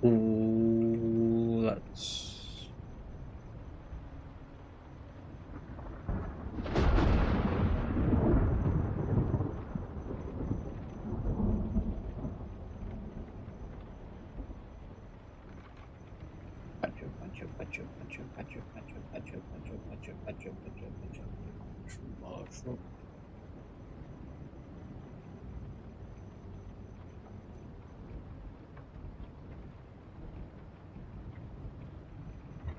Ooh, let's...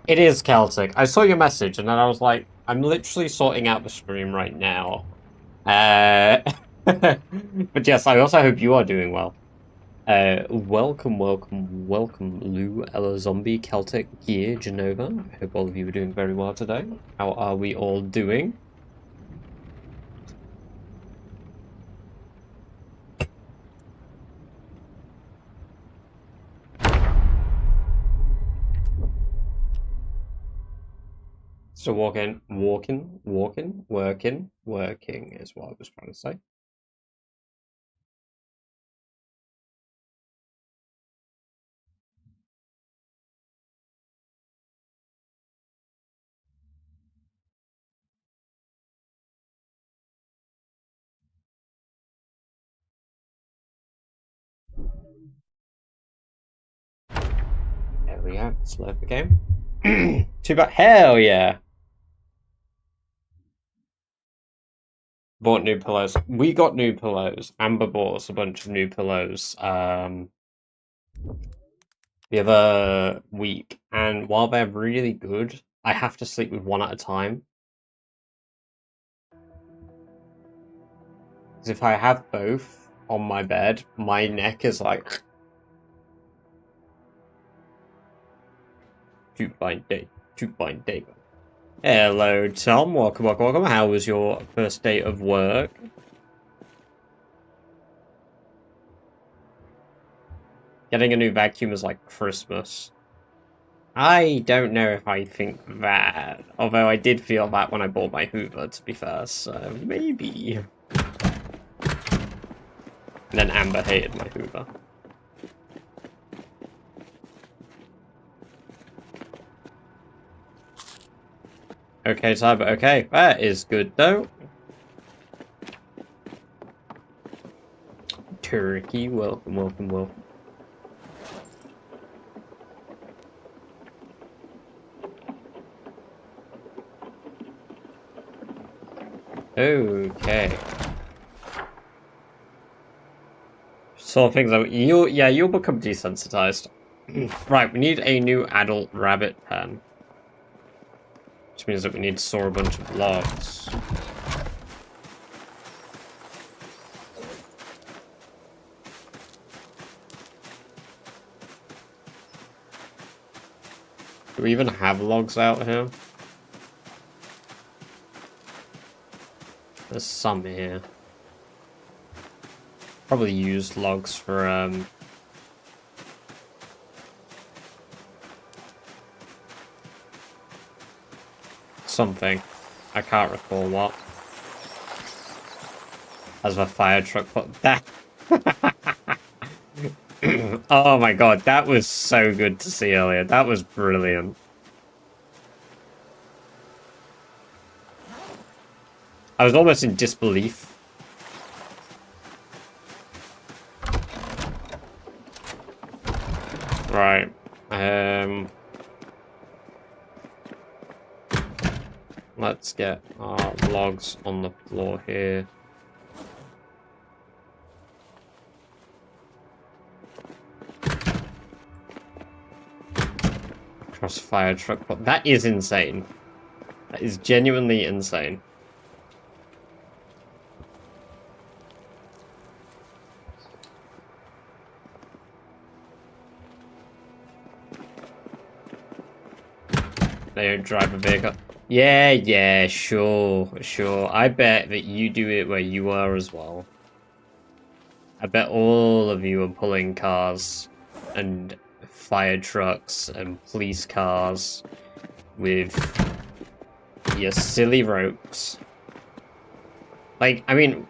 It is Celtic. I saw your message and then I was like, I'm literally sorting out the stream right now. But yes, I also hope you are doing well. Welcome, welcome, welcome, Lou, Ella Zombie, Celtic, Gear, Genova. I hope all of you are doing very well today. How are we all doing? So working is what I was trying to say. There we go. Slow the game. Too bad. Hell yeah. Bought new pillows. We got new pillows. Amber bought us a bunch of new pillows the other week, and while they're really good, I have to sleep with one at a time. Because if I have both on my bed, my neck is like... Shoot by day. Shoot by day. Hello, Tom. Welcome, welcome, welcome. How was your first day of work? Getting a new vacuum is like Christmas. I don't know if I think that. Although I did feel that when I bought my Hoover, to be fair, so maybe. And then Amber hated my Hoover. Okay, Cyber, okay. That is good, though. Turkey, welcome, welcome, welcome. Okay. So things like you'll become desensitized. Right, we need a new adult rabbit pen. Which means that we need to saw a bunch of logs. Do we even have logs out here? There's some here. Probably used logs for something. I can't recall what. As a fire truck, but that... Oh my god, that was so good to see earlier. That was brilliant. I was almost in disbelief. Right. Let's get our logs on the floor here. Crossfire truck, but that is insane. That is genuinely insane. They don't drive a vehicle. Yeah, sure. I bet that you do it where you are as well. I bet all of you are pulling cars and fire trucks and police cars with your silly ropes. Like, I mean,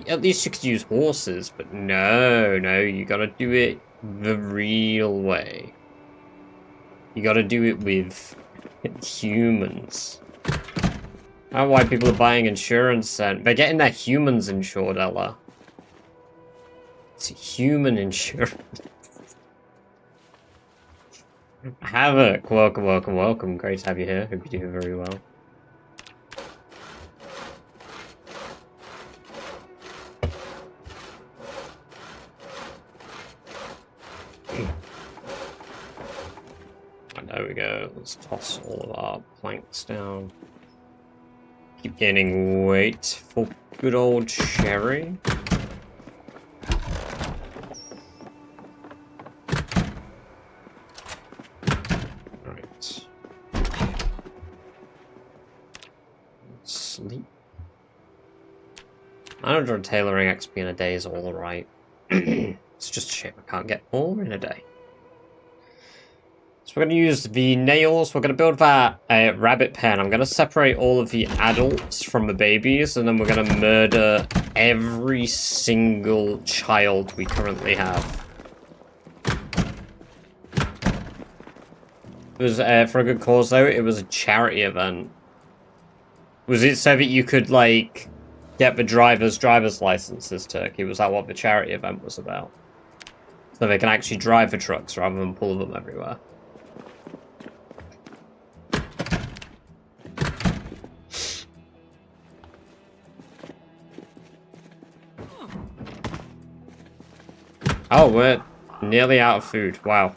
at least you could use horses, but no, you gotta do it the real way. You gotta do it with humans. I don't know why people are buying insurance then. They're getting their humans insured, Ella. It's human insurance. Havoc, welcome, welcome, welcome. Great to have you here. Hope you do very well. There we go. Let's toss all of our planks down. Keep gaining weight for good old Sherry. Right. Sleep. 900 tailoring XP in a day is alright. It's just a shame I can't get more in a day. So we're going to use the nails. We're going to build that rabbit pen. I'm going to separate all of the adults from the babies, and then we're going to murder every single child we currently have. It was for a good cause, though. It was a charity event. Was it so that you could, like, get the driver's licenses, Turkey? Was that what the charity event was about? So they can actually drive the trucks rather than pull them everywhere. Oh, we're nearly out of food. Wow.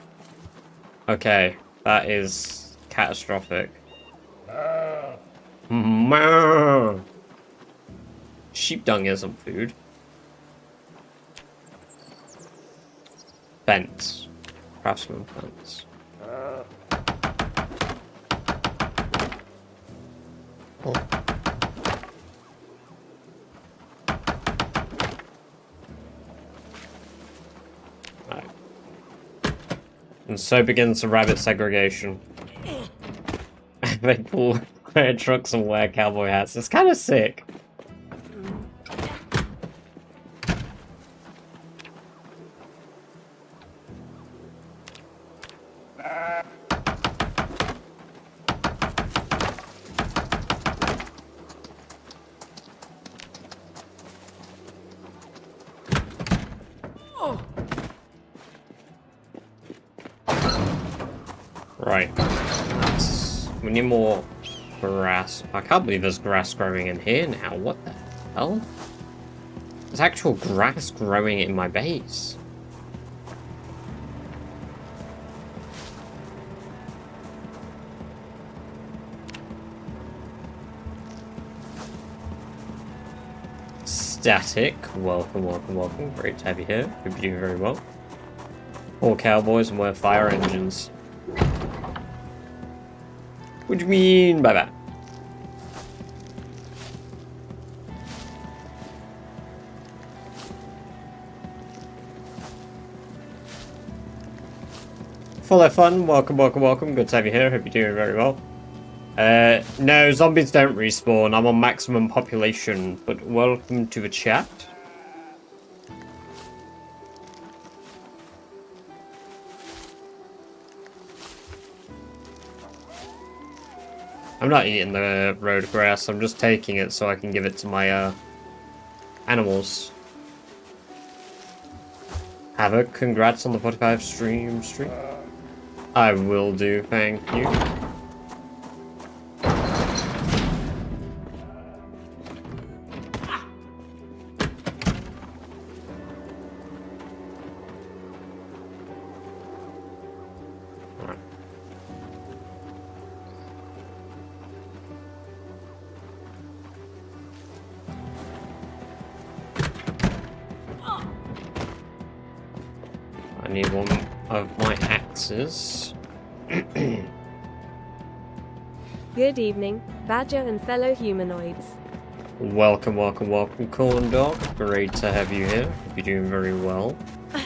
Okay, that is catastrophic. Sheep dung isn't food. Fence. Craftsman fence. Oh. And so begins the rabbit segregation. They pull their trucks and wear cowboy hats. It's kind of sick. Right. We need more grass. I can't believe there's grass growing in here now. What the hell? There's actual grass growing in my base. Static. Welcome, welcome, welcome. Great to have you here. Hope you do very well. All cowboys and wear fire engines. What do you mean by that? Follow fun, welcome, welcome, welcome. Good to have you here. Hope you're doing very well. No, zombies don't respawn. I'm on maximum population, but welcome to the chat. I'm not eating the road grass, I'm just taking it so I can give it to my animals. Havoc, congrats on the 45 stream. I will do, thank you. I need one of my axes. Good evening, Badger and fellow humanoids. Welcome, welcome, welcome, Corn Dog. Great to have you here. Hope you're doing very well. I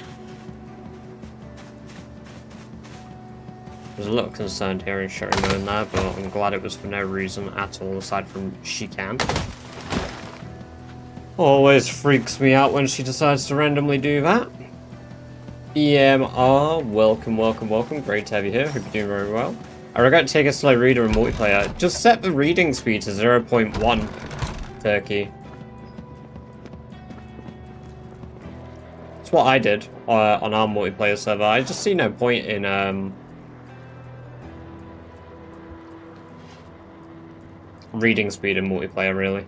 was a little concerned hearing Sherry moan there, but I'm glad it was for no reason at all aside from she can. Always freaks me out when she decides to randomly do that. EMR, welcome, welcome, welcome. Great to have you here. Hope you're doing very well. I regret to take a slow reader in multiplayer. Just set the reading speed to 0.1, Turkey. That's what I did on our multiplayer server. I just see no point in reading speed in multiplayer, really.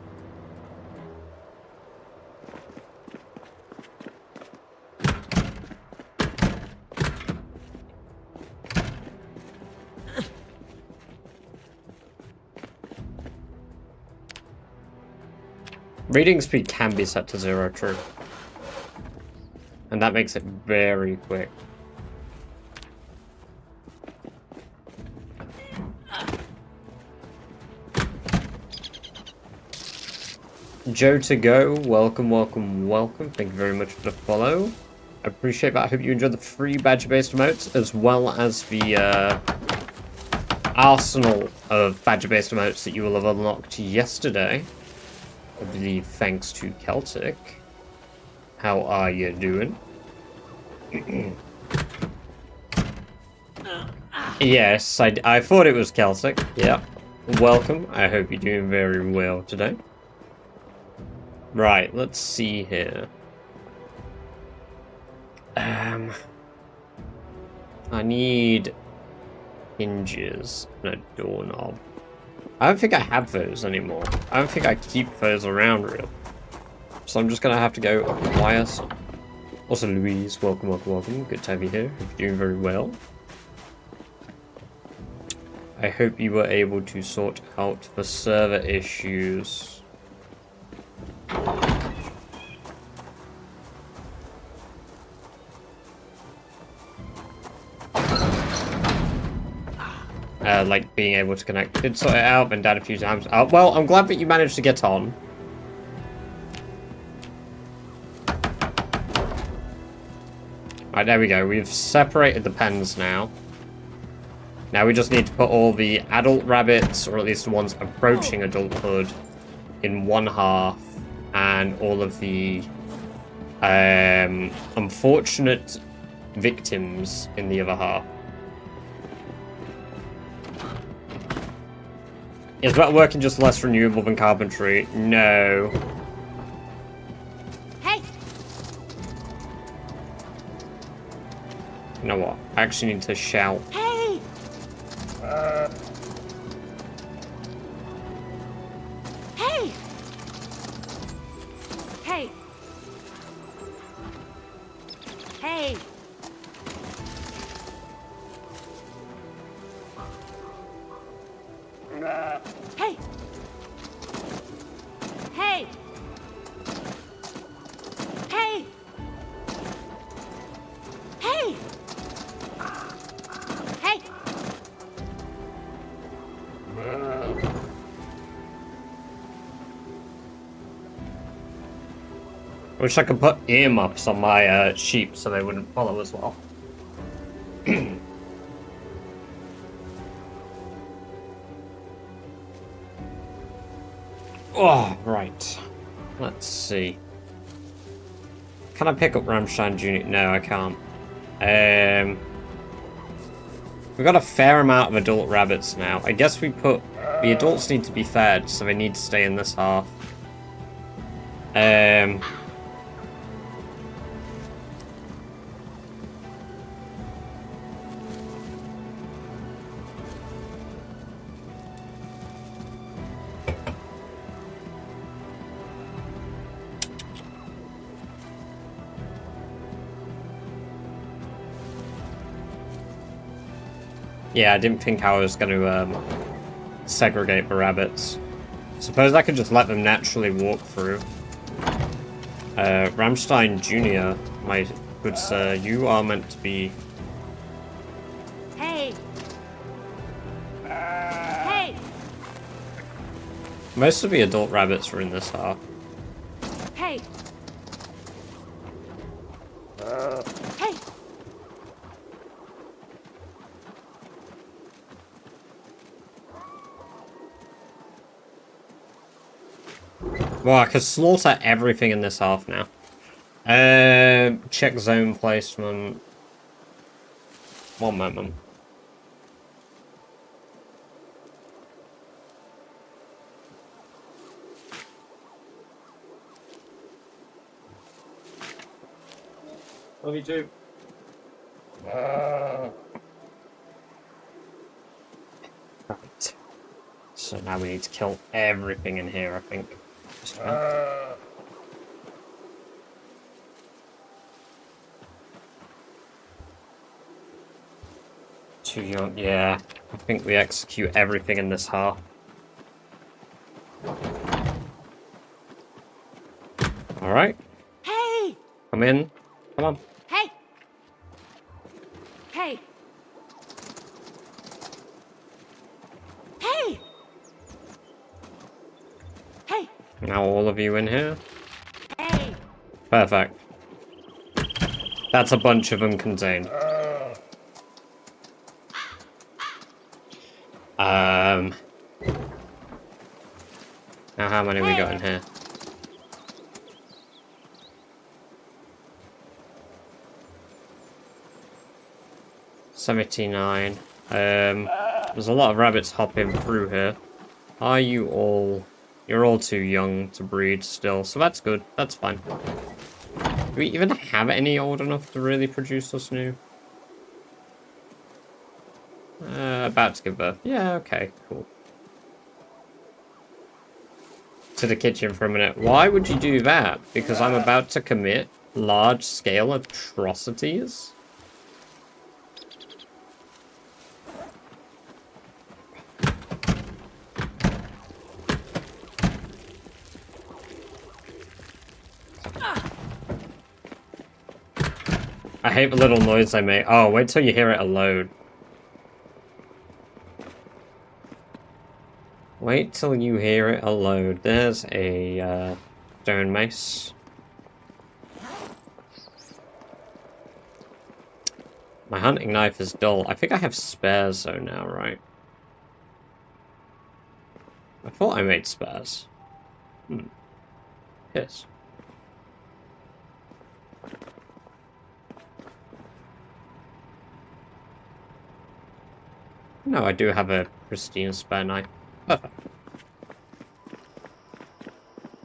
Reading speed can be set to 0, true. And that makes it very quick. Joe to go, welcome, welcome, welcome. Thank you very much for the follow. I appreciate that. I hope you enjoyed the free badger-based emotes, as well as the arsenal of badger-based emotes that you will have unlocked yesterday. I believe thanks to Celtic. How are you doing? Yes, I thought it was Celtic. Yeah. Welcome. I hope you're doing very well today. Right, let's see here. I need hinges and a doorknob. I don't think I have those anymore. I don't think I keep those around, really. So I'm just gonna have to go acquire some. Also, Louise, welcome, welcome, welcome. Good to have you here. Hope you're doing very well. I hope you were able to sort out the server issues. Like being able to connect. Did sort it out, been down a few times. Well, I'm glad that you managed to get on. Right, there we go. We've separated the pens now. Now we just need to put all the adult rabbits, or at least the ones approaching adulthood, in one half, and all of the unfortunate victims in the other half. Is that working just less renewable than carpentry? No. Hey! You know what? I actually need to shout. Hey! Hey! Hey! Hey! Hey! Hey! Hey! Hey! Hey! I wish I could put earmuffs on my sheep so they wouldn't follow as well. Oh, right. Let's see. Can I pick up Rammstein Jr.? No, I can't. We've got a fair amount of adult rabbits now. I guess we put... The adults need to be fed, so they need to stay in this half. Yeah, I didn't think I was going to segregate the rabbits. Suppose I could just let them naturally walk through. Rammstein Jr., my good sir, you are meant to be... Hey! Hey! Most of the adult rabbits are in this half. Hey! Hey! Well, I could slaughter everything in this half now. Check zone placement. One moment. Love you too. Right. So now we need to kill everything in here, I think. Just about. Too young, yeah. I think we execute everything in this half. Alright, Hey! come in. Come on. Hey! Hey! Hey! Hey! Now all of you in here. Hey! Perfect. That's a bunch of them contained. Now how many we got in here? $79. There's a lot of rabbits hopping through here. Are you all... You're all too young to breed still, so that's good. That's fine. Do we even have any old enough to really produce us new? About to give birth. Yeah, okay, cool. To the kitchen for a minute. Why would you do that? Because I'm about to commit large-scale atrocities? I hate the little noise I make. Oh, wait till you hear it alone. Wait till you hear it alone. There's a stone mace. My hunting knife is dull. I think I have spares though now, right? I thought I made spares. Yes. No, I do have a pristine spare knife. Perfect.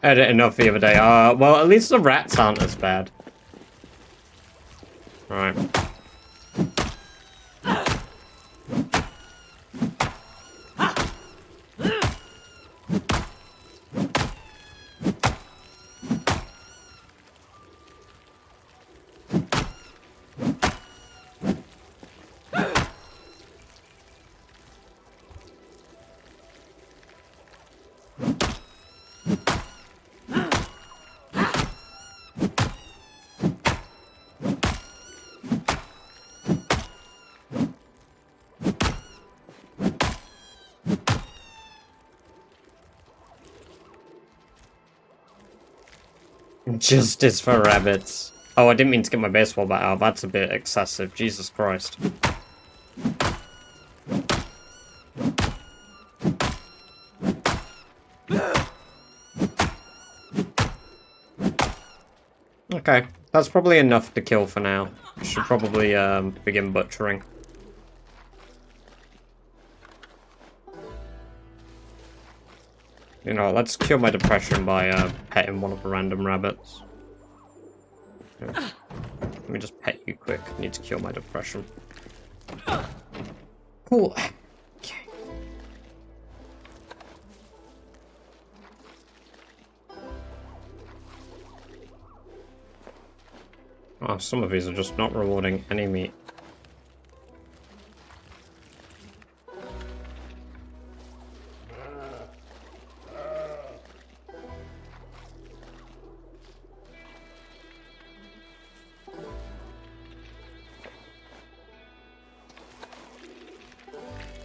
I had it enough the other day. Well, at least the rats aren't as bad. Right. Justice for rabbits. Oh, I didn't mean to get my baseball bat out. That's a bit excessive. Jesus Christ. Okay, that's probably enough to kill for now. We should probably begin butchering. You know, let's cure my depression by petting one of the random rabbits. Okay. Let me just pet you quick. I need to cure my depression. Cool. Okay. Oh, some of these are just not rewarding any meat.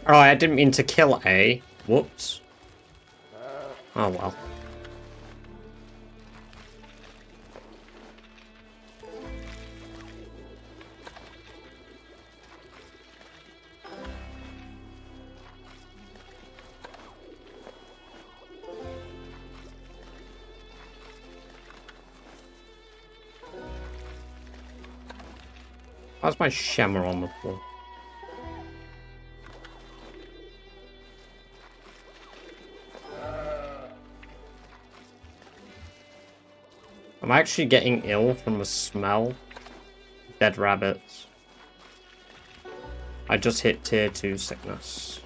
Oh, I didn't mean to kill A. Whoops. Oh well. How's my shimmer on the floor? I'm actually getting ill from the smell. Dead rabbits. I just hit tier 2 sickness.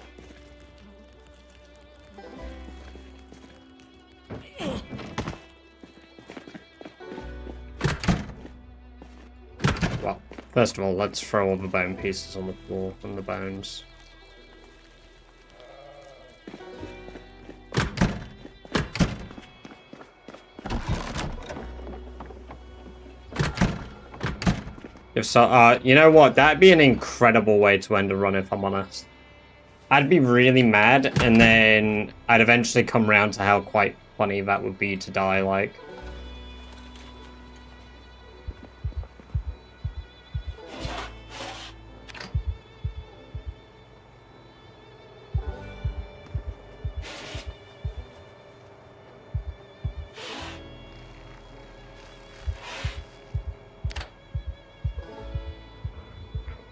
Well, first of all, let's throw all the bone pieces on the floor and the bones. If so, you know what? That'd be an incredible way to end a run, if I'm honest. I'd be really mad, and then I'd eventually come around to how quite funny that would be to die, like.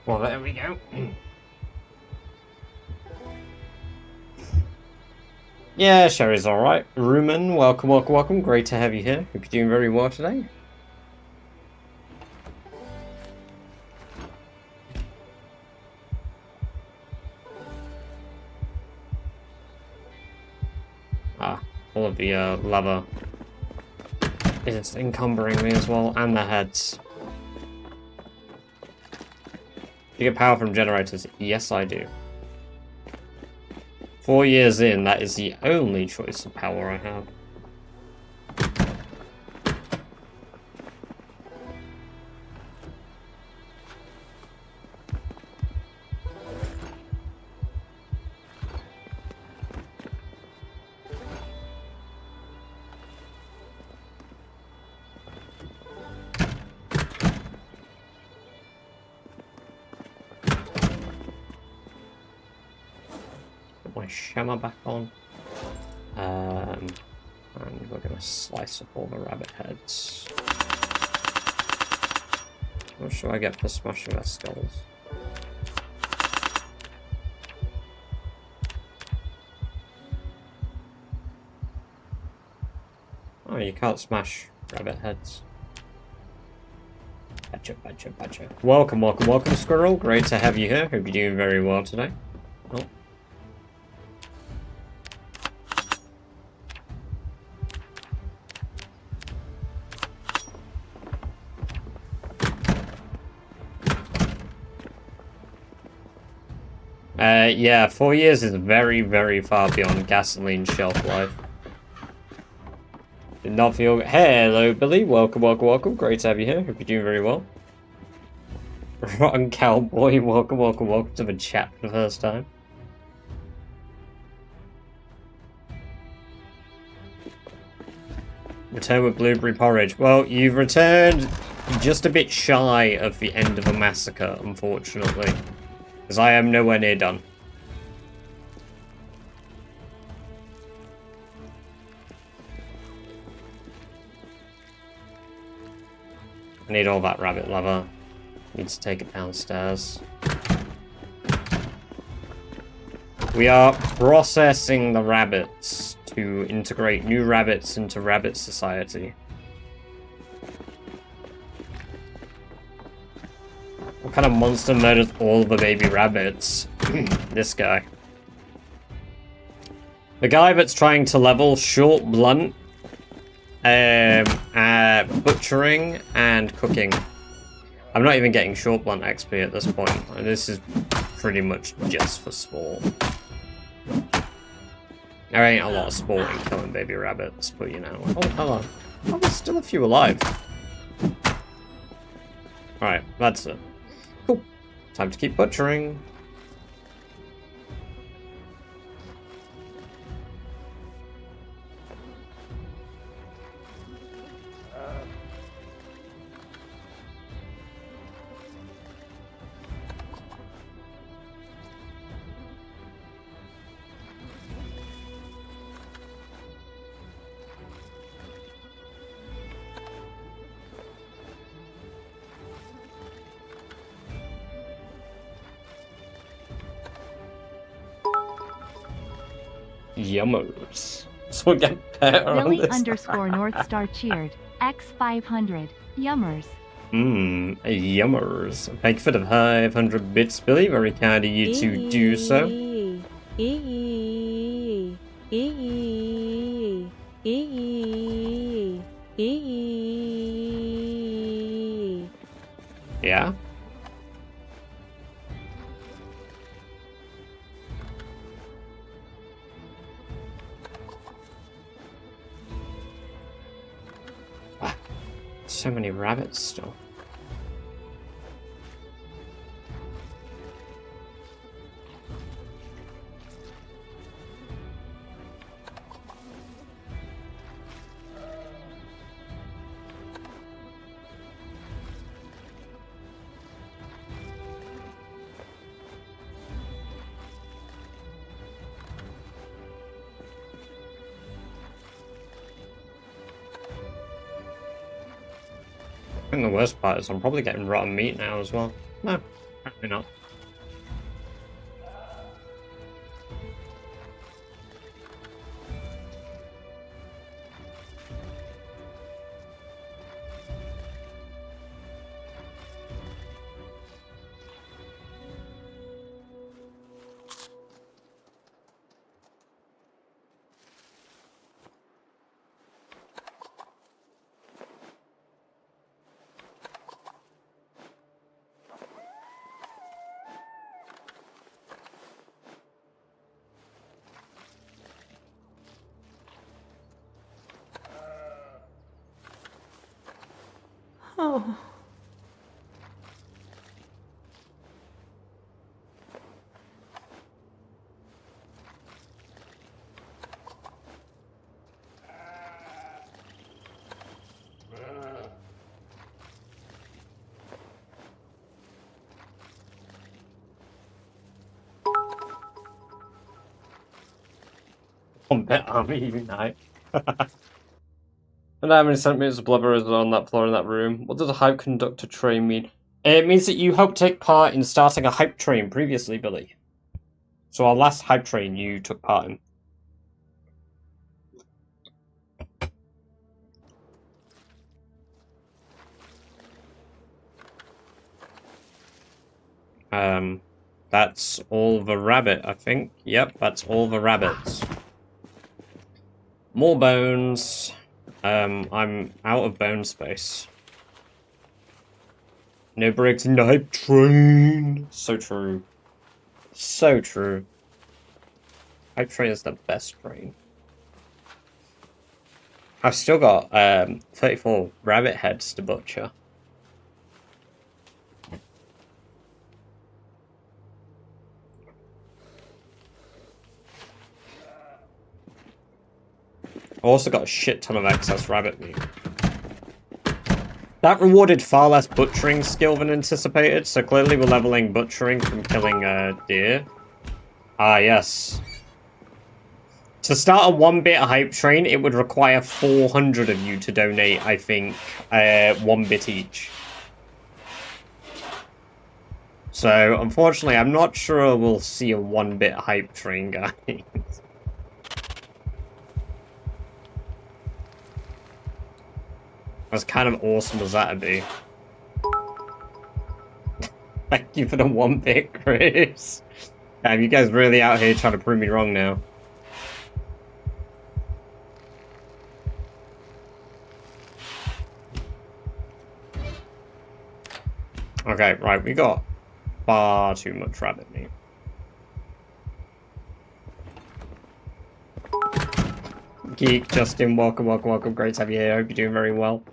Well, there we go. Yeah, Sherry's alright. Rumen, welcome, welcome, welcome. Great to have you here. Hope you're doing very well today. All of the lava is encumbering me as well, and the heads. Do you get power from generators? Yes, I do. 4 years in, that is the only choice of power I have. My Shama back on. And we're gonna slice up all the rabbit heads. What should I get for smashing their skulls? Oh, you can't smash rabbit heads. Badger, badger, badger. Welcome, welcome, welcome, Squirrel. Great to have you here. Hope you're doing very well today. Oh. Yeah, 4 years is very, very far beyond gasoline shelf life. Did not feel... Hello, Billy. Welcome, welcome, welcome. Great to have you here. Hope you're doing very well. Rotten Cowboy. Welcome, welcome, welcome to the chat for the first time. Return with blueberry porridge. Well, you've returned just a bit shy of the end of a massacre, unfortunately. Because I am nowhere near done. I need all that rabbit lava. Need to take it downstairs. We are processing the rabbits to integrate new rabbits into Rabbit Society. What kind of monster murders all the baby rabbits? This guy. The guy that's trying to level Short Blunt, butchering, and cooking. I'm not even getting Short Blunt XP at this point. This is pretty much just for sport. There ain't a lot of sport in killing baby rabbits, but you know. Oh, hello. Oh, there's still a few alive. Alright, that's it. Cool. Time to keep butchering. Yummers. So we get better on Billy this. _ North Star cheered. X500. Yummers. Yummers. Thank you for the 500 bits, Billy. Very kind of you to do so. Yeah? So many rabbits still. I think the worst part is I'm probably getting rotten meat now as well. No, apparently not. Oh. Combat army unite. And how many centimeters of blubber is on that floor in that room? What does a hype conductor train mean? It means that you helped take part in starting a hype train previously, Billy. So our last hype train you took part in. That's all the rabbit, I think. Yep, that's all the rabbits. More bones. I'm out of bone space. No breaks in the hype train. So true. So true. Hype train is the best train. I've still got 34 rabbit heads to butcher. I've also got a shit ton of excess rabbit meat. That rewarded far less butchering skill than anticipated, so clearly we're leveling butchering from killing deer. Ah, yes. To start a 1-bit hype train, it would require 400 of you to donate, I think, 1 bit each. So, unfortunately, I'm not sure we'll see a 1-bit hype train, guys. As kind of awesome as that'd be. Thank you for the 1-bit, Chris. Damn, you guys really out here trying to prove me wrong now. Okay, right, we got far too much rabbit meat. Geek, Justin, welcome, welcome, welcome. Great to have you here. Hope you're doing very well.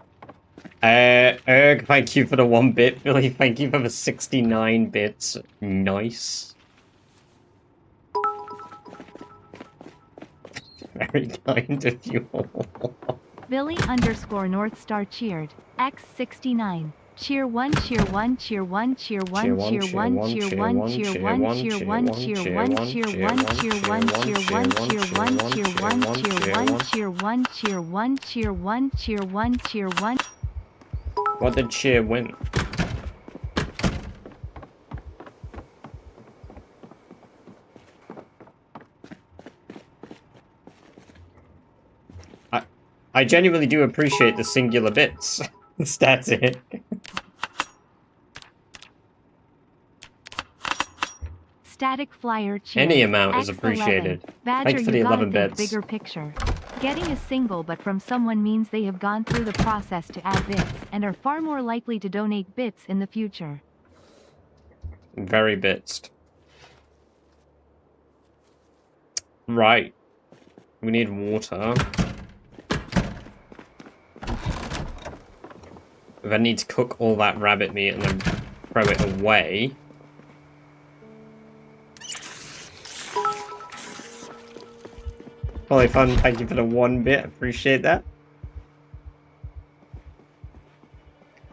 Erg, thank you for the 1-bit. Billy, thank you for the 69 bits. Nice. Very kind of you all. Billy_Northstar cheered. X69. Cheer 1, cheer 1, cheer 1, cheer 1, cheer 1, cheer 1, cheer 1, cheer 1, cheer 1, cheer 1, cheer 1, cheer 1, cheer 1, cheer 1, cheer 1, cheer 1, cheer 1, cheer 1, cheer 1, cheer 1. What did cheer win? I genuinely do appreciate the singular bits. Static. Static flyer cheer. Any amount is X11. appreciated. Badger, Thanks for the you gotta 11 think bits. bigger picture. Getting a single but from someone means they have gone through the process to add bits, and are far more likely to donate bits in the future. Very bitsed. Right. We need water. We then need to cook all that rabbit meat and then throw it away. Probably fun, thank you for the 1 bit, appreciate that.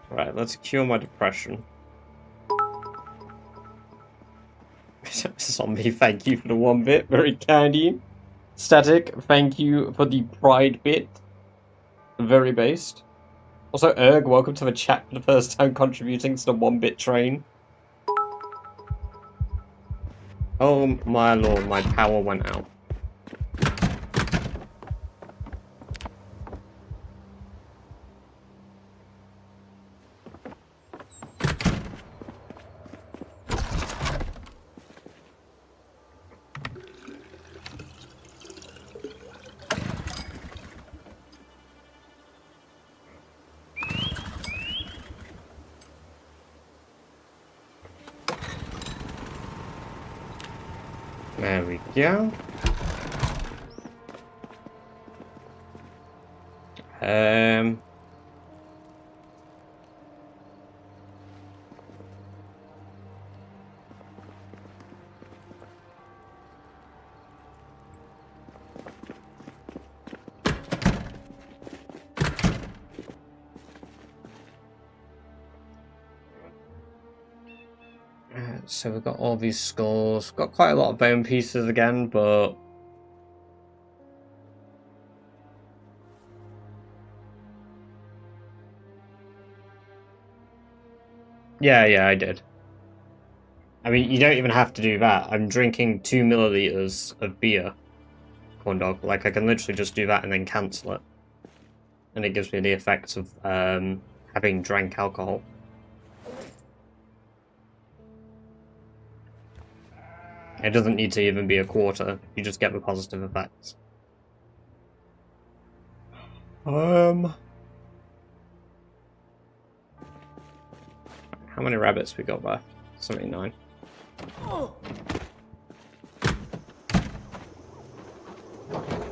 Right, let's cure my depression. Zombie, thank you for the 1 bit, very kind of you. Static, thank you for the pride bit. Very based. Also, Erg, welcome to the chat for the first time contributing to the 1 bit train. Oh my lord, my power went out. There we go. So we've got all these skulls. Got quite a lot of bone pieces again, but yeah, I did. I mean, you don't even have to do that. I'm drinking 2 milliliters of beer, corn dog. Like, I can literally just do that and then cancel it, and it gives me the effects of having drank alcohol. It doesn't need to even be a quarter. You just get the positive effects. How many rabbits we got left? 79.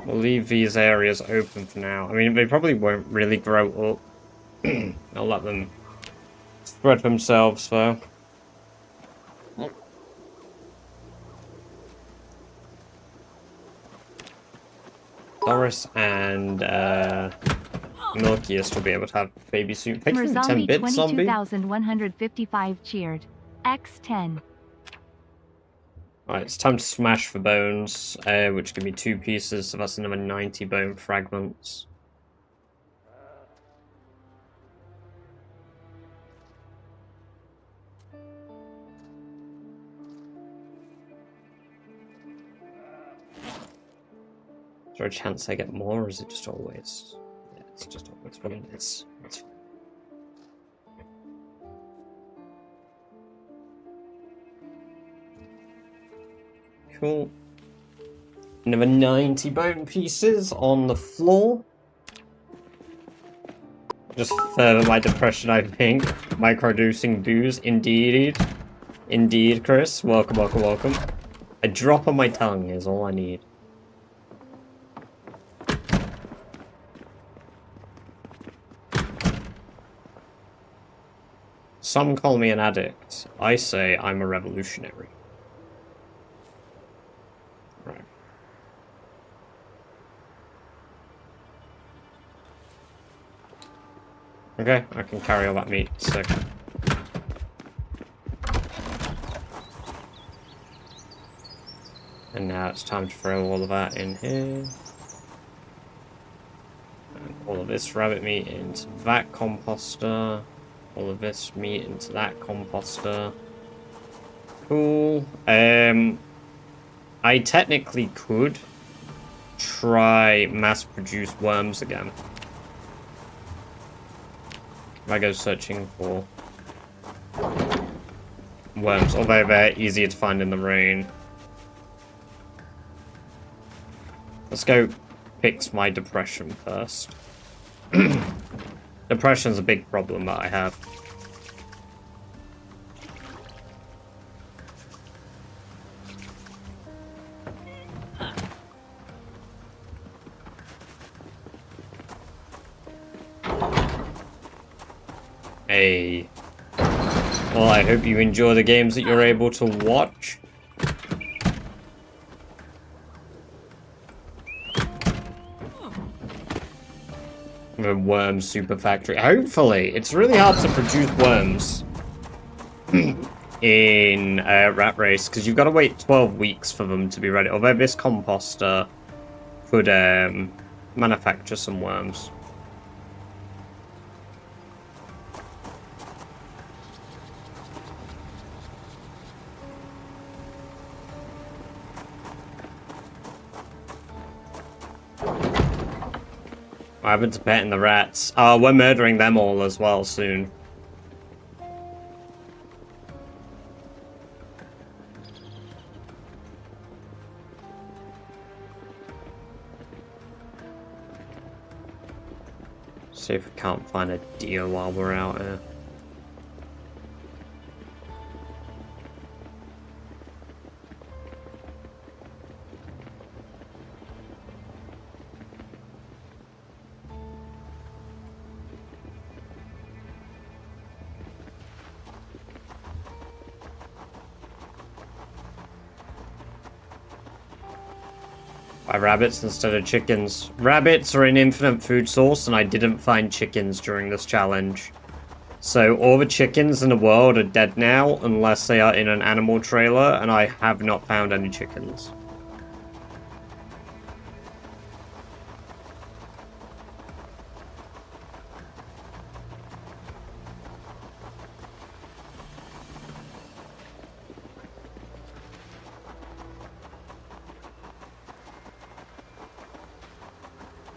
We'll leave these areas open for now. I mean, they probably won't really grow up. I'll let them spread themselves, though. Doris and Milkius will be able to have baby soon. Thank you for the 10 bits, zombie. 22,155 cheered. X10. Alright, it's time to smash the bones, which give me 2 pieces, so that's another 90 bone fragments. Is there a chance I get more, or is it just always? Yeah, it's just always what it is. That's fine. Cool. Another 90 bone pieces on the floor. Just further my depression, I think. Microdosing booze, indeed. Indeed, Chris. Welcome, welcome, welcome. A drop on my tongue is all I need. Some call me an addict. I say I'm a revolutionary. Right. Okay, I can carry all that meat, sick. And now it's time to throw all of that in here. And all of this rabbit meat into that composter. All of this meat into that composter. Cool. I technically could try mass-produce worms again. If I go searching for worms, although they're easier to find in the rain. Let's go fix my depression first. Depression's a big problem that I have. Hey. Well, I hope you enjoy the games that you're able to watch. The worm super factory. Hopefully, it's really hard to produce worms in Rat Race because you've got to wait 12 weeks for them to be ready. Although this composter could manufacture some worms. What happened to petting the rats? Oh, we're murdering them all as well soon. See if we can't find a deer while we're out here. By rabbits instead of chickens. Rabbits are an infinite food source, and I didn't find chickens during this challenge. So all the chickens in the world are dead now, unless they are in an animal trailer, and I have not found any chickens.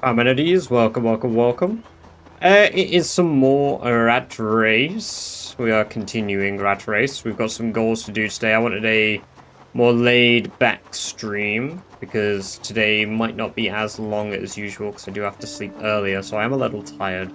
Amenities, welcome, welcome, welcome. It is some more Rat Race. We are continuing Rat Race. We've got some goals to do today. I wanted a more laid back stream because today might not be as long as usual because I do have to sleep earlier, so I am a little tired.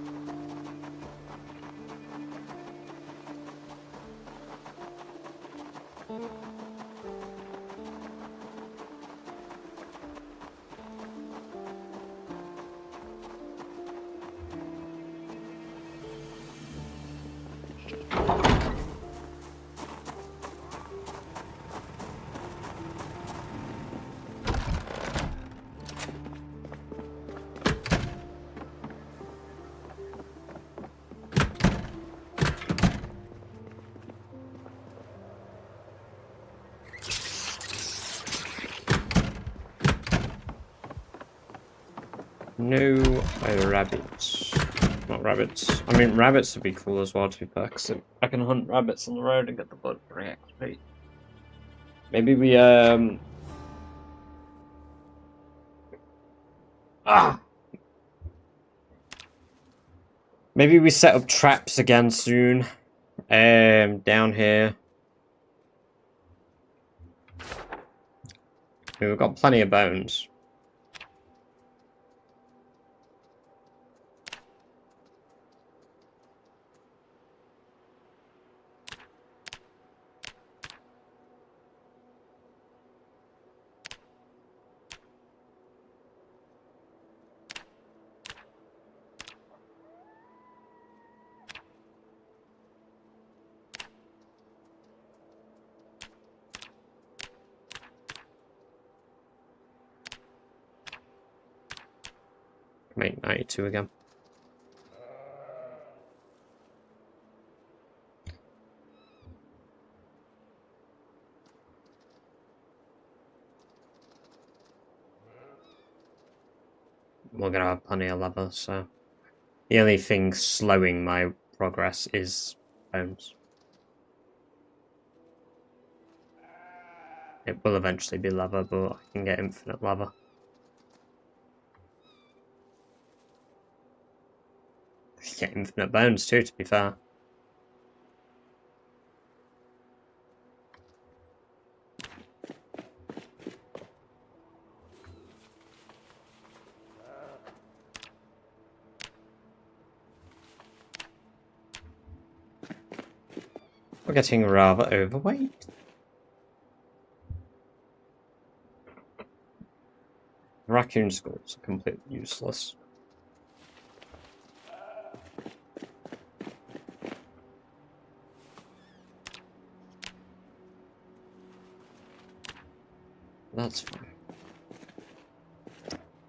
No rabbits. Not rabbits. I mean, rabbits would be cool as well, to be fair, because I can hunt rabbits on the road and get the blood for XP. Maybe we, Maybe we set up traps again soon. Down here. We've got plenty of bones. Make 92 again. We're gonna have plenty of leather, so the only thing slowing my progress is bones. It will eventually be leather, but I can get infinite leather. Get infinite bones too, to be fair. We're getting rather overweight. Raccoon skulls are completely useless. That's fine.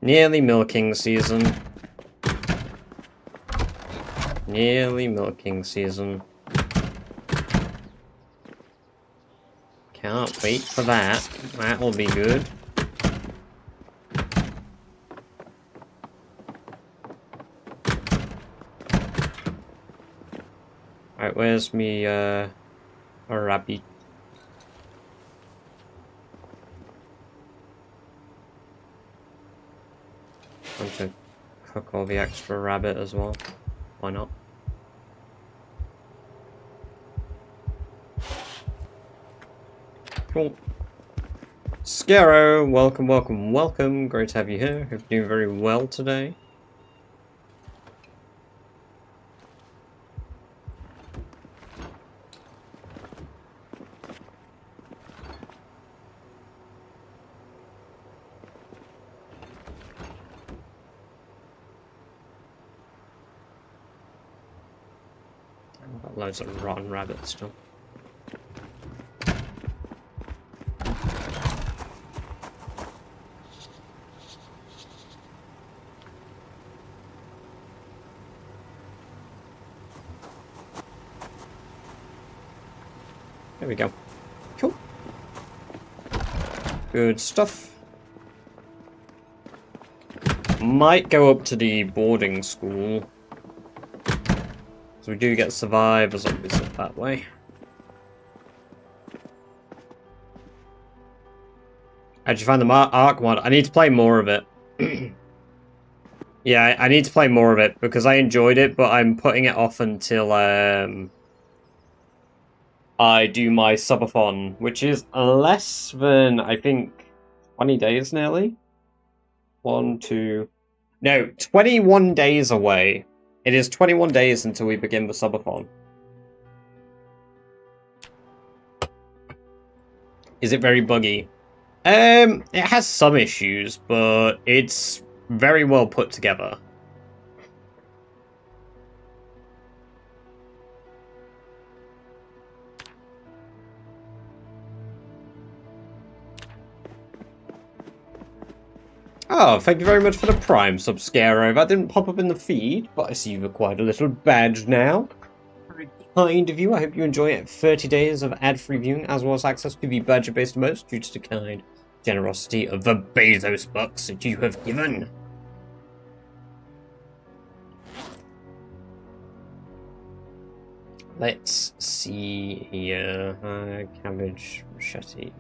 Nearly milking season. Nearly milking season. Can't wait for that. That'll be good. Alright, where's me, rabbit? Want to cook all the extra rabbit as well. Why not? Cool. Scarrow, welcome, welcome, welcome. Great to have you here. Hope you're doing very well today. I've got loads of rotten rabbits still. There we go. Cool. Good stuff. Might go up to the boarding school. So we do get survivor zombies up that way. How'd you find the Ark mod? I need to play more of it. Yeah, I need to play more of it because I enjoyed it, but I'm putting it off until I do my subathon, which is less than, I think, 20 days nearly. 21 days away. It is 21 days until we begin the subathon. Is it very buggy? It has some issues, but it's very well put together. Oh, thank you very much for the Prime sub, Scarrow. That didn't pop up in the feed, but I see you've acquired a little badge now. Very kind of you. I hope you enjoy it. 30 days of ad-free viewing, as well as access to the badger-based emotes due to the kind generosity of the Bezos bucks that you have given. Let's see here. Cabbage machete.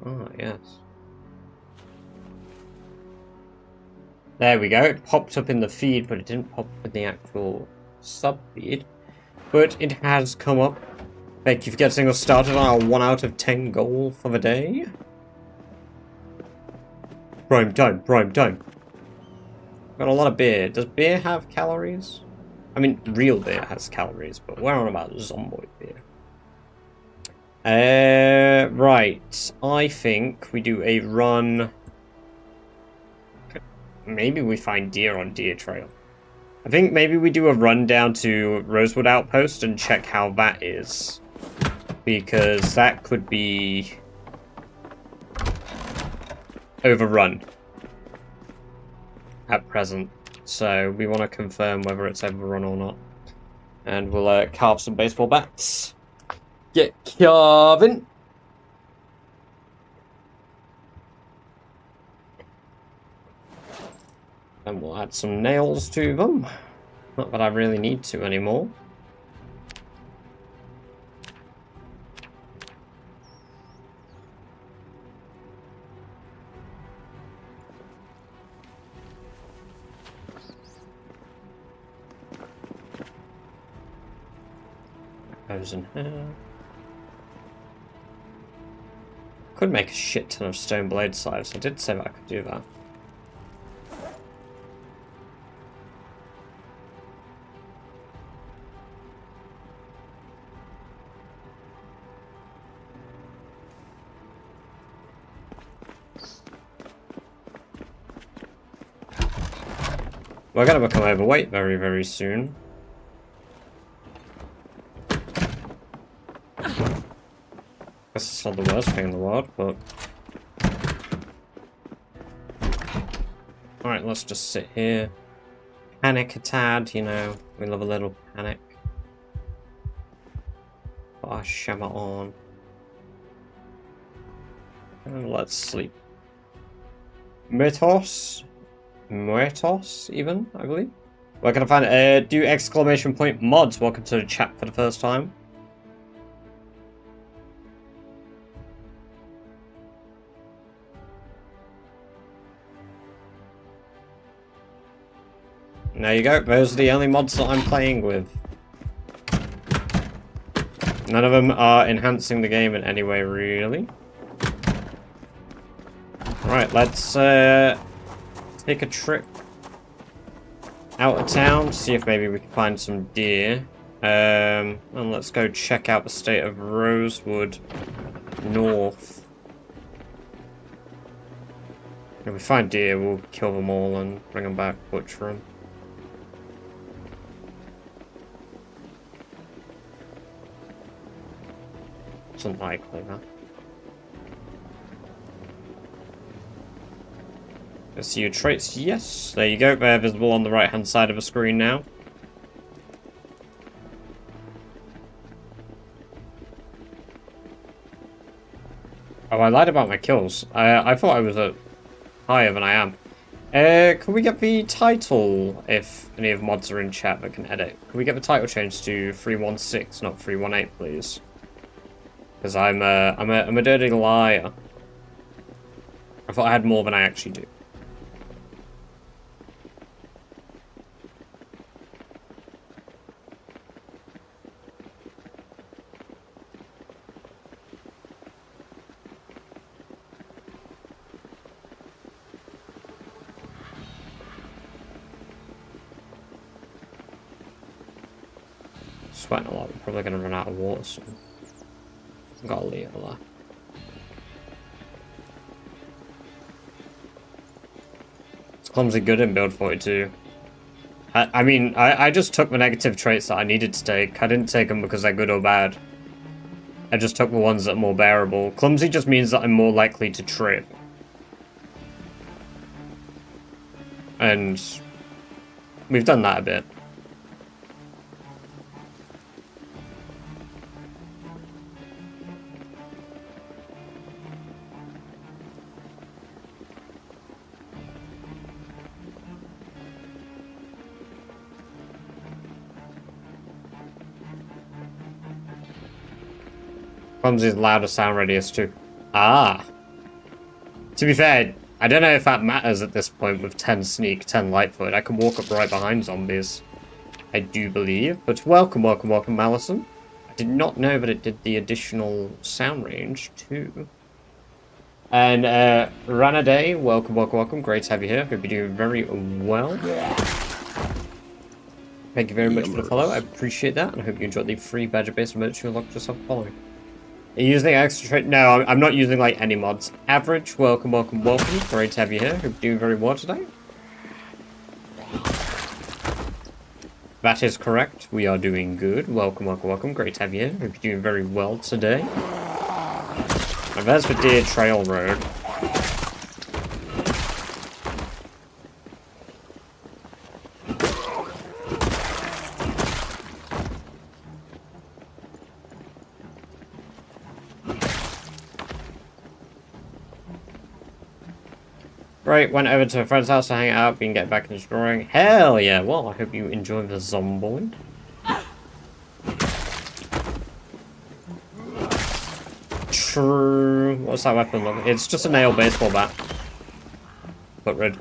Ah, yes. There we go. It popped up in the feed, but it didn't pop up in the actual sub feed. But it has come up. Thank you for getting us started on our 1 out of 10 goal for the day. Prime time, prime time. Got a lot of beer. Does beer have calories? I mean, real beer has calories, but we're on about Zomboid beer. Right. I think we do a run. Maybe we find deer on Deer Trail. I think maybe we do a run down to Rosewood Outpost and check how that is. Because that could be overrun at present. So we want to confirm whether it's overrun or not. And we'll carve some baseball bats. Get carving. And we'll add some nails to them. Not that I really need to anymore. Goes in here. Could make a shit ton of stone blade slides. I did say that I could do that. We're gonna become overweight very, very soon. Guess it's not the worst thing in the world, but... Alright, let's just sit here. Panic a tad, you know. We love a little panic. Put our shimmer on. And let's sleep. Muertos, even, I believe. Where can I find it? Do exclamation point mods. Welcome to the chat for the first time. There you go. Those are the only mods that I'm playing with. None of them are enhancing the game in any way, really. Right, let's take a trip out of town, see if maybe we can find some deer. And let's go check out the state of Rosewood North. If we find deer, we'll kill them all and bring them back, butcher them. It's unlikely, huh? Let's see your traits. Yes, there you go. They're visible on the right-hand side of the screen now. Oh, I lied about my kills. I thought I was higher than I am. Can we get the title if any of mods are in chat that can edit? Can we get the title changed to 316, not 318, please? Because I'm a dirty liar. I thought I had more than I actually do. Sweating a lot. We're probably going to run out of water soon. Got a leave there. It's clumsy good in build 42. I mean, I just took the negative traits that I needed to take. I didn't take them because they're good or bad. I just took the ones that are more bearable. Clumsy just means that I'm more likely to trip. And we've done that a bit. Clumsy's louder sound radius too. Ah. To be fair, I don't know if that matters at this point with 10 sneak, 10 lightfoot. I can walk up right behind zombies. I do believe. But welcome, welcome, welcome, Malison. I did not know that it did the additional sound range too. And Ranaday, welcome, welcome, welcome. Great to have you here. Hope you're doing very well. Thank you very much for the follow. I appreciate that. And I hope you enjoyed the free badger-based merch you unlocked yourself following. Are you using extra trait? No, I'm not using like any mods. Average, welcome, welcome, welcome. Great to have you here. Hope you're doing very well today. That is correct. We are doing good. Welcome, welcome, welcome. Great to have you here. Hope you're doing very well today. And there's the Deer Trail Road. Right, went over to a friend's house to hang out, we can get back into drawing. Hell yeah, well, I hope you enjoy the zomboid. True. What's that weapon look? It's just a nail baseball bat. But red.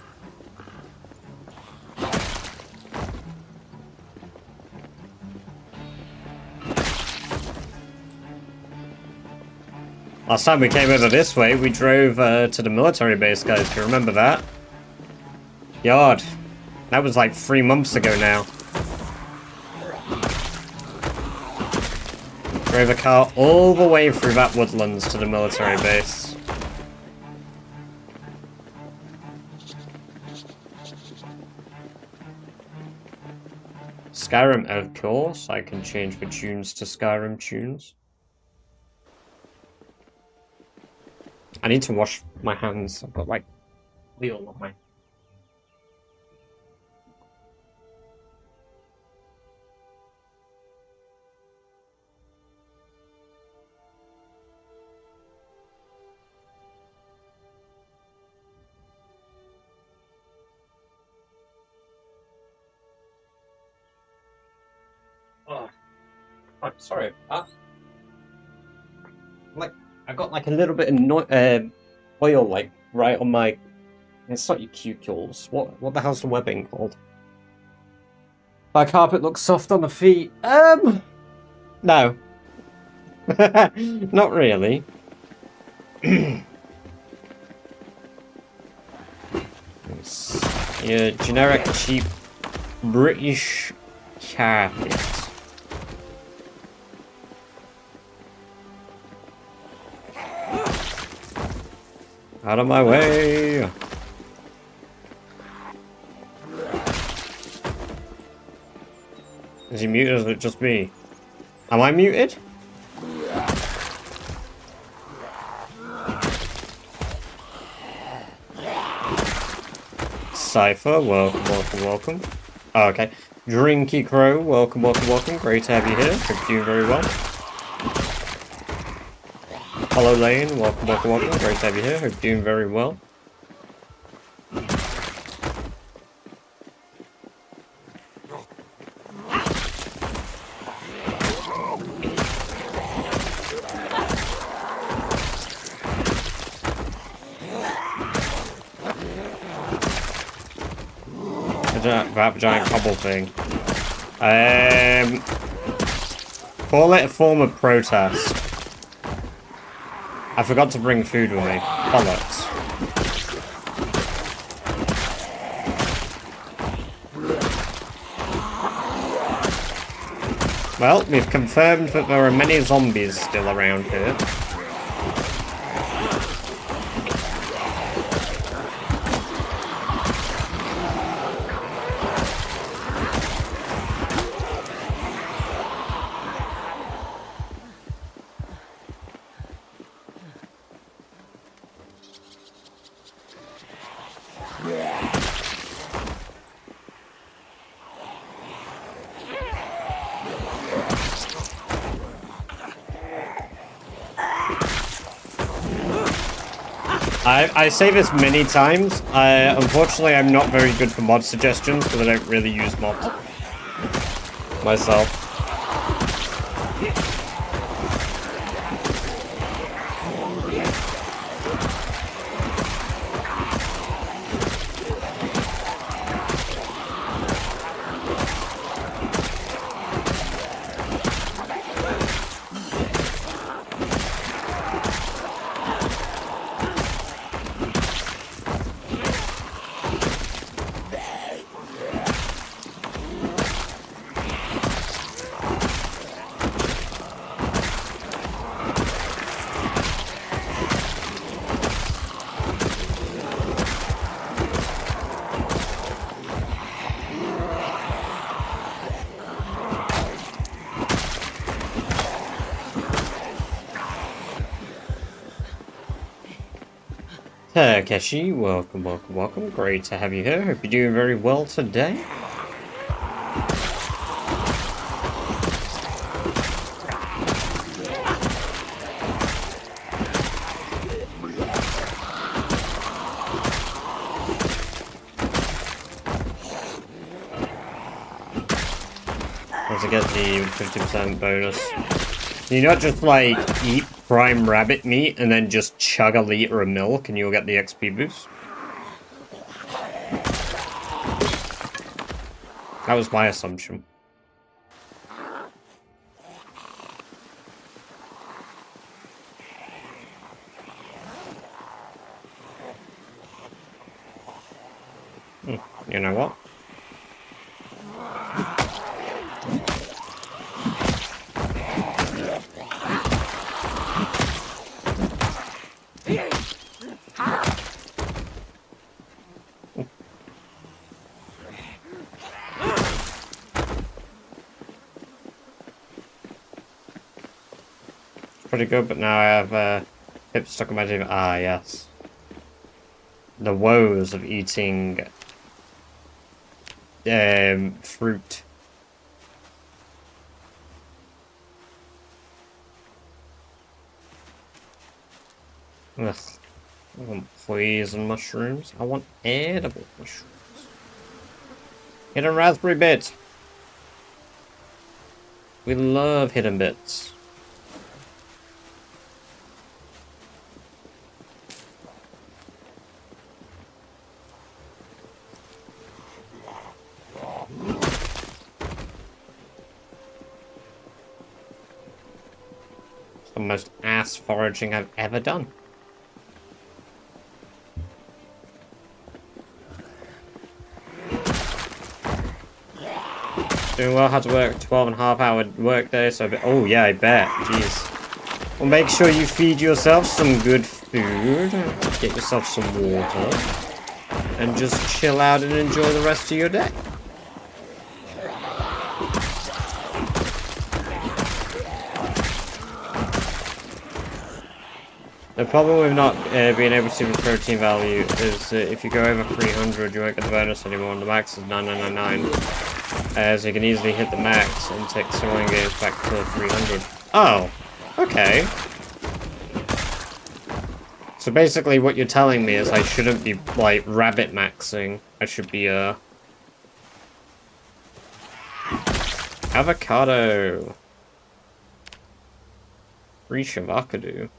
Last time we came over this way, we drove to the military base, guys. Do you remember that? God, that was like 3 months ago now. Drove a car all the way through that woodlands to the military base. Skyrim, of course. I can change the tunes to Skyrim tunes. I need to wash my hands. I've got like oil on my... Oh, I'm sorry. Like, I got like a little bit of oil like right on my... It's not your cuticles. What the hell's the webbing called? My carpet looks soft on the feet. No. Not really. It's your generic cheap British carpet. Out of my way! Is he muted or is it just me? Am I muted? Cypher, welcome, welcome, welcome. Oh, okay. Drinky Crow, welcome, welcome, welcome. Great to have you here. Hope you're doing very well. Hollow Lane, welcome, welcome, welcome. Great to have you here. Hope you're doing very well. That giant cobble thing. Call it a form of protest. I forgot to bring food with me. Bollocks. Well, we've confirmed that there are many zombies still around here. I say this many times. Unfortunately, I'm not very good for mod suggestions because I don't really use mods myself. Takeshi, welcome, welcome, welcome. Great to have you here. Hope you're doing very well today. To get the 50% bonus. You not just like eat prime rabbit meat and then just chug a liter of milk and you'll get the XP boost. That was my assumption. You know what? Pretty good, but now I have hips stuck in my teeth. Ah, yes. The woes of eating fruit. Ugh. I want poison mushrooms. I want edible mushrooms. Hidden raspberry bit. We love hidden bits. The most ass foraging I've ever done. Doing well, had to work 12.5-hour work day, so oh yeah, I bet. Jeez. Well, make sure you feed yourself some good food, get yourself some water, and just chill out and enjoy the rest of your day. The problem with not being able to see the protein value is that if you go over 300, you won't get the bonus anymore, and the max is 9999. So you can easily hit the max and take someone games back to 300. Oh, okay. So basically what you're telling me is I shouldn't be, like, rabbit maxing. I should be, avocado. Free shavakadu.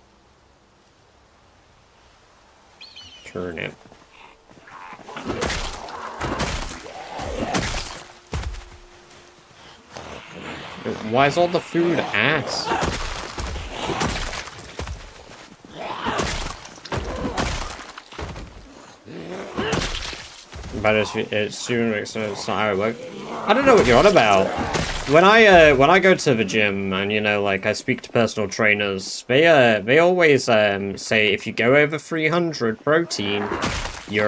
Turnip. Why is all the food ass? But it's soon it's not how it works. I don't know what you're on about. When I go to the gym and, you know, like, I speak to personal trainers, they always say if you go over 300 protein, you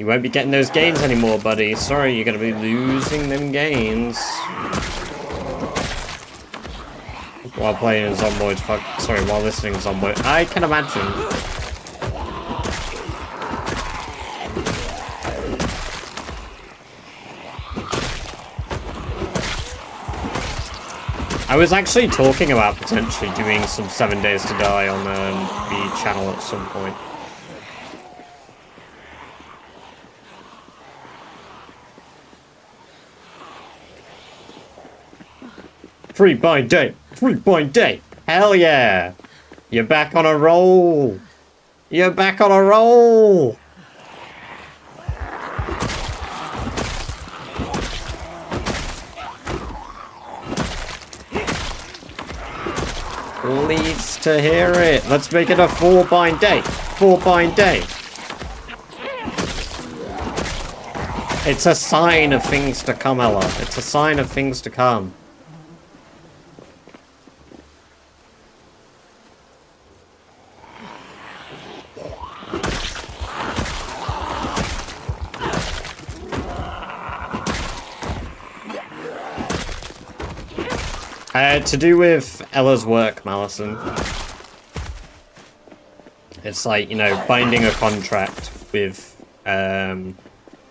won't be getting those gains anymore, buddy. Sorry, you're gonna be losing them gains. While playing Zomboid, sorry, while listening to Zomboid. I can imagine. I was actually talking about potentially doing some 7 Days to Die on the channel at some point. Free by day! Free by day! Hell yeah! You're back on a roll! You're back on a roll! Pleased to hear it. Let's make it a 4 bind day. 4 bind day. It's a sign of things to come, Ella. It's a sign of things to come. To do with Ella's work, Malison. It's like, you know, binding a contract with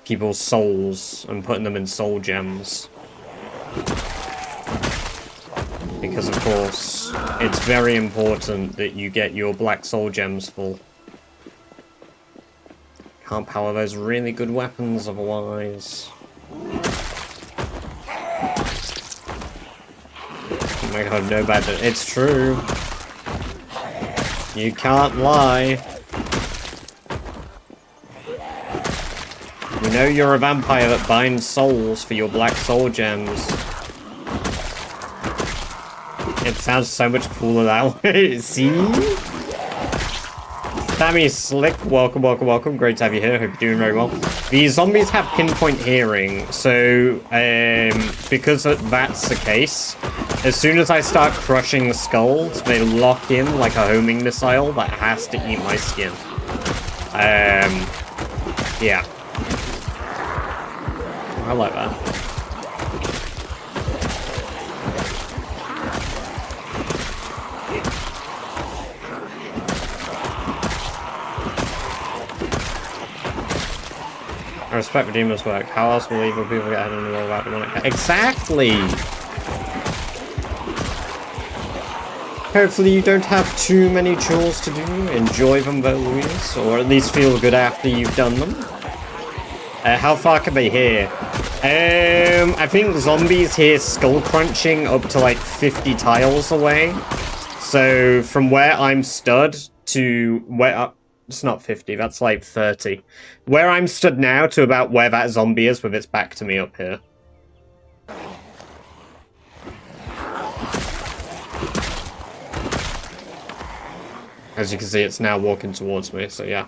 people's souls and putting them in soul gems. Because, of course, it's very important that you get your black soul gems full. Can't power those really good weapons otherwise. Oh my god, no bad. It's true. You can't lie. You know you're a vampire that binds souls for your black soul gems. It sounds so much cooler that way. See? Sammy Slick, welcome, welcome, welcome. Great to have you here. Hope you're doing very well. The zombies have pinpoint hearing, so because that's the case, as soon as I start crushing the skulls, they lock in like a homing missile that has to eat my skin. Yeah. I like that. I respect Redeemer's work. How else will evil people get ahead in the world without demonic? Exactly! Hopefully you don't have too many chores to do. Enjoy them though, Louise. Or at least feel good after you've done them. How far can they hear? I think zombies hear skull crunching up to like 50 tiles away. So from where I'm stood to where... It's not 50, that's like 30. Where I'm stood now to about where that zombie is with its back to me up here. As you can see, it's now walking towards me, so yeah.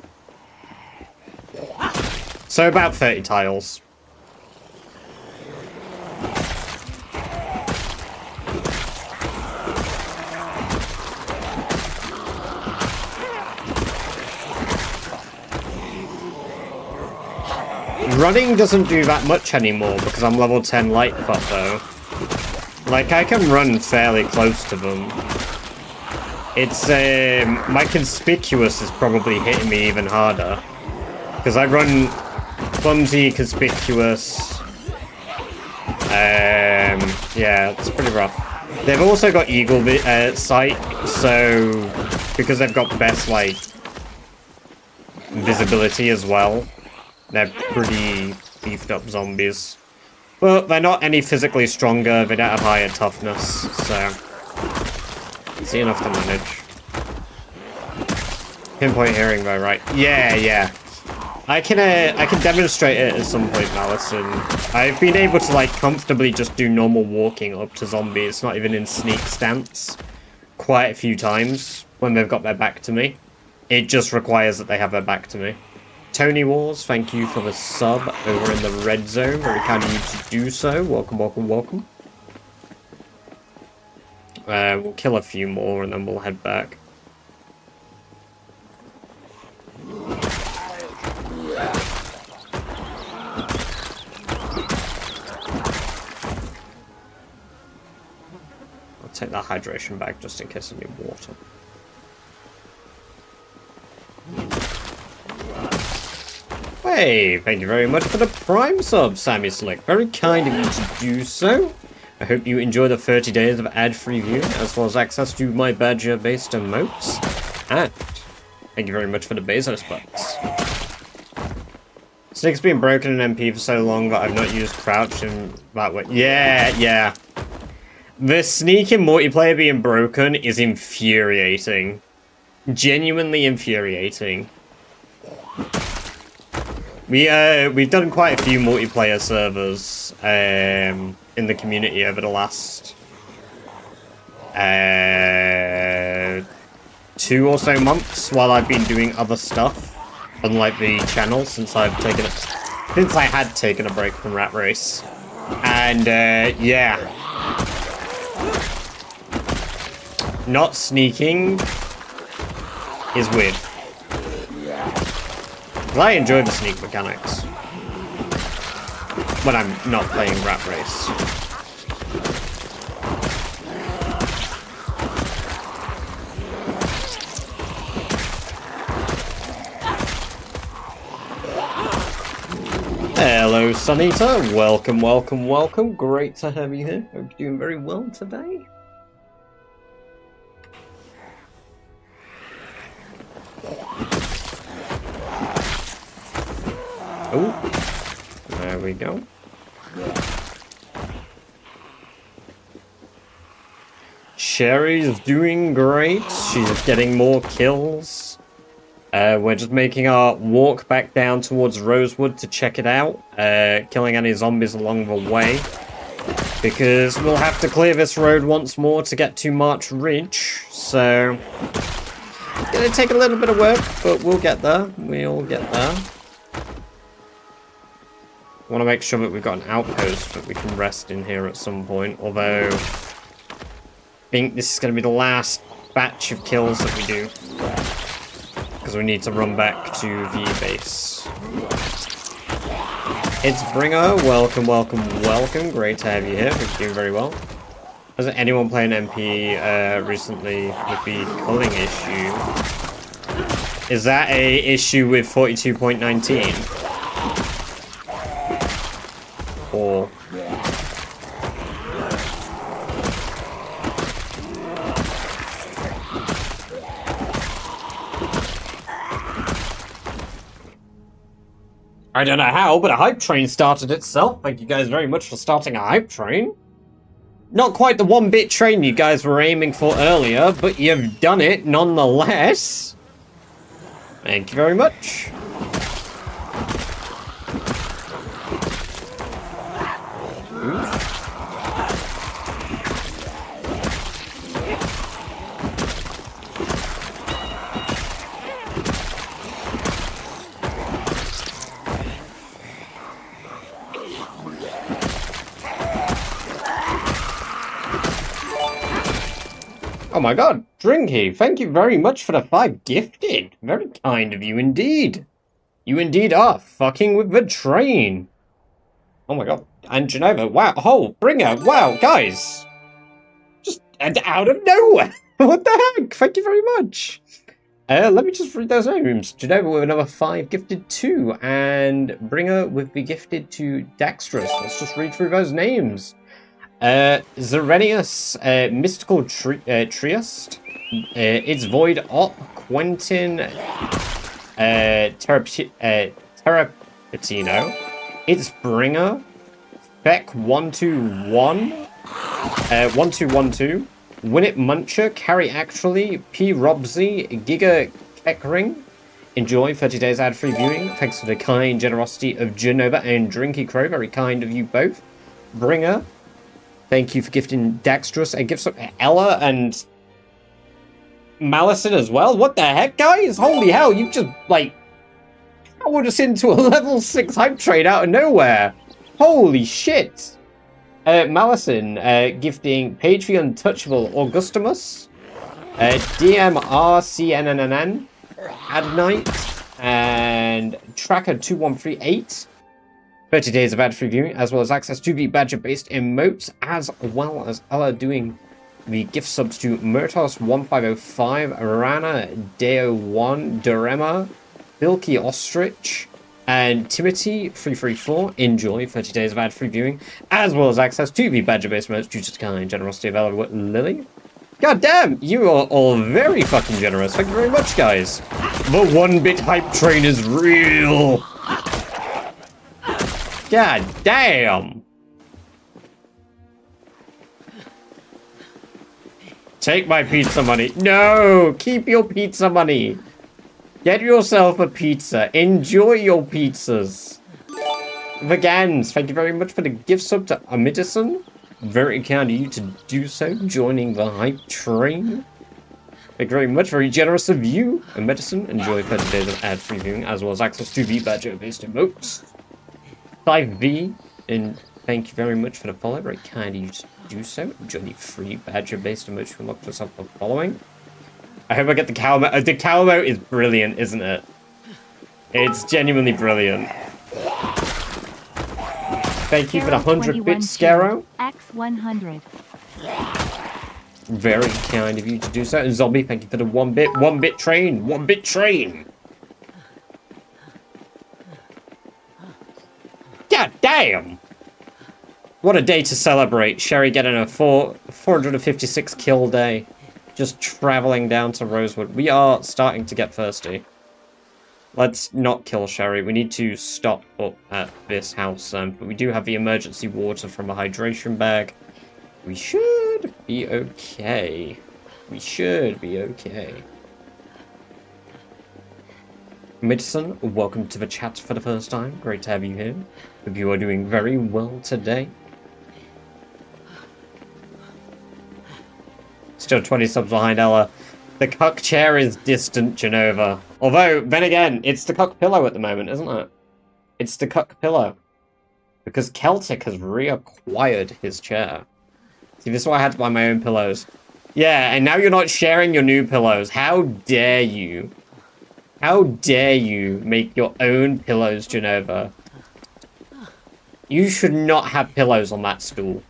So about 30 tiles. Running doesn't do that much anymore because I'm level 10 Lightfoot though. Like, I can run fairly close to them. It's, my Conspicuous is probably hitting me even harder. Because I run Clumsy, Conspicuous. Yeah, it's pretty rough. They've also got Eagle Sight, so because they've got best, like, visibility as well. They're pretty beefed up zombies. But they're not any physically stronger, they don't have higher toughness, so... Easy enough to manage. Pinpoint hearing though, right? Yeah, yeah. I can demonstrate it at some point, Malison. I've been able to, like, comfortably just do normal walking up to zombies, not even in sneak stance, quite a few times when they've got their back to me. It just requires that they have their back to me. Tony Wars, thank you for the sub over in the red zone. Very kind of you to do so. Welcome, welcome, welcome. We'll kill a few more and then we'll head back. I'll take that hydration bag just in case I need water. Hey, thank you very much for the Prime sub, Sammy Slick. Very kind of you to do so. I hope you enjoy the 30 days of ad-free viewing, as well as access to my Badger-based emotes. And thank you very much for the Bezos bucks. Snake's been broken in MP for so long that I've not used crouch in that way. Yeah, yeah. The sneak in multiplayer being broken is infuriating. Genuinely infuriating. We've done quite a few multiplayer servers in the community over the last 2 or so months while I've been doing other stuff, unlike the channel, since I had taken a break from Rat Race. And yeah, not sneaking is weird. I enjoy the sneak mechanics when I'm not playing Rat Race. Hello, Sunita. Welcome, welcome, welcome. Great to have you here. Hope you're doing very well today. Oh, there we go. Sherry's doing great. She's getting more kills. We're just making our walk back down towards Rosewood to check it out. Killing any zombies along the way. Because we'll have to clear this road once more to get to March Ridge. So gonna take a little bit of work, but we'll get there. We'll get there. I want to make sure that we've got an outpost that we can rest in here at some point, although I think this is going to be the last batch of kills that we do, because we need to run back to the base. It's Bringer, welcome, welcome, welcome. Great to have you here. You're doing very well. Hasn't anyone playing MP recently with the culling issue? Is that a issue with 42.19? Or... I don't know how, but a hype train started itself. Thank you guys very much for starting a hype train. Not quite the 1-bit train you guys were aiming for earlier, but you've done it nonetheless. Thank you very much. Oof. Oh my god, Drinky, thank you very much for the 5 gifted. Very kind of you indeed. You indeed are fucking with the train. Oh my god. And Genova, wow, oh, Bringer, wow, guys. Just out of nowhere. What the heck? Thank you very much. Let me just read those names. Genova with another 5 gifted 2, and Bringer with the gifted to Dexterous. Let's just read through those names. Zerenius, Mystical Triest, It's Void Op, Quentin, Terapitino, It's Bringer, Beck121, 1212, Winnet Muncher, Carrie Actually, P. Robsy, Giga Keckring. Enjoy 30 days ad-free viewing. Thanks for the kind generosity of Genova and Drinky Crow. Very kind of you both. Bringer. Thank you for gifting Dexterous and gifts up Ella and Malison as well. What the heck, guys? Holy hell, you just, like, powered us into a level 6 hype train out of nowhere. Holy shit. Malison gifting Page the Untouchable Augustimus, DMRCNNN, Adnite, and Tracker2138. 30 days of ad-free viewing, as well as access to the Badger-based emotes, as well as Ella doing the gift subs to Murtos1505, Rana, Deo1, Dorema, Bilky Ostrich, and Timothy334. Enjoy 30 days of ad-free viewing, as well as access to the Badger-based emotes due to the kind generosity of Ella Lily. God damn, you are all very fucking generous. Thank you very much, guys. The 1-bit hype train is real. God damn! Take my pizza money. No! Keep your pizza money. Get yourself a pizza. Enjoy your pizzas. Vegans, thank you very much for the gift sub to Amidison. Very kind of you to do so, joining the hype train. Thank you very much. Very generous of you. Amidison, enjoy 30 days of ad-free viewing, as well as access to the Badger-based emotes. 5V, and thank you very much for the follow. Very kind of you to do so. Enjoy the free Badger-based emote. You can look yourself for following. I hope I get the cow emote. The cow emote is brilliant, isn't it? It's genuinely brilliant. Thank you for the 100-bit Scarrow. X100. Very kind of you to do so. And Zombie, thank you for the 1-bit train. 1-bit train. God damn! What a day to celebrate. Sherry getting a 456 kill day. Just traveling down to Rosewood. We are starting to get thirsty. Let's not kill Sherry. We need to stop up at this house. But we do have the emergency water from a hydration bag. We should be okay. We should be okay. Midson, welcome to the chat for the first time. Great to have you here. Hope you are doing very well today. Still 20 subs behind Ella. The cuck chair is distant Genova. Although, then again, it's the cuck pillow at the moment, isn't it? It's the cuck pillow. Because Celtic has reacquired his chair. See, this is why I had to buy my own pillows. Yeah, and now you're not sharing your new pillows. How dare you? How dare you make your own pillows, Genova? You should not have pillows on that stool.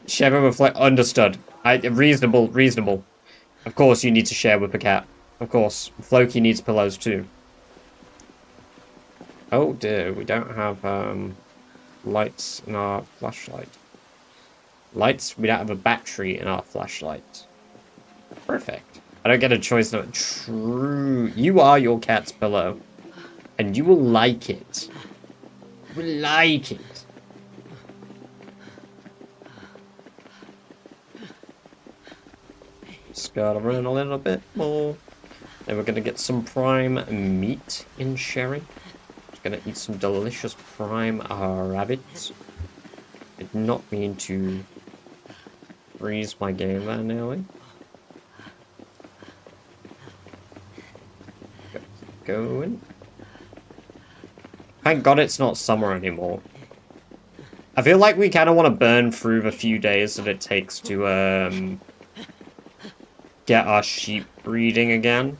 Sharing with understood. Reasonable. Of course you need to share with the cat. Of course. Floki needs pillows too. Oh dear, we don't have lights in our flashlight. Lights, we don't have a battery in our flashlight. Perfect. I don't get a choice. No, true. You are your cat's pillow. And you will like it. You will like it. Skirt around a little bit more. Then we're going to get some prime meat in Sherry. Just going to eat some delicious prime rabbits. Did not mean to freeze my game there nearly. Going. Thank God it's not summer anymore. I feel like we kind of want to burn through the few days that it takes to get our sheep breeding again.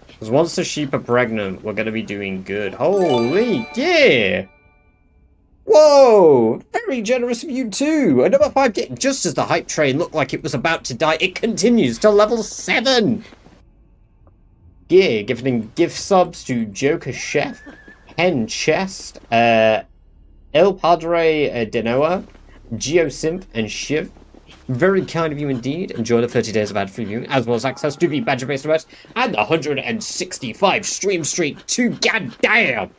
Because once the sheep are pregnant, we're going to be doing good. Holy yeah! Whoa! Very generous of you too! A number 5 get just as the hype train looked like it was about to die, it continues to level 7! Yeah, giving gift subs to Joker Chef, Hen Chest, El Padre Denoa, Geosynth, and Shiv. Very kind of you indeed. Enjoy the 30 days of ad-free viewing, as well as access to the Badger-based events and the 165 stream streak to goddamn!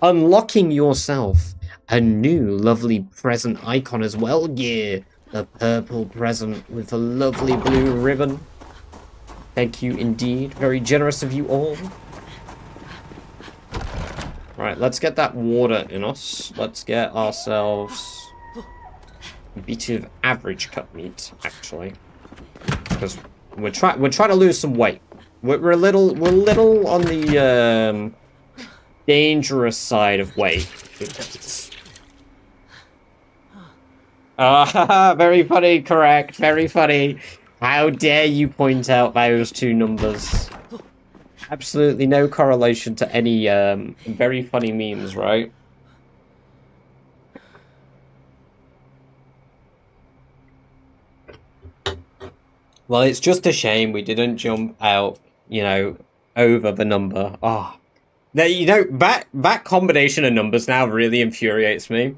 Unlocking yourself a new lovely present icon as well, yeah. The purple present with a lovely blue ribbon. Thank you indeed. Very generous of you all. Right, let's get that water in us. Let's get ourselves a bit of average cut meat, actually. Because we're trying to lose some weight. We're a little on the dangerous side of weight. Very funny, correct. Very funny. How dare you point out those two numbers? Absolutely no correlation to any very funny memes, right? Well, it's just a shame we didn't jump out, you know, over the number. Oh, you know, that combination of numbers now really infuriates me.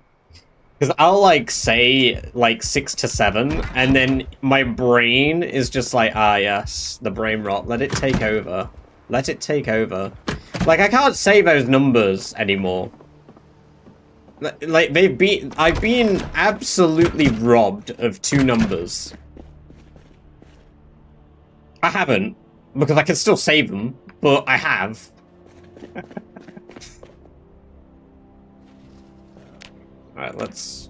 Because I'll, like, say, like, 6 to 7, and then my brain is just like, ah, yes, the brain rot. Let it take over. Let it take over. Like, I can't say those numbers anymore. Like, I've been absolutely robbed of 2 numbers. I haven't, because I can still save them, but I have. Alright, let's...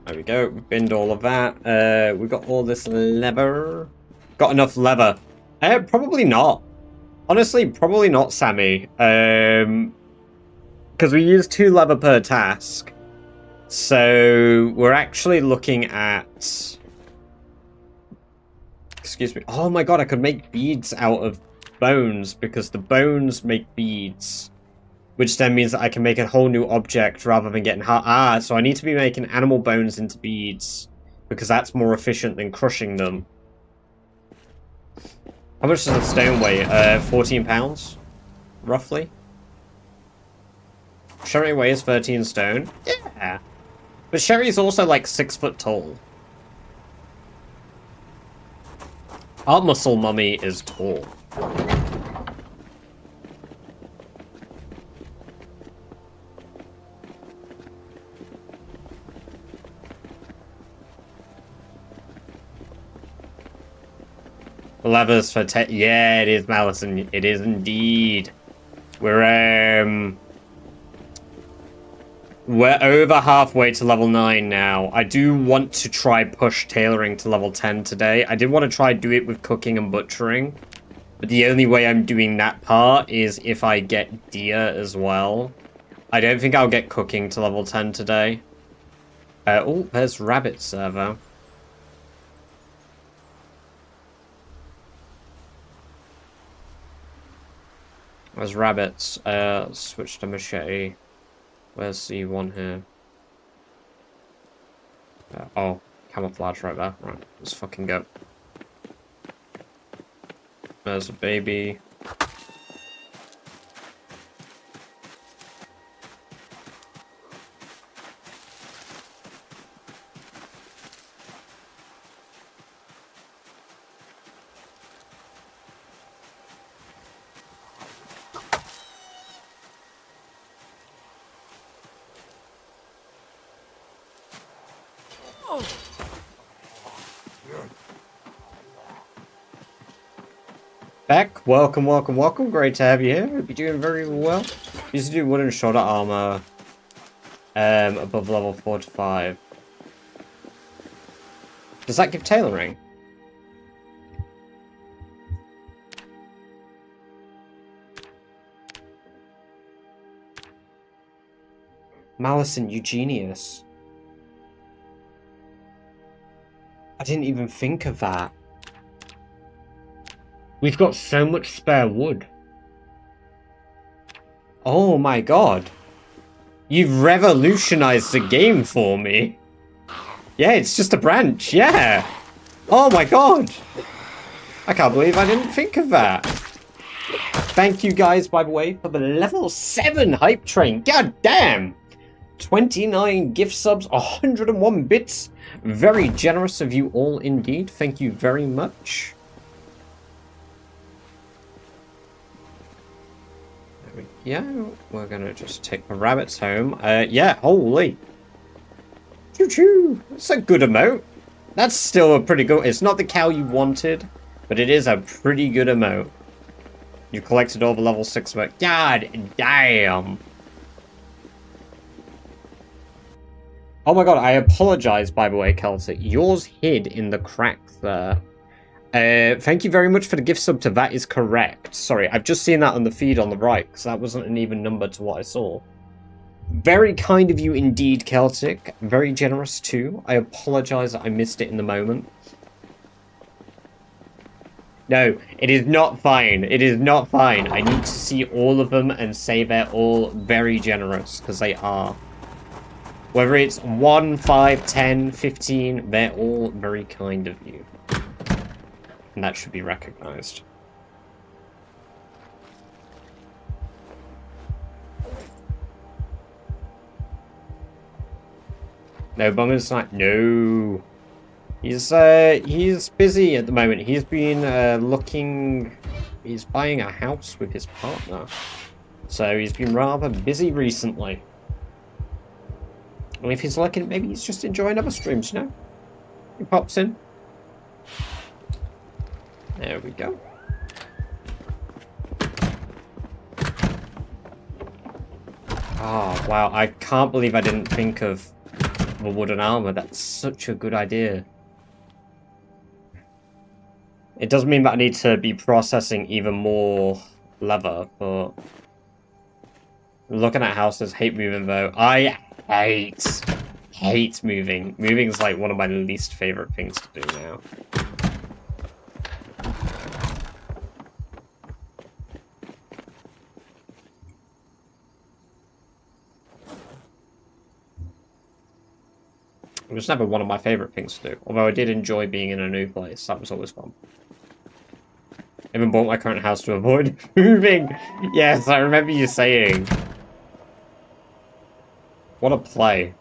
There we go, we binned all of that. We got all this leather. Got enough leather. Probably not. Honestly, probably not, Sammy. Because we use 2 leather per task. So, we're actually looking at... Excuse me. Oh my god, I could make beads out of bones, because the bones make beads. Which then means that I can make a whole new object rather than getting so I need to be making animal bones into beads. Because that's more efficient than crushing them. How much does a stone weigh? 14 pounds? Roughly? Sherry weighs 13 stone? Yeah. But Sherry's also like 6 foot tall. Our muscle mummy is tall. Levers for yeah, it is, Malison. It is indeed. We're We're over halfway to level 9 now. I do want to try push tailoring to level 10 today. I did want to try do it with cooking and butchering. But the only way I'm doing that part is if I get deer as well. I don't think I'll get cooking to level 10 today. Oh, there's Rabbit server. There's rabbits. Switch to machete. Where's the one here? Oh, camouflage right there. Right, let's fucking go. There's a baby. Beck, welcome, welcome, welcome. Great to have you here. Hope you're doing very well. Used to do wooden shoulder armor above level 4 to 5. Does that give tailoring? Malice and Eugenius. I didn't even think of that. We've got so much spare wood. Oh my god. You've revolutionized the game for me. Yeah, it's just a branch, yeah. Oh my god. I can't believe I didn't think of that. Thank you guys, by the way, for the level 7 hype train. God damn. 29 gift subs, 101 bits. Very generous of you all indeed. Thank you very much. Yeah, we're gonna just take the rabbits home. Yeah, holy. Choo-choo. That's a good emote. That's still a pretty good... It's not the cow you wanted, but it is a pretty good emote. You collected all the level 6 emote. God damn. Oh my god, I apologize, by the way, Celtic. Yours hid in the crack there. Thank you very much for the gift sub to That Is Correct. Sorry, I've just seen that on the feed on the right, because that wasn't an even number to what I saw. Very kind of you indeed, Celtic. Very generous too. I apologize that I missed it in the moment. No, it is not fine. It is not fine. I need to see all of them and say they're all very generous, because they are. Whether it's 1, 5, 10, 15, they're all very kind of you. And that should be recognized. No, Bummer's not. No. He's busy at the moment. He's been looking. He's buying a house with his partner. So he's been rather busy recently. And if he's looking, maybe he's just enjoying other streams, you know? He pops in. There we go. Oh, wow. I can't believe I didn't think of the wooden armor. That's such a good idea. It doesn't mean that I need to be processing even more leather, but... Looking at houses, hate moving though. I hate moving. Moving is like one of my least favorite things to do now. It was never one of my favorite things to do, although I did enjoy being in a new place. That was always fun. I even bought my current house to avoid moving. Yes, I remember you saying. What a play.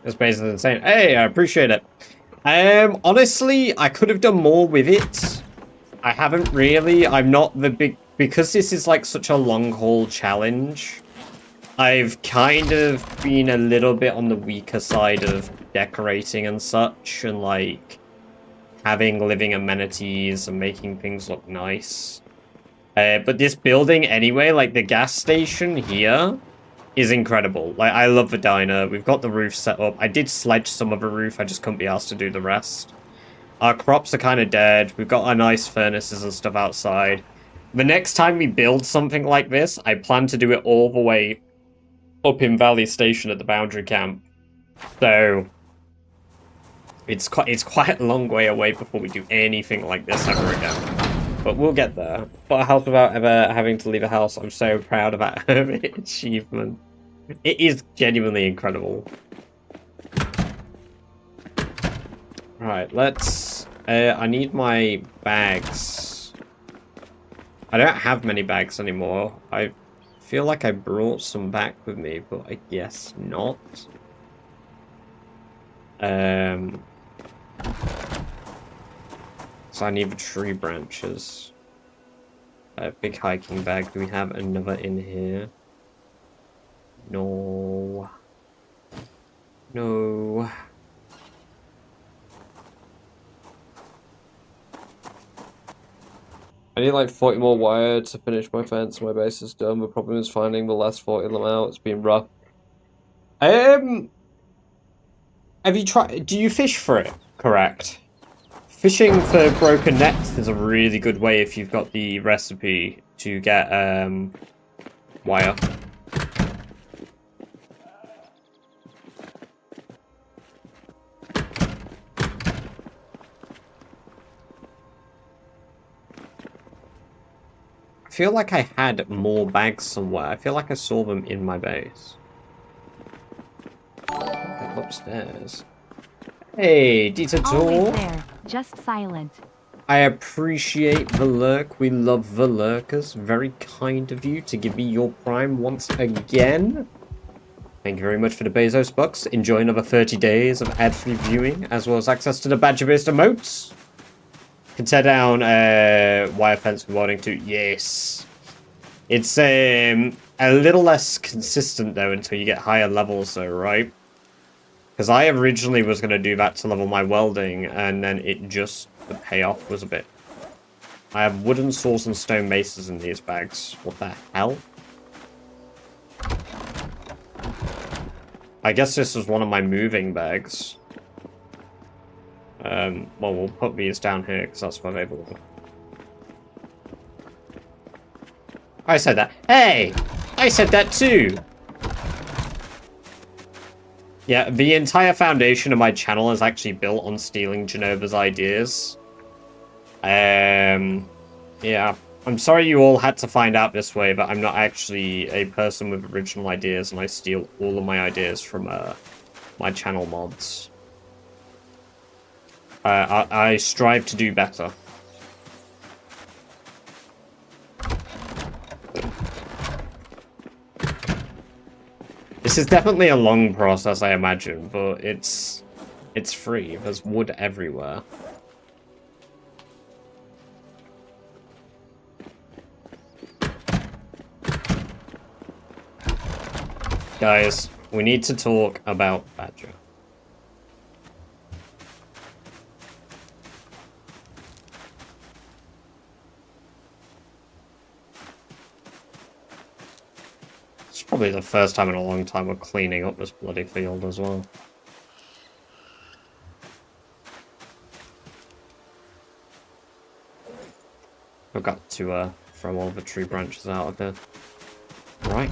It's basically insane. Hey, I appreciate it. Honestly, I could have done more with it. I haven't really. I'm not the big... Because this is like such a long haul challenge, I've kind of been a little bit on the weaker side of decorating and such, and like having living amenities and making things look nice. But this building anyway, like the gas station here, is incredible. Like, I love the diner. We've got the roof set up. I did sledge some of the roof. I just couldn't be asked to do the rest. Our crops are kind of dead. We've got our nice furnaces and stuff outside. The next time we build something like this, I plan to do it all the way up in Valley Station at the boundary camp. So it's quite a long way away before we do anything like this ever again. But we'll get there. Bought a house without ever having to leave a house. I'm so proud of that achievement. It is genuinely incredible. Right, let's... I need my bags. I don't have many bags anymore. I feel like I brought some back with me, but I guess not. So I need the tree branches. Big hiking bag. Do we have another in here? No. No. I need like 40 more wire to finish my fence. My base is done. The problem is finding the last 40 of them out. It's been rough. Have you tried... Do you fish for it? Correct. Fishing for broken nets is a really good way if you've got the recipe to get wire. I feel like I had more bags somewhere. I feel like I saw them in my base. Upstairs. Hey, Dita Always Door. there, just silent. I appreciate the lurk. We love the lurkers. Very kind of you to give me your prime once again. Thank you very much for the Bezos bucks. Enjoy another 30 days of ad-free viewing, as well as access to the badger-based emotes. Can tear down wire fence with Warning 2. Yes. It's a little less consistent, though, until you get higher levels, though, right? Because I originally was going to do that to level my welding, and then it just... the payoff was a bit... I have wooden saws and stone maces in these bags. What the hell? I guess this was one of my moving bags. Well, we'll put these down here, because that's what they belong. I said that. Hey! I said that too! Yeah, the entire foundation of my channel is actually built on stealing Genova's ideas. Yeah. I'm sorry you all had to find out this way, but I'm not actually a person with original ideas, and I steal all of my ideas from, my channel mods. I strive to do better. This is definitely a long process, I imagine, but it's free. There's wood everywhere. Guys, we need to talk about Badger. It's probably the first time in a long time we're cleaning up this bloody field as well. I've got to throw all the tree branches out of here. Right.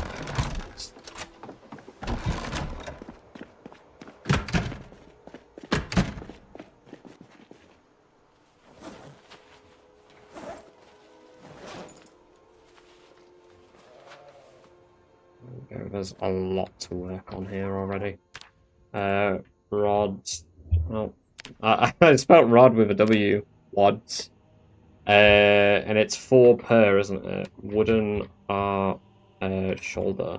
There's a lot to work on here already. Rods. Oh, I spelled rod with a W. Wads. And it's 4 per, isn't it? Wooden shoulder.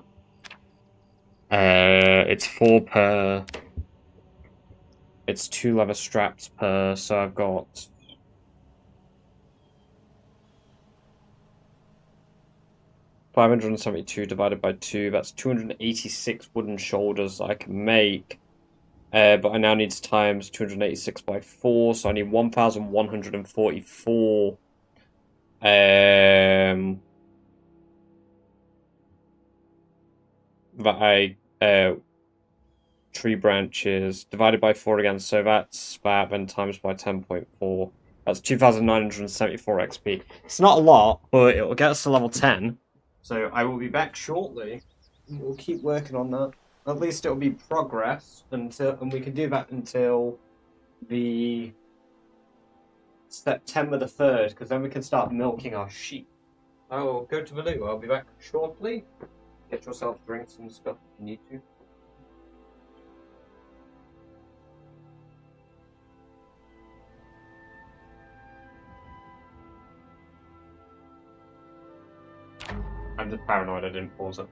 It's 4 per. It's 2 leather straps per, so I've got... $572 divided by 2, that's 286 wooden shoulders I can make. But I now need to times 286 by 4, so I need 1,144 that I tree branches divided by 4 again, so that's that, then times by 10.4. That's 2,974 XP. It's not a lot, but it will get us to level 10. So I will be back shortly. We'll keep working on that. At least it'll be progress until, and we can do that until the September the 3rd, because then we can start milking our sheep. I will go to the loo. I'll be back shortly. Get yourself drinks and stuff if you need to. I'm just paranoid I didn't pause it.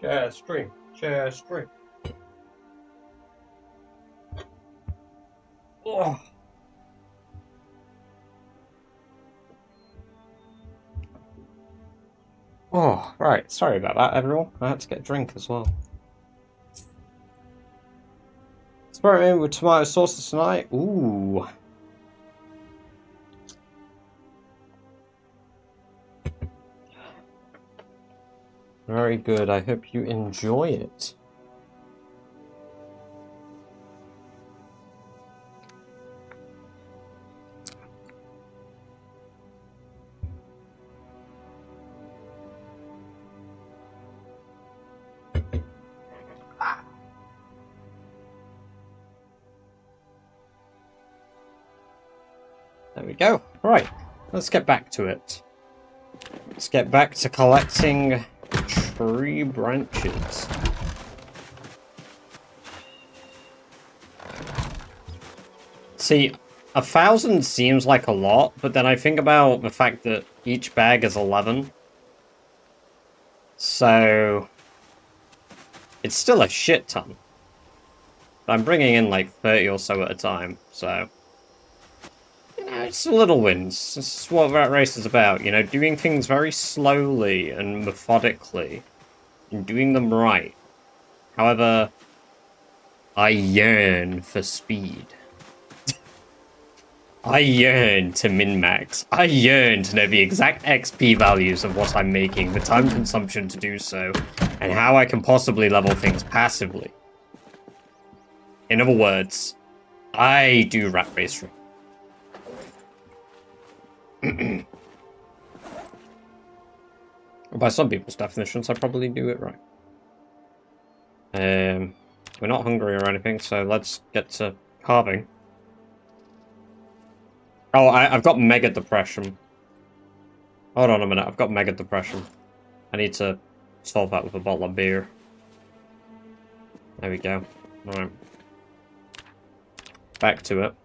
Share stream. Share stream. Oh. Oh, right. Sorry about that, everyone. I had to get a drink as well. Experiment with tomato sauces tonight. Ooh. Very good. I hope you enjoy it. There we go. Right, let's get back to it. Let's get back to collecting tree branches. See, 1,000 seems like a lot, but then I think about the fact that each bag is 11. So, it's still a shit ton. But I'm bringing in like 30 or so at a time, so... It's little wins. This is what Rat Race is about, you know, doing things very slowly and methodically, and doing them right. However, I yearn for speed. I yearn to min-max. I yearn to know the exact XP values of what I'm making, the time consumption to do so, and how I can possibly level things passively. In other words, I do Rat Race. By some people's definitions, I probably do it right. We're not hungry or anything, so let's get to carving. Oh, I've got Mega Depression. Hold on a minute, I've got Mega Depression. I need to solve that with a bottle of beer. There we go. Alright. Back to it.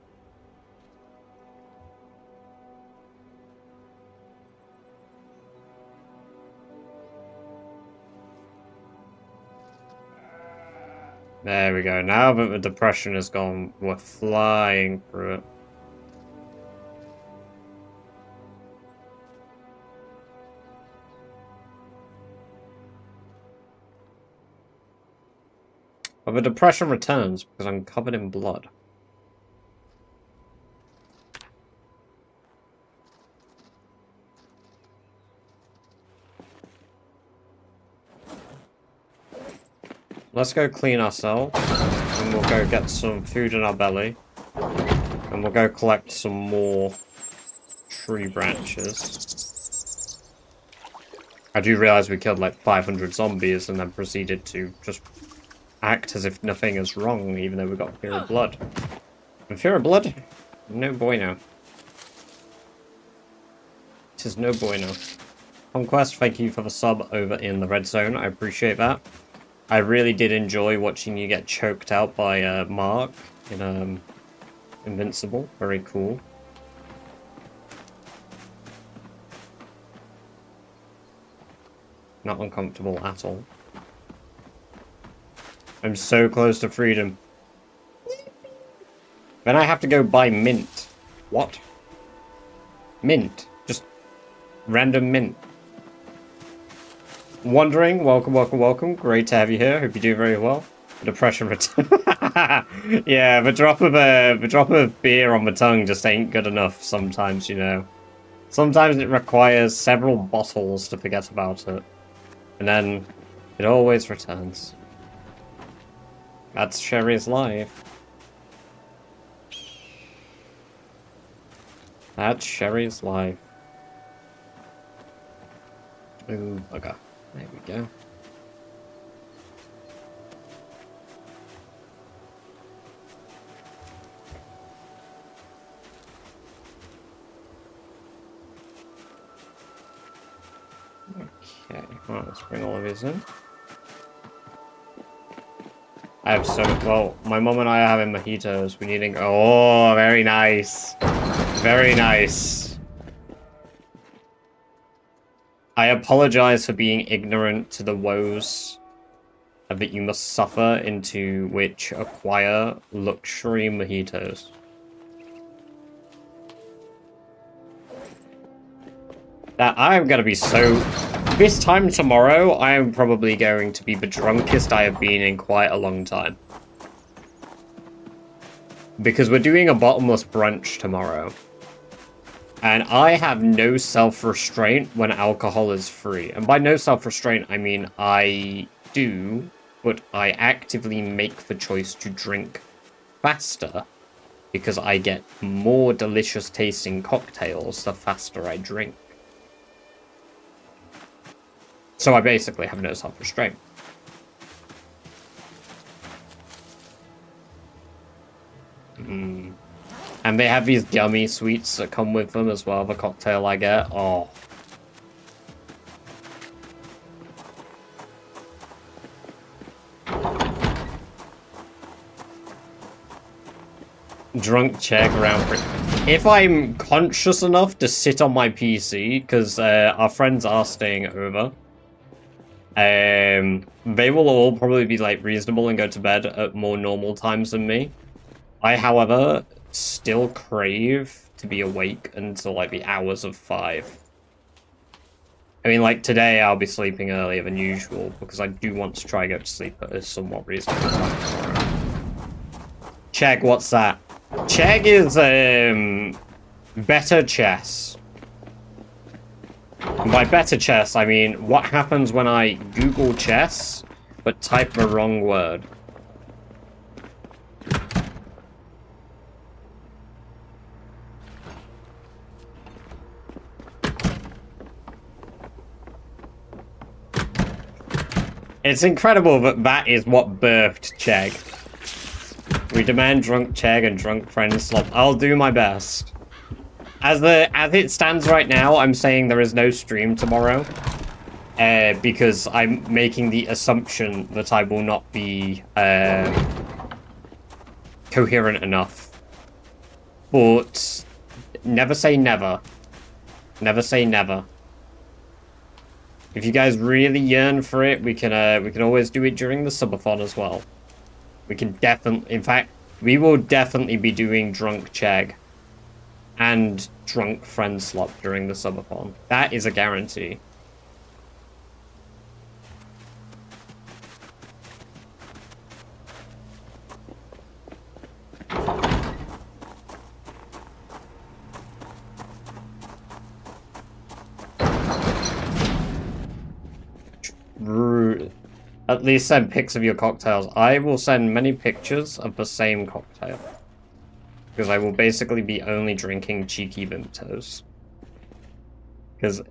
There we go. Now that the depression is gone, we're flying through it. But the depression returns because I'm covered in blood. Let's go clean ourselves, and we'll go get some food in our belly, and we'll go collect some more tree branches. I do realize we killed like 500 zombies and then proceeded to just act as if nothing is wrong, even though we got Fear of Blood. And Fear of Blood? No bueno. It is no bueno. Conquest, thank you for the sub over in the red zone. I appreciate that. I really did enjoy watching you get choked out by Mark in Invincible. Very cool. Not uncomfortable at all. I'm so close to freedom. Then I have to go buy mint. What? Mint. Just random mint. Wondering, welcome, welcome, welcome. Great to have you here. Hope you do very well. Depression return. Yeah, the drop of beer on the tongue just ain't good enough sometimes, you know. Sometimes it requires several bottles to forget about it. And then it always returns. That's Sherry's life. That's Sherry's life. Ooh, okay. There we go. Okay, well, let's bring all of these in. I have so... Well, my mom and I are having mojitos. We're needing... Oh, very nice. Very nice. I apologize for being ignorant to the woes that you must suffer into which acquire luxury mojitos. that I'm gonna be so... This time tomorrow, I am probably going to be the drunkest I have been in quite a long time. Because we're doing a bottomless brunch tomorrow. And I have no self-restraint when alcohol is free. And by no self-restraint, I mean I do, but I actively make the choice to drink faster because I get more delicious tasting cocktails the faster I drink. So I basically have no self-restraint. And they have these gummy sweets that come with them as well, the cocktail I get. Oh. Drunk check around. If I'm conscious enough to sit on my PC, because our friends are staying over, they will all probably be like reasonable and go to bed at more normal times than me. I, however, still crave to be awake until like the hours of 5. I mean, like today I'll be sleeping earlier than usual because I do want to try to go to sleep at a somewhat reasonable time. Chegg, what's that? Chegg is better chess. And by better chess, I mean what happens when I Google chess but type the wrong word. It's incredible that that is what birthed Chegg. We demand drunk Chegg and drunk friend slop. I'll do my best. As it stands right now, I'm saying there is no stream tomorrow. Because I'm making the assumption that I will not be coherent enough. But never say never. Never say never. If you guys really yearn for it, we can always do it during the subathon as well. We can definitely, in fact, we will definitely be doing drunk Chegg and drunk friend slop during the subathon. That is a guarantee. At least send pics of your cocktails. I will send many pictures of the same cocktail. Because I will basically be only drinking cheeky Vimtos. Because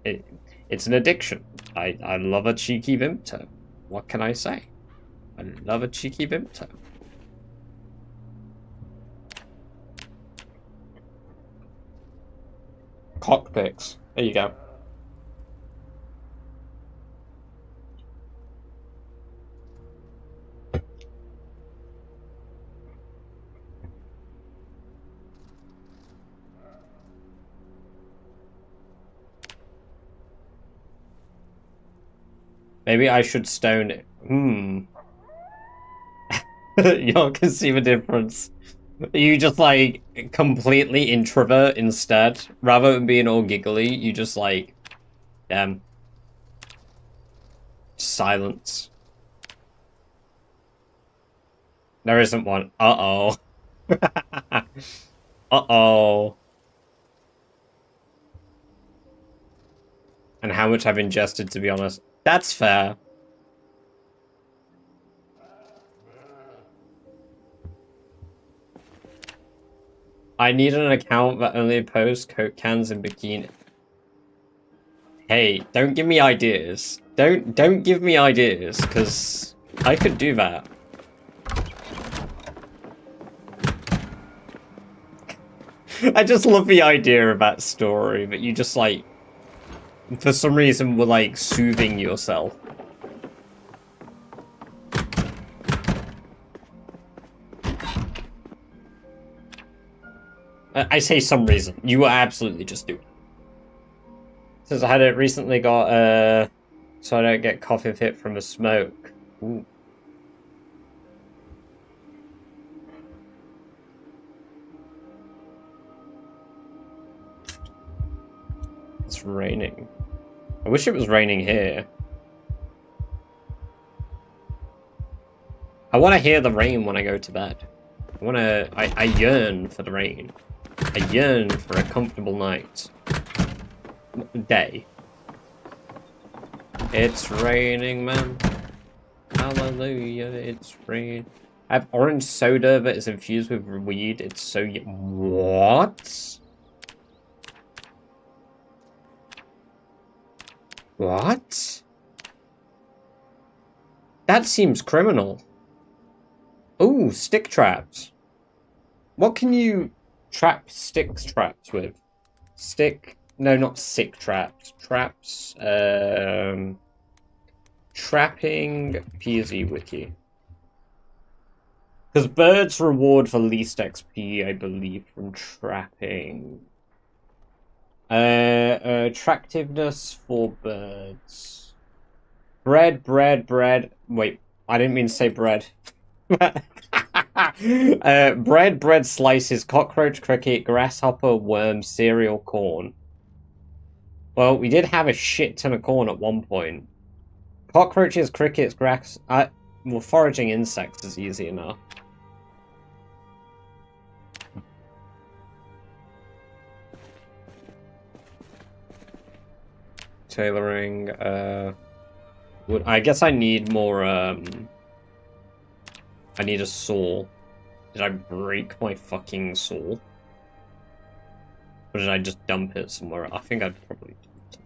it's an addiction. I love a cheeky Vimto. What can I say? I love a cheeky Vimto. Cockpits. There you go. Maybe I should stone it. Y'all can see the difference. You just like completely introvert instead. Rather than being all giggly, you just like damn. Silence. There isn't one. Uh-oh. Uh-oh. And how much I've ingested, to be honest. That's fair. I need an account that only posts Coke cans and bikini. Hey, don't give me ideas. Don't give me ideas, because I could do that. I just love the idea of that story, but you just like, for some reason, were like soothing yourself. I say some reason. You were absolutely just doing it. Says I had it recently got, so I don't get coffee fit from the smoke. Ooh. It's raining. I wish it was raining here. I want to hear the rain when I go to bed. I yearn for the rain. I yearn for a comfortable night. Day. It's raining, man. Hallelujah, it's rain. I have orange soda that is infused with weed. It's so... What? What? That seems criminal. Ooh, stick traps. What can you trap stick traps with? Stick... No, not stick traps. Traps, trapping PZ wiki. Because birds reward for least XP, I believe, from trapping. Attractiveness for birds. Bread. Wait, I didn't mean to say bread. Bread slices, cockroach, cricket, grasshopper, worm, cereal, corn. Well, we did have a shit ton of corn at one point. Cockroaches, crickets, well, foraging insects is easy enough. Tailoring, I guess I need more, I need a saw. Did I break my fucking saw? Or did I just dump it somewhere? I think I'd probably dump it.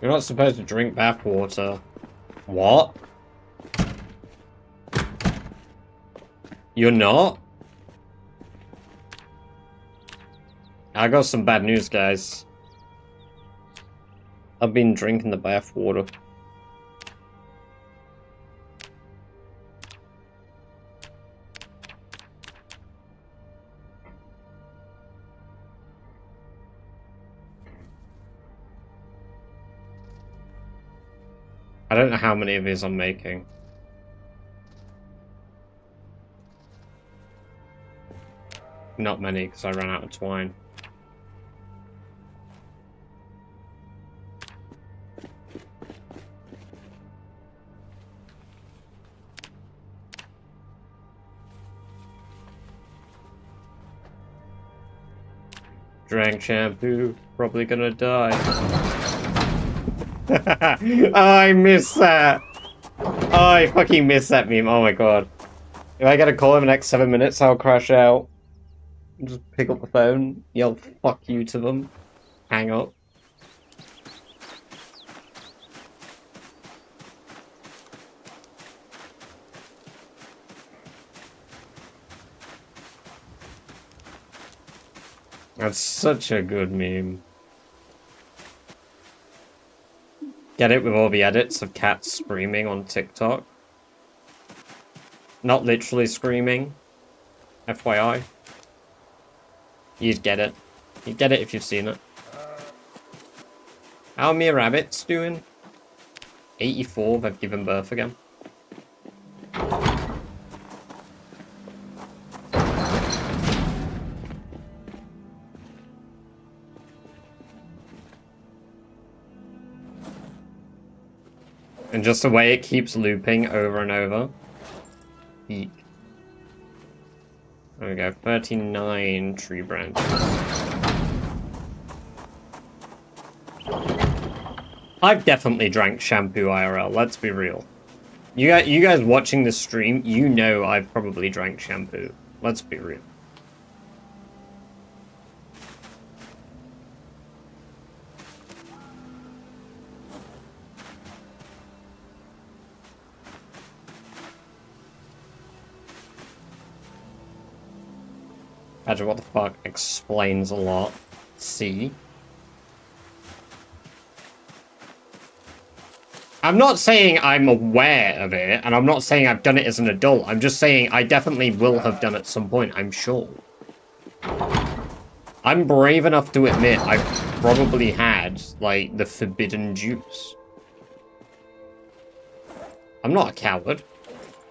You're not supposed to drink bath water. What? You're not? I got some bad news, guys. I've been drinking the bath water. I don't know how many of these I'm making. Not many, because I ran out of twine. Drank shampoo, probably gonna die. Oh, I missed that! Oh, I fucking missed that meme, oh my god. If I get a call in the next 7 minutes, I'll crash out. Just pick up the phone, yell fuck you to them, hang up. That's such a good meme. Get it with all the edits of cats screaming on TikTok? Not literally screaming. FYI. You'd get it. You'd get it if you've seen it. How are my rabbits doing? 84, they've given birth again. And just the way it keeps looping over and over. Eek. There we go, 39 tree branches. I've definitely drank shampoo IRL, let's be real. You guys watching this stream, you know I've probably drank shampoo. Let's be real. Badger, what the fuck? Explains a lot. See? I'm not saying I'm aware of it, and I'm not saying I've done it as an adult. I'm just saying I definitely will have done at some point, I'm sure. I'm brave enough to admit I've probably had, like, the forbidden juice. I'm not a coward.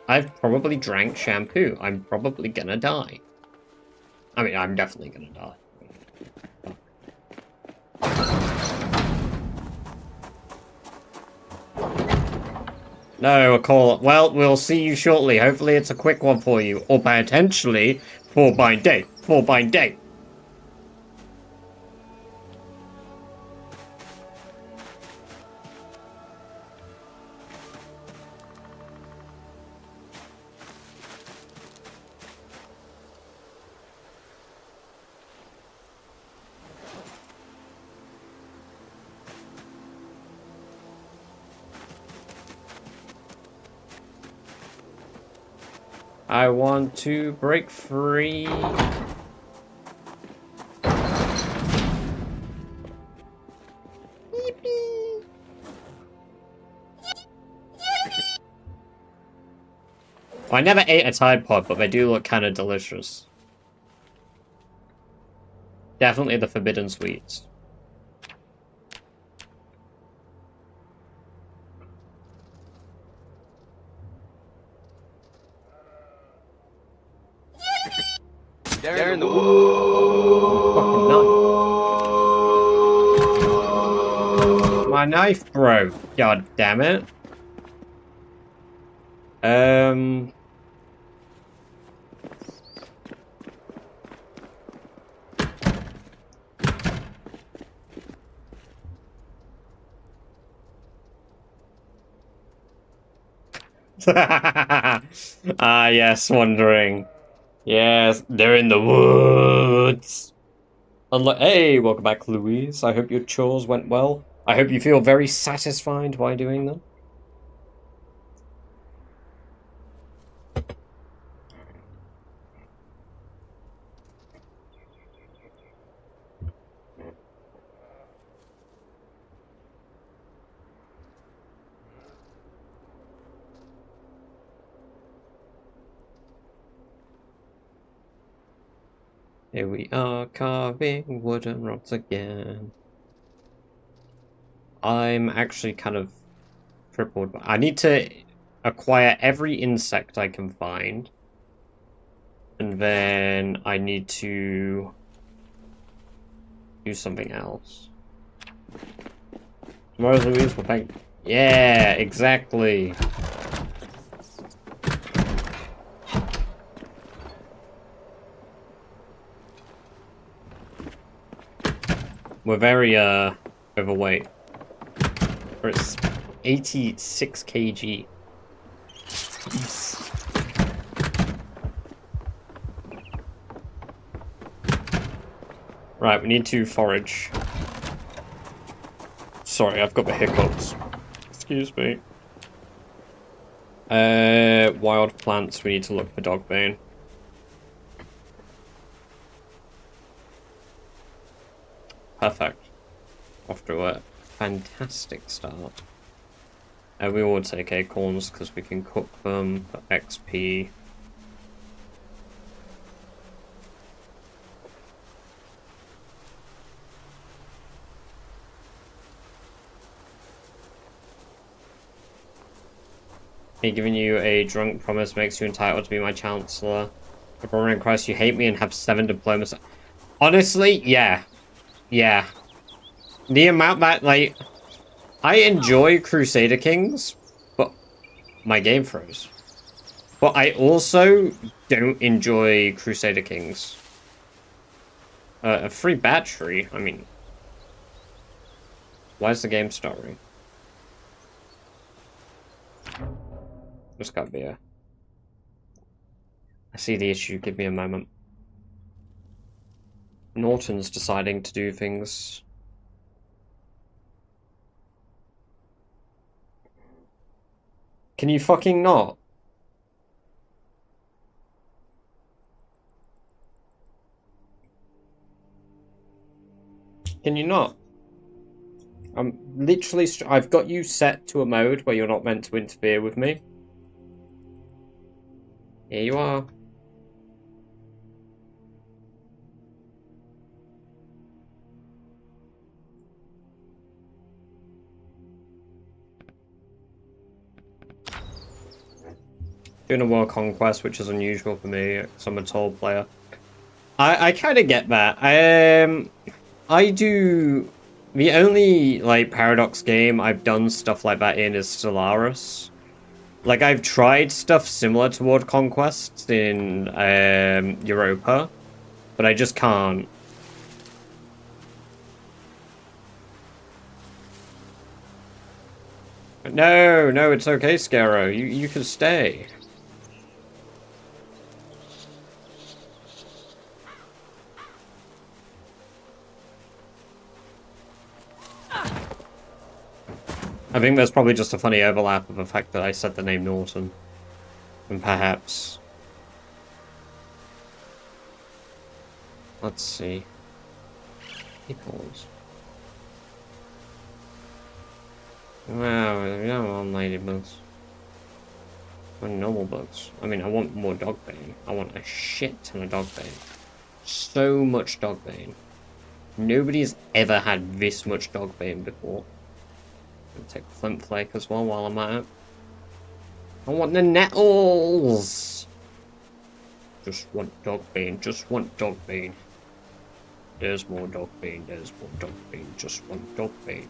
I've probably drank shampoo. I'm probably gonna die. I mean, I'm definitely gonna die. No, a call. Well, we'll see you shortly. Hopefully it's a quick one for you. Or potentially 4 bind day. 4 bind day. I want to break free. I never ate a Tide Pod, but they do look kind of delicious. Definitely the forbidden sweets. They're in the Fucking knife. My knife broke. God damn it. Ah, yes, wandering. Yes, they're in the woods. Hey, welcome back, Louise. I hope your chores went well. I hope you feel very satisfied while doing them. Here we are, carving wooden rods again. I'm actually kind of crippled. I need to acquire every insect I can find. And then I need to do something else. Tomorrow's Louise will thank. Yeah, exactly. We're very overweight. It's 86 kg. Right, we need to forage. Sorry, I've got the hiccups. Excuse me. Wild plants, we need to look for dogbane. Perfect. Off to a fantastic start. We will take acorns because we can cook them for XP. Me giving you a drunk promise makes you entitled to be my chancellor. For brother in Christ, you hate me and have 7 diplomas. Honestly, yeah. Yeah. The amount that, like, I enjoy Crusader Kings, but my game froze. But I also don't enjoy Crusader Kings. A free battery, I mean... Why is the game starting? Just got beer. I see the issue, give me a moment. Norton's deciding to do things. Can you fucking not? Can you not? I'm literally... I've got you set to a mode where you're not meant to interfere with me. Here you are. Doing a world conquest, which is unusual for me, because I'm a tall player. I kind of get that. I do... The only, like, Paradox game I've done stuff like that in is Stellaris. Like, I've tried stuff similar to World Conquest in Europa, but I just can't. No, no, it's okay, Scaro. You can stay. I think there's probably just a funny overlap of the fact that I said the name Norton. And perhaps... Let's see. Equals. Wow, we don't want ladybugs. I want normal bugs. I mean, I want more dogbane. I want a shit ton of dogbane. So much dogbane. Nobody's ever had this much dogbane before. I'll take Flint Flake as well while I'm at it. I want the nettles! Just want dogbane, just want dogbane. There's more dogbane, there's more dogbane, just want dogbane.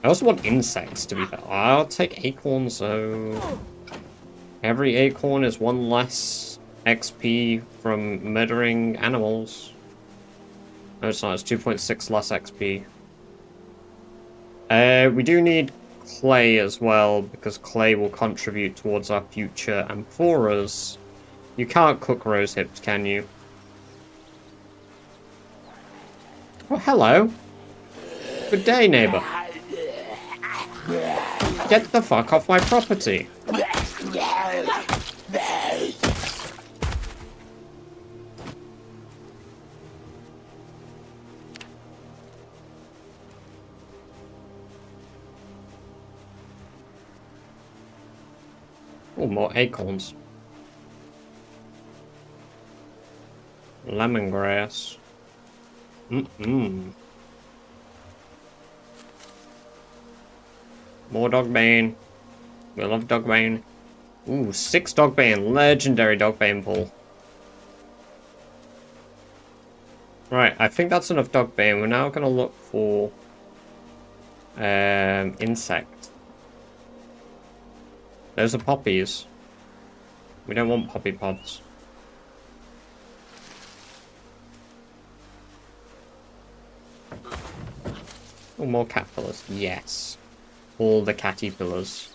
I also want insects, to be fair. I'll take acorns, so... Every acorn is one less XP from murdering animals. No, it's not, it's 2.6 less XP. We do need clay as well, because clay will contribute towards our future amphoras. You can't cook rose hips, can you? Oh, hello. Good day, neighbor. Get the fuck off my property. Oh, more acorns. Lemongrass. More dogbane. We love dogbane. Ooh, 6 dogbane. Legendary dogbane pool. Right, I think that's enough dogbane. We're now gonna look for insect. Those are poppies. We don't want poppy pods. Oh, more caterpillars. Yes. All the caterpillars.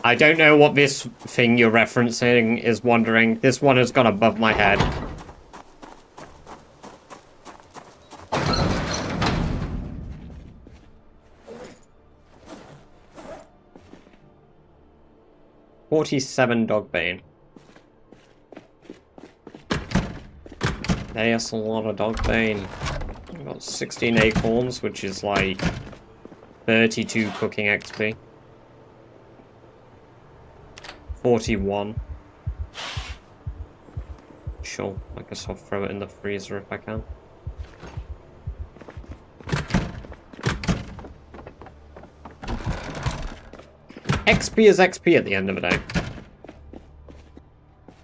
I don't know what this thing you're referencing is wandering. This one has gone above my head. $47 dogbane. There's a lot of dogbane. I've got 16 acorns, which is like 32 cooking XP. 41. Sure, I guess I'll throw it in the freezer if I can. XP is XP at the end of the day.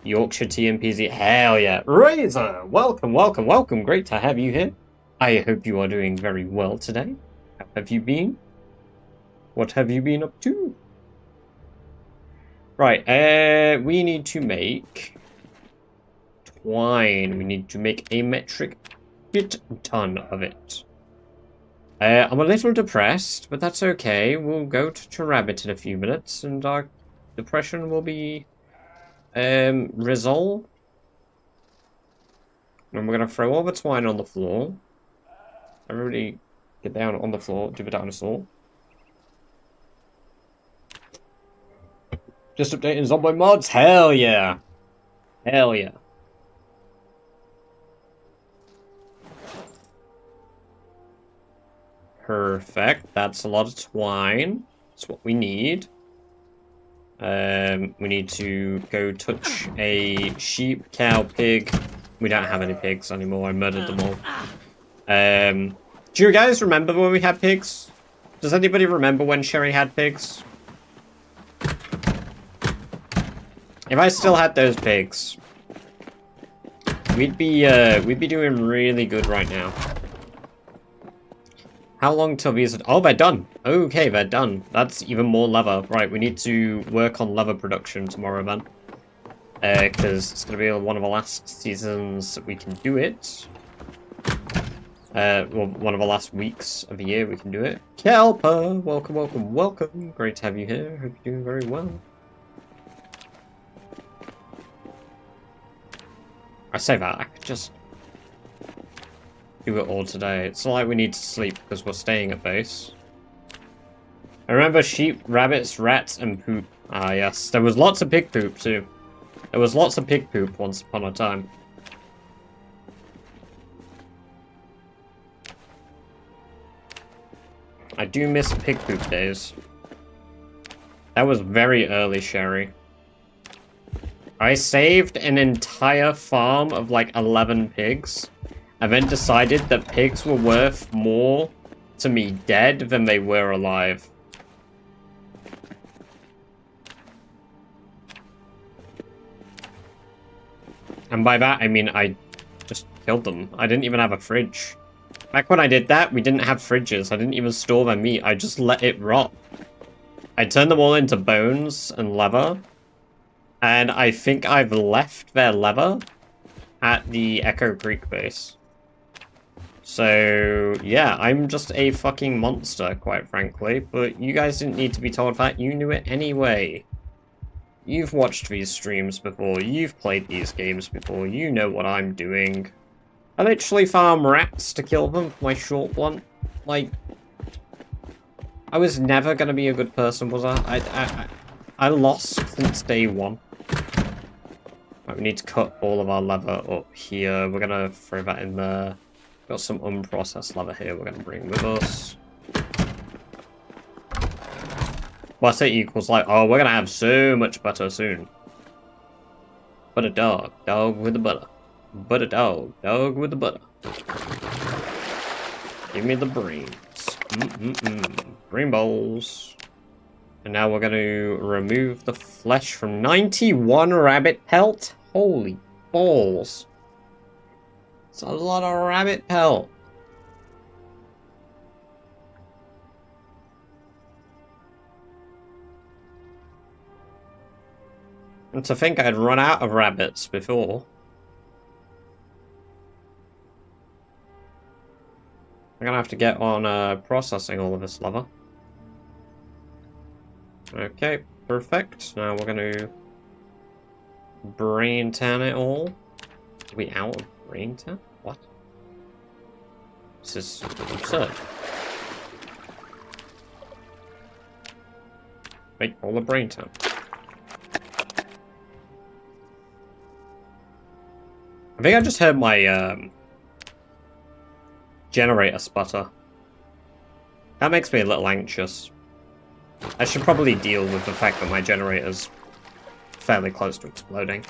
Yorkshire TMPZ, hell yeah. Razor, welcome, welcome, welcome. Great to have you here. I hope you are doing very well today. How have you been? What have you been up to? Right, we need to make twine. We need to make a metric shit ton of it. I'm a little depressed, but that's okay. We'll go to Terabit in a few minutes, and our depression will be resolved. And we're gonna throw all the twine on the floor. Everybody get down on the floor, do the dinosaur. Just updating zombie mods? Hell yeah. Hell yeah. Perfect. That's a lot of twine. That's what we need. We need to go touch a sheep, cow, pig. We don't have any pigs anymore. I murdered them all. Do you guys remember when we had pigs? Does anybody remember when Sherry had pigs? If I still had those pigs, we'd be doing really good right now. How long till these? Oh, they're done. Okay, they're done. That's even more leather. Right, we need to work on leather production tomorrow, then. Because it's going to be one of the last seasons that we can do it. Well, one of the last weeks of the year we can do it. Kelpa! Welcome, welcome, welcome. Great to have you here. Hope you're doing very well. I say that, I could just do it all today. It's not like we need to sleep because we're staying at base. I remember sheep, rabbits, rats, and poop. Ah, yes. There was lots of pig poop, too. There was lots of pig poop once upon a time. I do miss pig poop days. That was very early, Sherry. I saved an entire farm of like 11 pigs. And then decided that pigs were worth more to me dead than they were alive. And by that, I mean I just killed them. I didn't even have a fridge. Back when I did that, we didn't have fridges. I didn't even store their meat. I just let it rot. I turned them all into bones and leather. And I think I've left their leather at the Echo Creek base. So, yeah, I'm just a fucking monster, quite frankly. But you guys didn't need to be told that. You knew it anyway. You've watched these streams before. You've played these games before. You know what I'm doing. I literally farm rats to kill them for my short blunt. Like, I was never going to be a good person, was I? I lost since day one. Right, we need to cut all of our leather up here. We're going to throw that in there. Got some unprocessed leather here we're going to bring with us. Butter equals like, oh, we're going to have so much butter soon. Butter dog, dog with the butter. Butter dog, dog with the butter. Give me the brains. Brain balls. And now we're going to remove the flesh from 91 rabbit pelt. Holy balls. It's a lot of rabbit pelt. And to think I'd run out of rabbits before. I'm gonna have to get on processing all of this leather. Okay, perfect. Now we're gonna brain tan it all. Are we out of brain tan? What? This is absurd. Wait, all the brain tan. I think I just heard my generator sputter. That makes me a little anxious. I should probably deal with the fact that my generator's fairly close to exploding.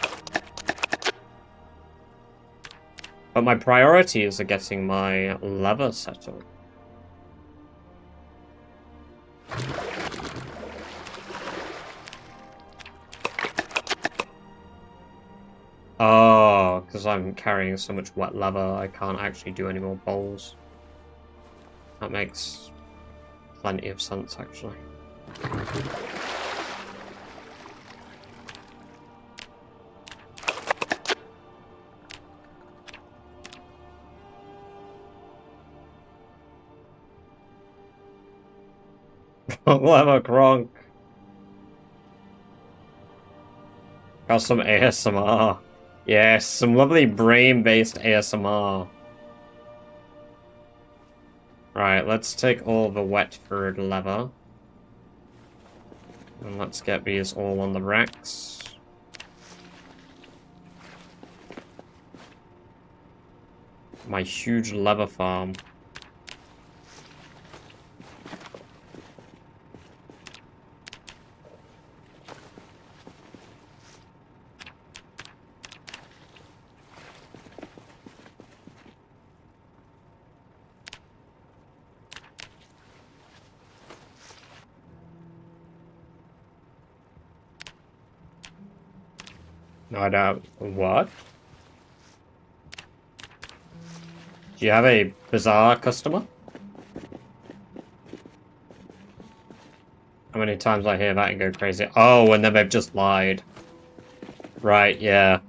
But my priorities are getting my leather settled. Oh, because I'm carrying so much wet leather, I can't actually do any more bowls. That makes plenty of sense, actually. Leather Kronk. Got some ASMR. Yes, some lovely brain-based ASMR. Right, let's take all the wet furred leather. And let's get these all on the racks. My huge leather farm. I don't. What? Do you have a bizarre customer? How many times I hear that and go crazy? Oh, and then they've just lied. Right, yeah.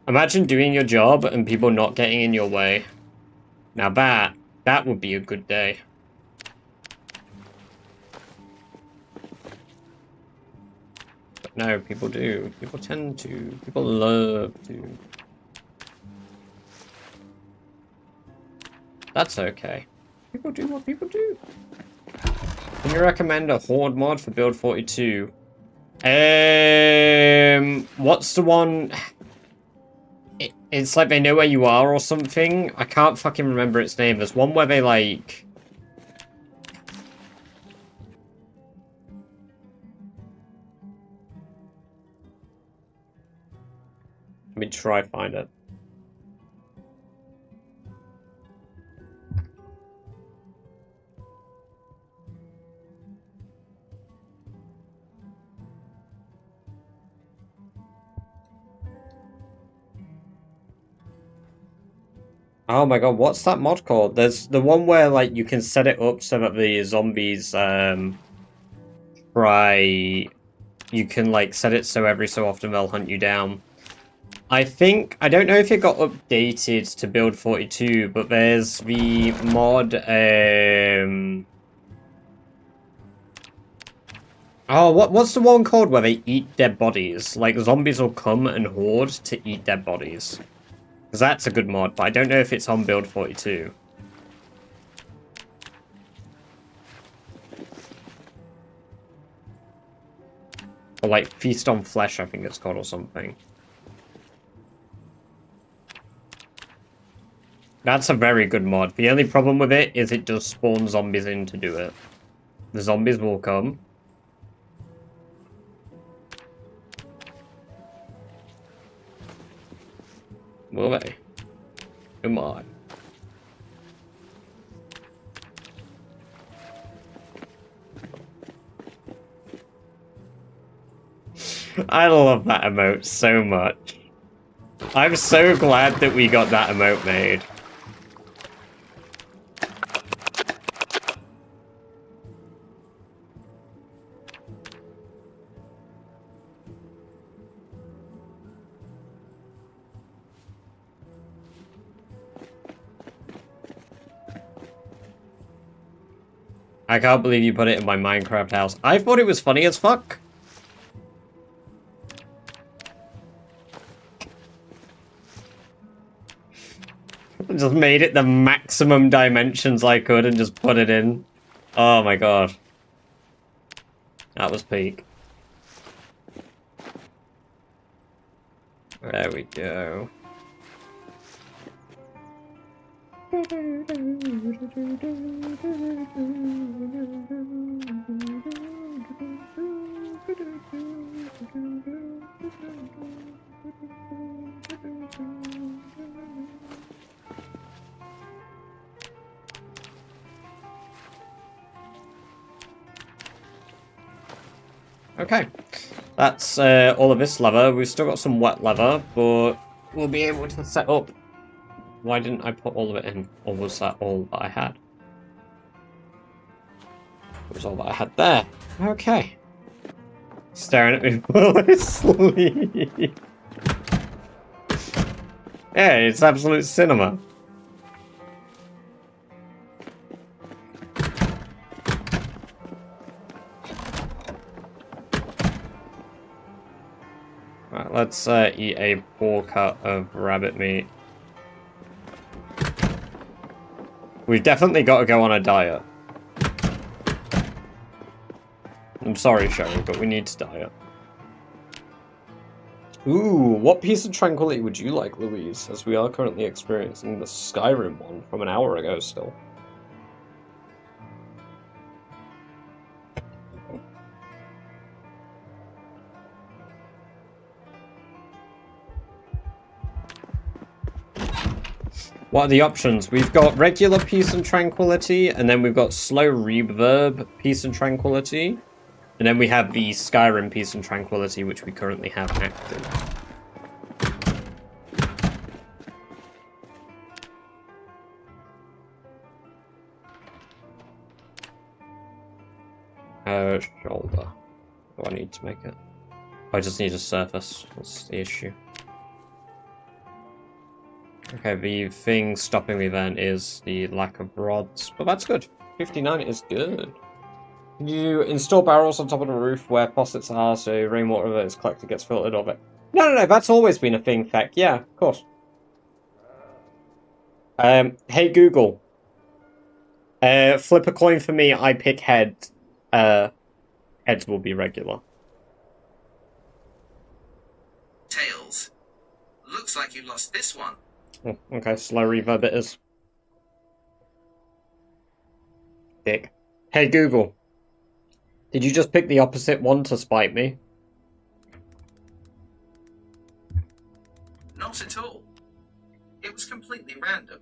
Imagine doing your job and people not getting in your way. Now that would be a good day. But no, people do. People tend to. People love to. That's okay. People do what people do. Can you recommend a Horde mod for Build 42? What's the one? It's like they know where you are or something. I can't fucking remember its name. There's one where they like... Let me try find it. Oh my god, what's that mod called? There's the one where like you can set it up so that the zombies you can like set it so every so often they'll hunt you down. I don't know if it got updated to build 42, but there's the mod oh, what's the one called where they eat dead bodies? Like zombies will come and horde to eat dead bodies. Because that's a good mod, but I don't know if it's on build 42. Or like Feast on Flesh, I think it's called, or something. That's a very good mod. The only problem with it is it does spawn zombies in to do it. The zombies will come. Will they? Come on. I love that emote so much. I'm so glad that we got that emote made. I can't believe you put it in my Minecraft house. I thought it was funny as fuck. I just made it the maximum dimensions I could and just put it in. Oh my god. That was peak. There we go. Okay, that's all of this leather. We've still got some wet leather, but we'll be able to set up. Why didn't I put all of it in? Or was that all that I had? It was all that I had there. Okay. Staring at me while I sleep. Yeah, it's absolute cinema. Right, let's eat a poor cut of rabbit meat. We've definitely got to go on a diet. I'm sorry, Sherry, but we need to diet. Ooh, what piece of tranquility would you like, Louise? As we are currently experiencing the Skyrim one from an hour ago still. What are the options? We've got regular peace and tranquility, and then we've got slow reverb peace and tranquility. And then we have the Skyrim Peace and Tranquility, which we currently have active. Shoulder. What do I need to make it? I just need a surface. That's the issue. Okay, the thing stopping me then is the lack of rods, but that's good. 59 is good. You install barrels on top of the roof where faucets are, so rainwater that is collected gets filtered over. No, that's always been a thing, Feck. Yeah, of course. Hey Google. Flip a coin for me, I pick head. Heads will be regular. Tails. Looks like you lost this one. Oh, okay, slow reverb it is. Dick. Hey Google. Did you just pick the opposite one to spite me? Not at all. It was completely random.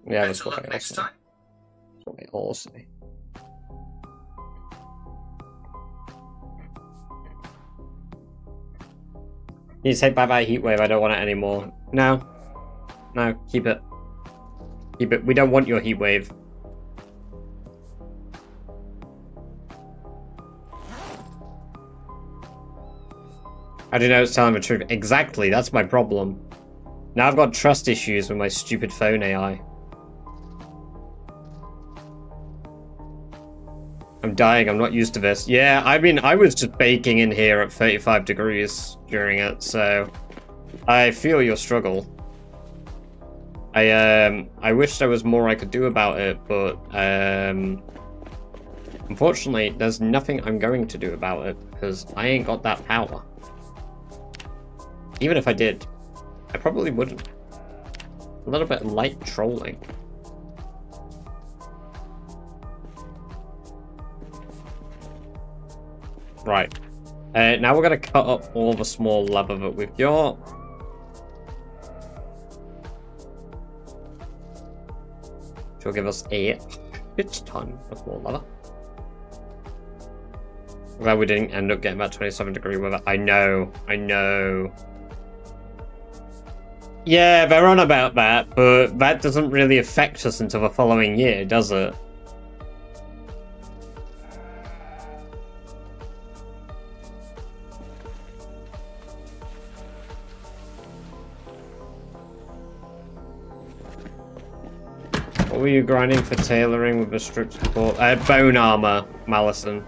Yeah, that's Better what luck I next also. time. That's what I all say. You take back that heat wave, I don't want it anymore. No. No, keep it. Keep it. We don't want your heat wave. I don't know it's telling the truth. Exactly, that's my problem. Now I've got trust issues with my stupid phone AI. I'm dying, I'm not used to this. Yeah, I mean, I was just baking in here at 35 degrees during it, so I feel your struggle. I wish there was more I could do about it, but unfortunately, there's nothing I'm going to do about it, because I ain't got that power. Even if I did, I probably wouldn't. A little bit light trolling. Right. Now we're going to cut up all the small lava that we've got. Which will give us a shit ton of more lava. I'm glad we didn't end up getting that 27 degree weather. I know. Yeah, they're on about that, but that doesn't really affect us until the following year, does it? What were you grinding for tailoring with the strips before? Bone armor, Malison.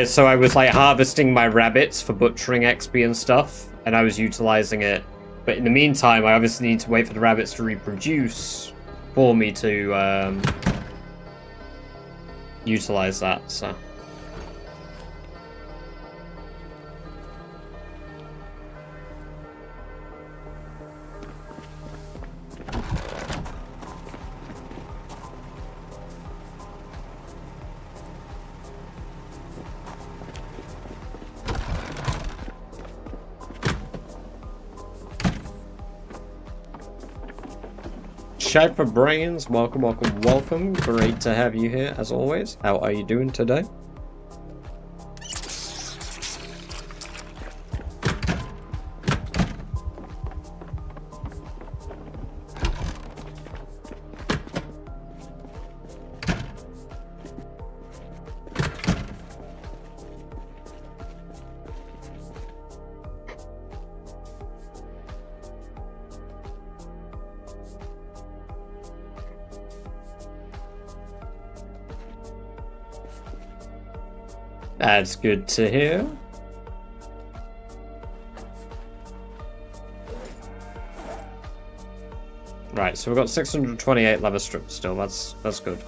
So I was like harvesting my rabbits for butchering XP and stuff, and I was utilizing it. But in the meantime, I obviously need to wait for the rabbits to reproduce for me to utilize that, so. Shape for Brains, welcome. Great to have you here, as always. How are you doing today? That's good to hear. Right, so we've got 628 lava strips still. That's good.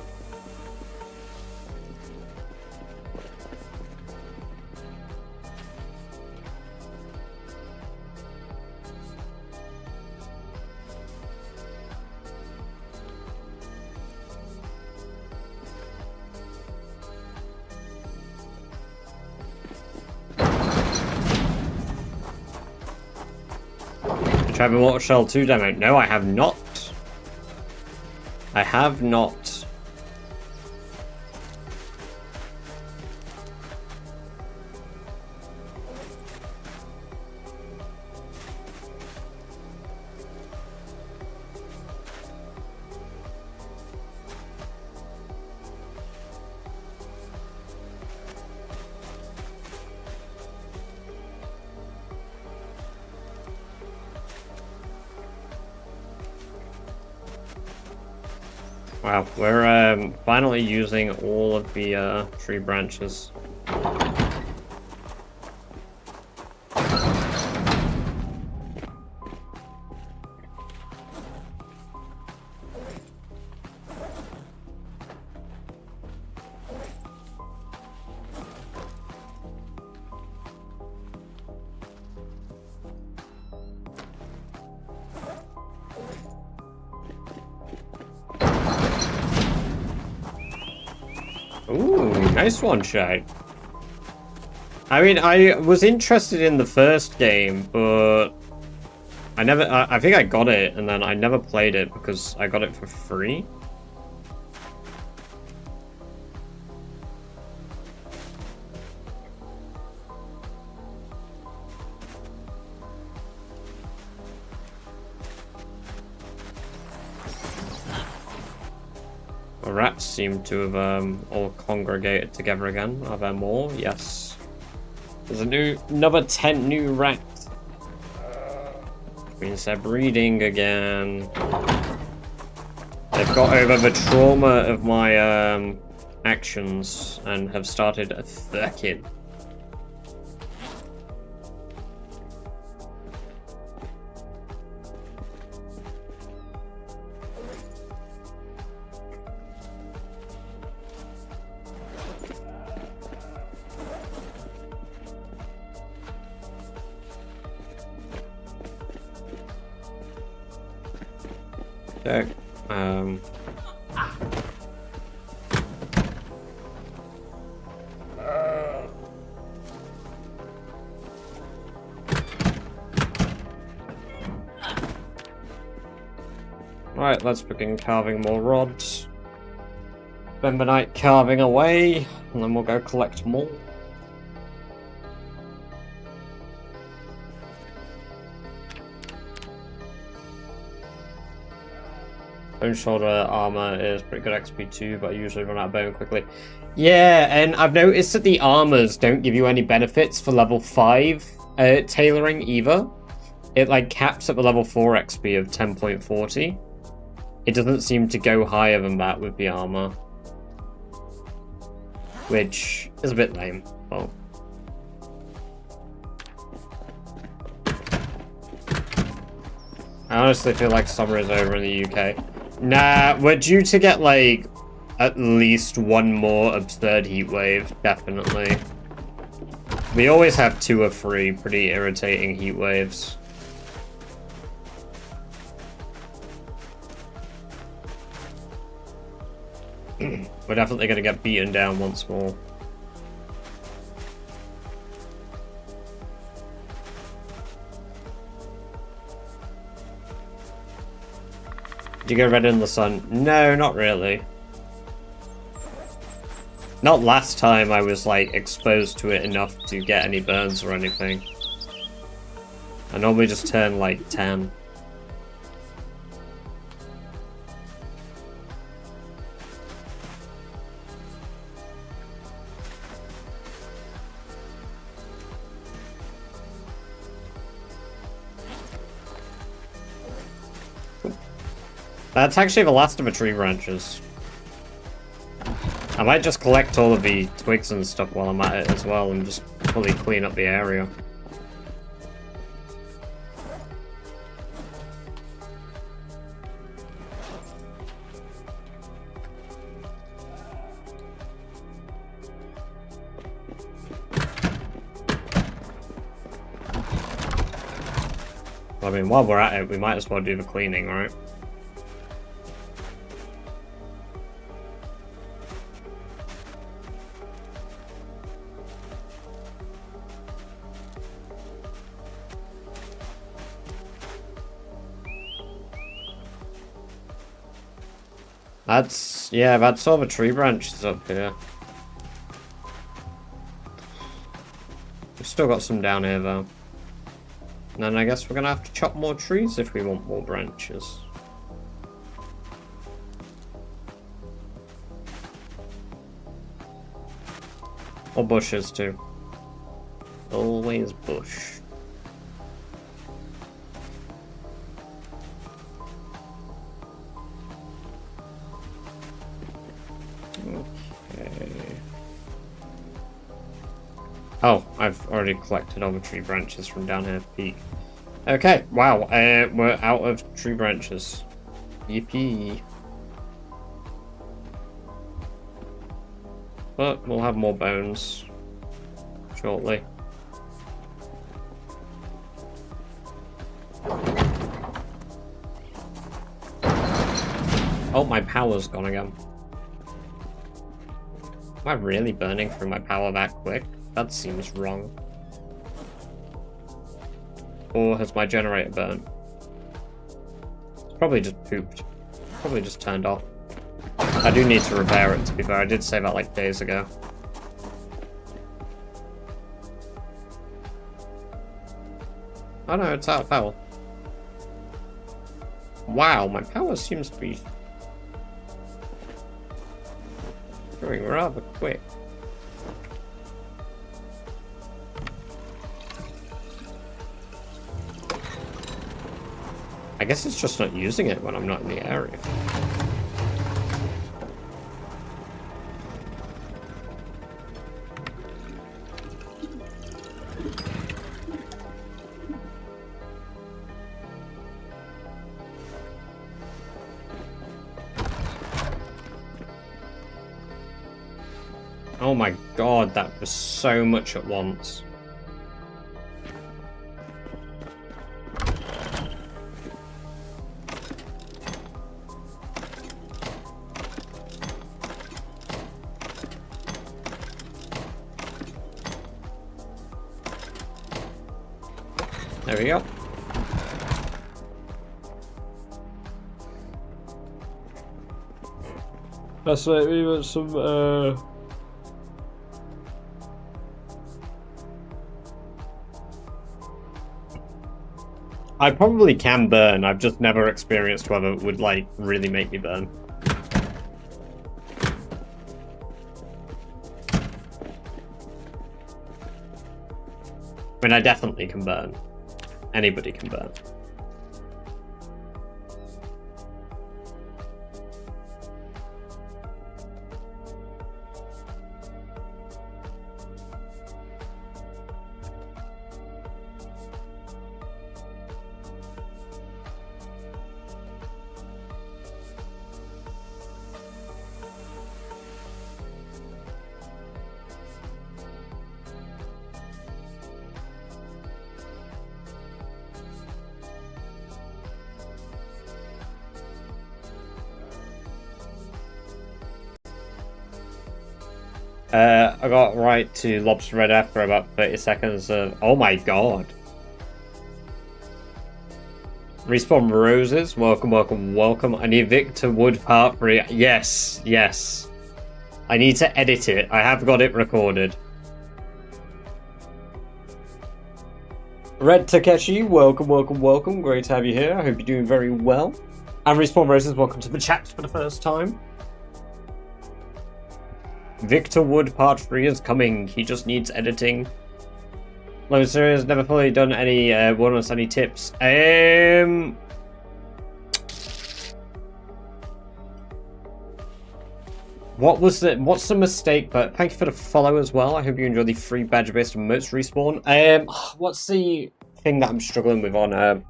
Trevor Water Shell 2 demo. No, I have not. I have not. Wow, we're finally using all of the tree branches. Ooh, nice one shot. I mean, I was interested in the first game, but I think I got it, and then I never played it because I got it for free. The rats seem to have all congregated together again. Are there more? Yes. There's another 10 new rats. Which means they're breeding again. They've got over the trauma of my actions and have started attacking. Check. Right, let's begin carving more rods. Spend the night carving away, and then we'll go collect more. Bone shoulder armor is pretty good XP too, but I usually run out of bone quickly. Yeah, and I've noticed that the armors don't give you any benefits for level 5 tailoring either. It like caps at the level 4 XP of 10.40. It doesn't seem to go higher than that with the armor. Which is a bit lame. Well. I honestly feel like summer is over in the UK. Nah, we're due to get, like, at least one more absurd heat wave, definitely. We always have 2 or 3 pretty irritating heat waves. We're definitely going to get beaten down once more. Did you go red in the sun? No, not really. Not last time I was, like, exposed to it enough to get any burns or anything. I normally just turn, like, 10. That's actually the last of the tree branches. I might just collect all of the twigs and stuff while I'm at it as well and just fully clean up the area. I mean, while we're at it, we might as well do the cleaning, right? Yeah, that's all the tree branches up here. We've still got some down here though. And then I guess we're gonna have to chop more trees if we want more branches. Or bushes too. Always bush. Oh, I've already collected all the tree branches from down here. Peak. Okay, wow, we're out of tree branches. Yippee. But we'll have more bones shortly. Oh, my power's gone again. Am I really burning through my power that quick? That seems wrong. Or has my generator burnt? It's probably just pooped. Probably just turned off. I do need to repair it, to be fair. I did say that like days ago. Oh no, it's out of power. Wow, my power seems to be going rather quick. I guess it's just not using it when I'm not in the area. Oh my god, that was so much at once. There we go. That's like we got some I probably can burn, I've just never experienced whether it would like really make me burn. I mean, I definitely can burn. Anybody can burn. I got right to Lobster Red after about 30 seconds of... Oh my god. Respawn Roses, welcome, welcome, welcome. I need Victor Wood Part 3. Yes, yes. I need to edit it. I have got it recorded. Red Takeshi, welcome, welcome, welcome. Great to have you here. I hope you're doing very well. And Respawn Roses, welcome to the chat for the first time. Victor Wood Part 3 is coming. He just needs editing. Low Series never fully done any bonus, any tips. What's the mistake? But thank you for the follow as well. I hope you enjoy the free badge based on most Respawn. What's the thing that I'm struggling with on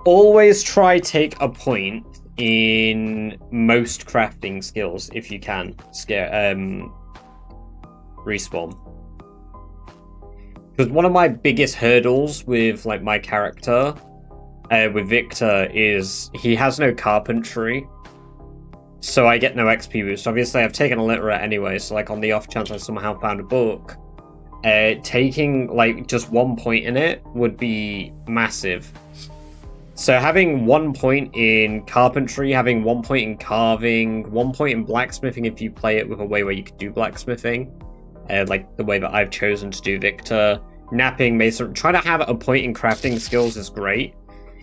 always try take a point in most crafting skills if you can. Respawn. Because one of my biggest hurdles with like my character, with Victor, is he has no carpentry. So I get no XP boost. Obviously I've taken a literate anyway, so like on the off chance I somehow found a book, taking like just 1 point in it would be massive. So having 1 point in carpentry, having 1 point in carving, 1 point in blacksmithing if you play it with a way where you could do blacksmithing, like the way that I've chosen to do Victor, napping, mason, trying to have a point in crafting skills is great.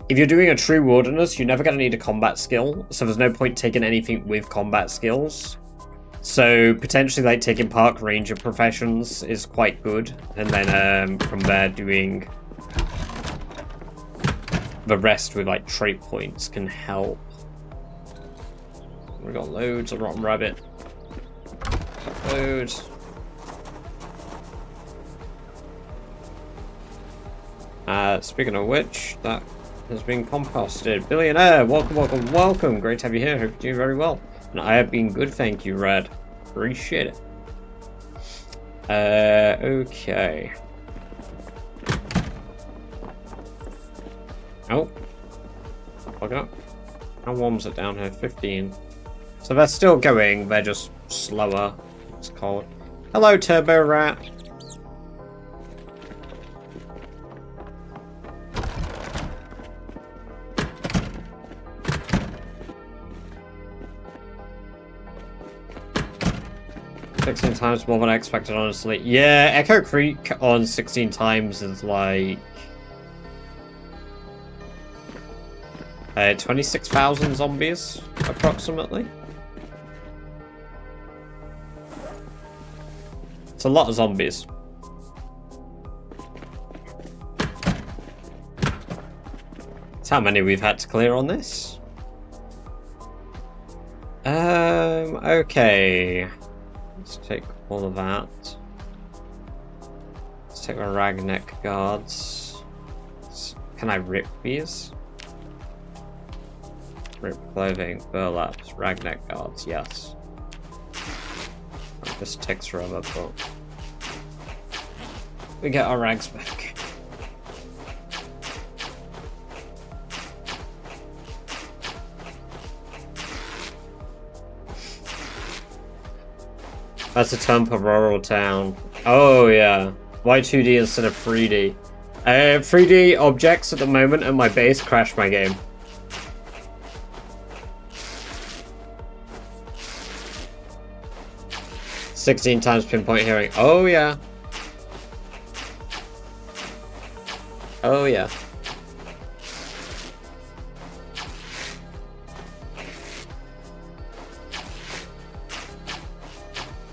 If you're doing a true wilderness, you're never going to need a combat skill, so there's no point taking anything with combat skills. So potentially like taking park ranger professions is quite good, and then from there doing the rest with like trait points can help. We've got loads of rotten rabbit. Loads. Speaking of which, that has been composted. Billionaire, welcome, welcome, welcome. Great to have you here. Hope you're doing very well. And I have been good, thank you, Red. Appreciate it. Okay. Oh. Look up. How warm is it down here? 15. So they're still going, they're just slower. It's cold. Hello, Turbo Rat. Times more than I expected, honestly. Yeah, Echo Creek on 16 times is like 26,000 zombies, approximately. It's a lot of zombies. That's how many we've had to clear on this. Okay. Let's take all of that. Let's take my Ragneck guards. Can I rip these? Rip clothing, burlaps, Ragneck guards, yes. This takes forever, but we get our rags back. That's a term for rural town. Oh yeah. Why 2D instead of 3D? 3D objects at the moment at my base crash my game. "16 times pinpoint hearing." Oh yeah. Oh yeah.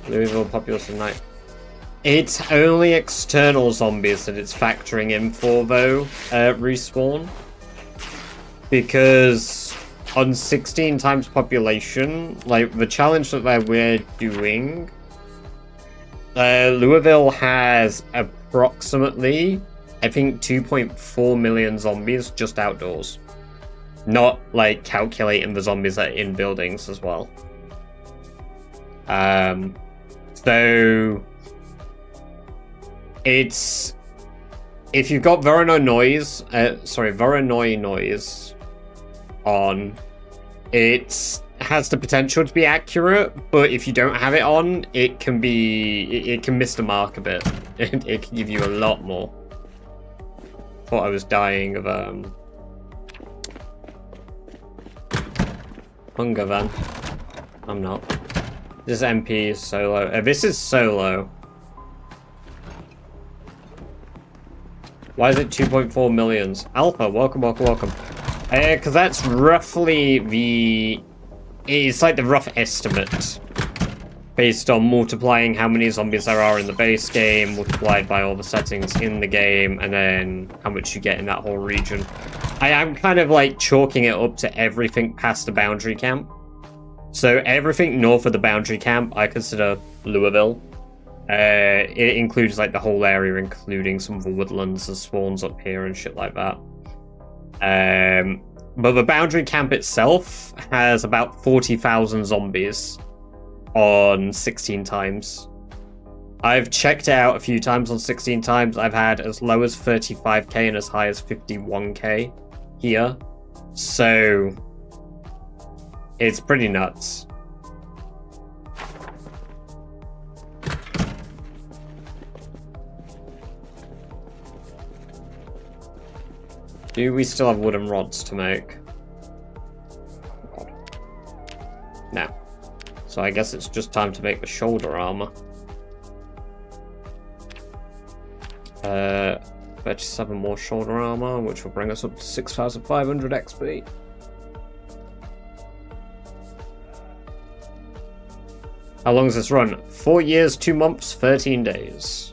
Louisville populace at night. It's only external zombies that it's factoring in for, though, respawn. Because on 16 times population, like, the challenge that we're doing, Louisville has approximately, I think, 2.4 million zombies just outdoors. Not, like, calculating the zombies that are in buildings as well. So it's, if you've got Voronoi noise on, it has the potential to be accurate, but if you don't have it on, it can miss the mark a bit. It can give you a lot more. Thought I was dying of hunger then. I'm not. This MP is solo. This is solo. Why is it 2.4 millions? Alpha, welcome, welcome, welcome. Because that's roughly the... It's like the rough estimate. Based on multiplying how many zombies there are in the base game, multiplied by all the settings in the game, and then how much you get in that whole region. I am kind of like chalking it up to everything past the boundary camp. So everything north of the boundary camp, I consider Louisville. It includes like the whole area, including some of the woodlands that spawns up here and shit like that. But the boundary camp itself has about 40,000 zombies on 16 times. I've checked it out a few times on 16 times. I've had as low as 35k and as high as 51k here. So it's pretty nuts. Do we still have wooden rods to make? No. So I guess it's just time to make the shoulder armor. 37 more shoulder armor, which will bring us up to 6,500 XP. How long does this run? 4 years, 2 months, 13 days.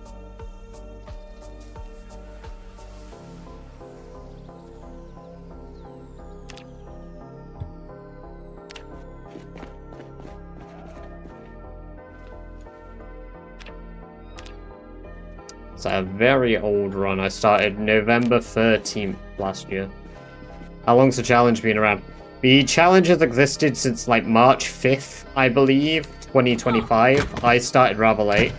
It's a very old run. I started November 13th last year. How long's the challenge been around? The challenge has existed since like March 5th, I believe, 2025. I started rather late.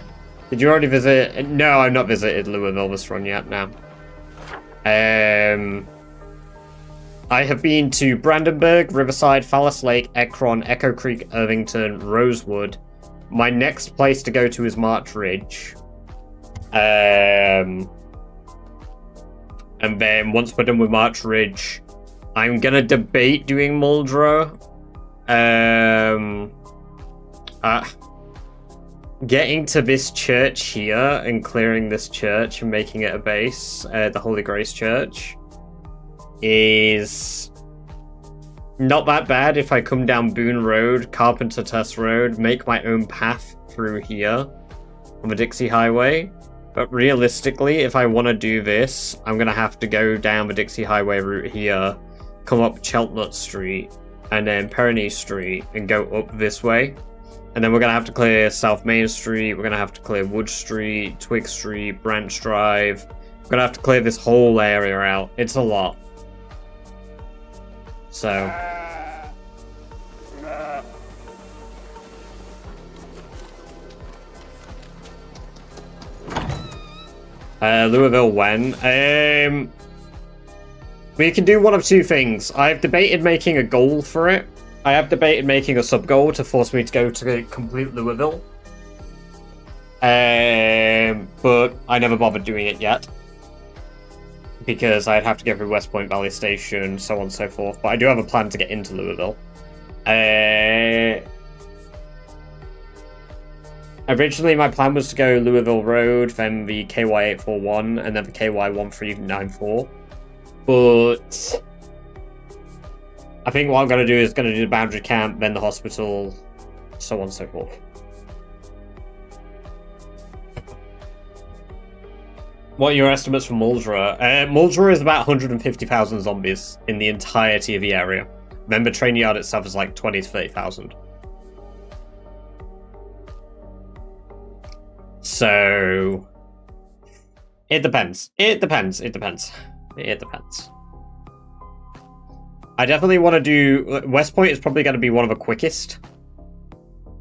Did you already visit? No, I've not visited Louisville this run yet, no. I have been to Brandenburg, Riverside, Fallis Lake, Ekron, Echo Creek, Irvington, Rosewood. My next place to go to is March Ridge. And then once we're done with March Ridge, I'm gonna debate doing Muldrow. Getting to this church here and clearing this church and making it a base, the Holy Grace Church, is not that bad if I come down Boone Road, Carpenter Test Road, make my own path through here on the Dixie Highway. But realistically, if I want to do this, I'm going to have to go down the Dixie Highway route here, come up Cheltnut Street, and then Pyrenees Street, and go up this way. And then we're going to have to clear South Main Street, we're going to have to clear Wood Street, Twig Street, Branch Drive. We're going to have to clear this whole area out. It's a lot. So... Louisville when? We can do one of two things. I've debated making a goal for it. I have debated making a sub-goal to force me to go to complete Louisville. But I never bothered doing it yet. Because I'd have to go through West Point Valley Station, so on and so forth. But I do have a plan to get into Louisville. Originally, my plan was to go Louisville Road, then the KY841, and then the KY1394. But I think what I'm going to do is going to do the boundary camp, then the hospital, so on and so forth. What are your estimates for Muldrow? Muldrow is about 150,000 zombies in the entirety of the area. Remember, Train Yard itself is like 20 to 30,000. So... It depends. It depends. It depends. It depends. I definitely want to do... West Point is probably going to be one of the quickest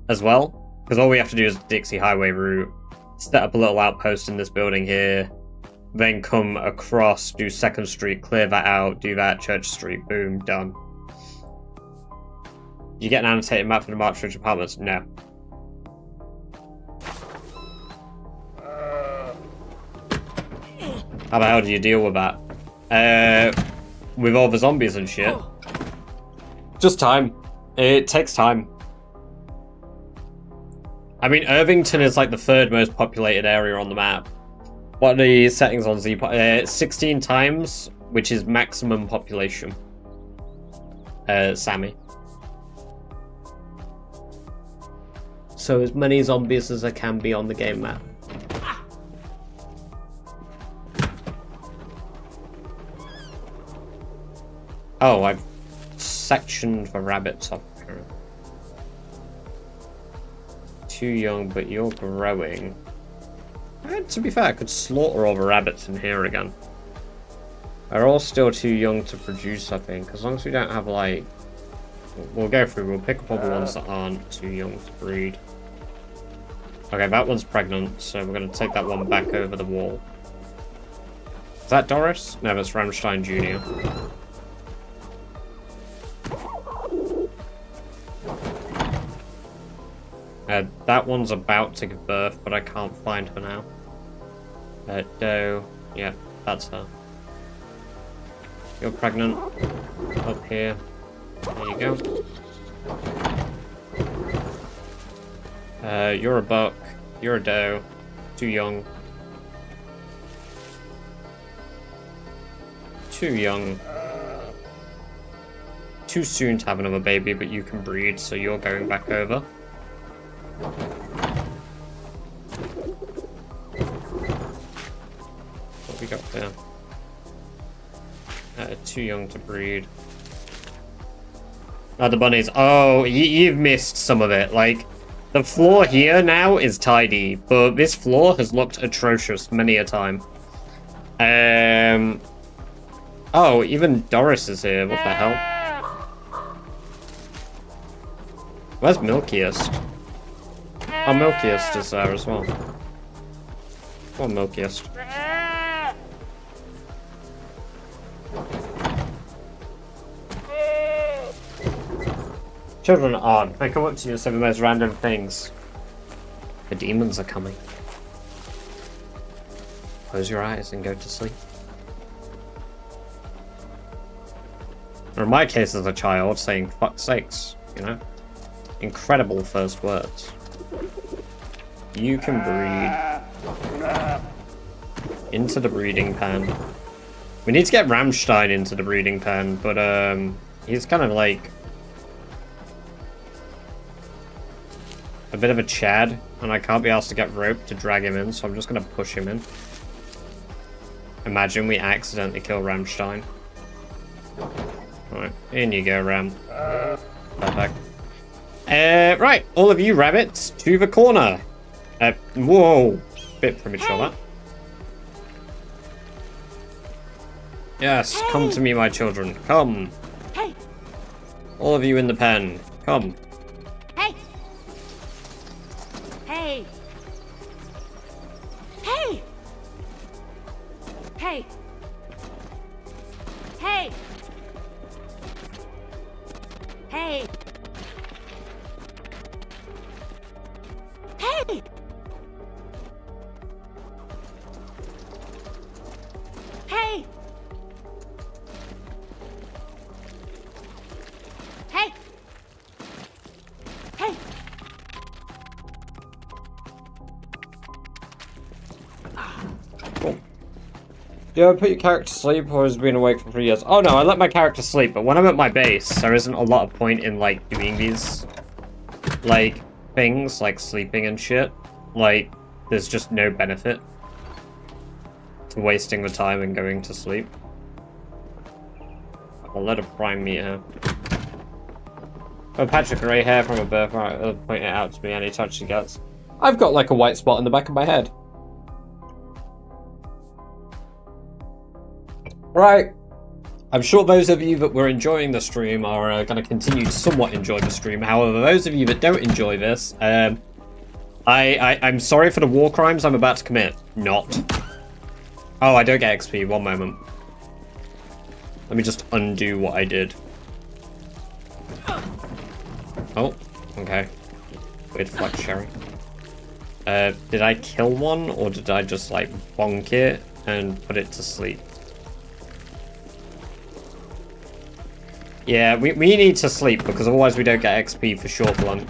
as well. Because all we have to do is Dixie Highway route. Set up a little outpost in this building here. Then come across, do 2nd Street, clear that out, do that, Church Street, boom, done. You get an annotated map for the March Ridge Apartments? No. How the hell do you deal with that? With all the zombies and shit. Just time. It takes time. I mean, Irvington is like the 3rd most populated area on the map. What are the settings on Z? 16 times, which is maximum population. Sammy. So as many zombies as there can be on the game map. Oh, I've sectioned the rabbits off. Too young, but you're growing. To be fair, I could slaughter all the rabbits in here again. They're all still too young to produce, I think. As long as we don't have, like... We'll go through, we'll pick up all the ones that aren't too young to breed. Okay, that one's pregnant, so we're going to take that one back over the wall. Is that Doris? No, that's Rammstein Jr. That one's about to give birth, but I can't find her now. Doe. Yeah, that's her. You're pregnant. Up here. There you go. You're a buck. You're a doe. Too young. Too young. Too soon to have another baby, but you can breed, so you're going back over. What we got there? Too young to breed. Oh, the bunnies. Oh, you've missed some of it. Like, The floor here now is tidy, but this floor has looked atrocious many a time. Oh, even Doris is here. What the hell? Where's Milkiest? Oh, Milkiest is there as well. Come on, Milkiest. Children are odd. They come up to you and say the most random things. The demons are coming. Close your eyes and go to sleep. Or in my case as a child, saying fuck sakes, you know? Incredible first words. You can breed. Into the breeding pan. We need to get Rammstein into the breeding pan, but he's kind of like a bit of a Chad, and I can't be asked to get rope to drag him in, so I'm just gonna push him in. Imagine we accidentally kill Rammstein. Alright, in you go, Ram. Perfect. Right, all of you rabbits, to the corner. Whoa, bit premature that. Yes, come to me, my children. Come. Hey. All of you in the pen. Come. Hey. Hey. Hey. Hey. Hey. Hey. Hey. Hey. Hey. Hey. Cool. Do I put your character to sleep, or has been awake for 3 years? Oh no, I let my character sleep, but when I'm at my base, there isn't a lot of point in, like, doing these, like, things, like sleeping and shit. Like, there's just no benefit to wasting the time and going to sleep. I'll let her prime me here. Oh, Patrick, grey hair from a birthright. He'll point it out to me any touch she gets. I've got, like, a white spot in the back of my head. Right. I'm sure those of you that were enjoying the stream are going to continue to somewhat enjoy the stream. However, those of you that don't enjoy this, I'm sorry for the war crimes I'm about to commit. Not. Oh, I don't get XP. One moment. Let me just undo what I did. Oh, okay. Weird flex sharing. Did I kill one, or did I just, like, bonk it and put it to sleep? Yeah, we need to sleep, because otherwise we don't get XP for short blunt.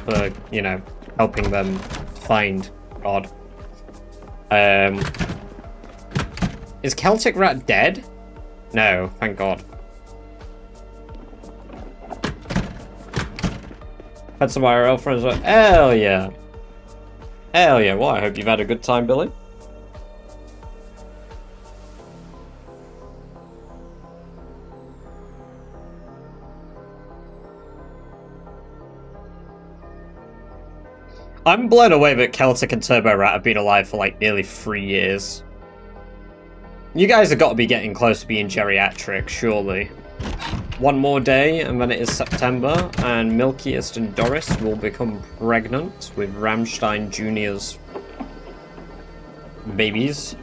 For, you know, helping them find God. Is Celtic Rat dead? No, thank God. Had some IRL friends like, hell yeah. Hell yeah, well, I hope you've had a good time, Billy. I'm blown away that Celtic and Turbo Rat have been alive for like nearly 3 years. You guys have got to be getting close to being geriatric, surely. One more day and then it is September, and Milkiest and Doris will become pregnant with Rammstein Jr.'s babies.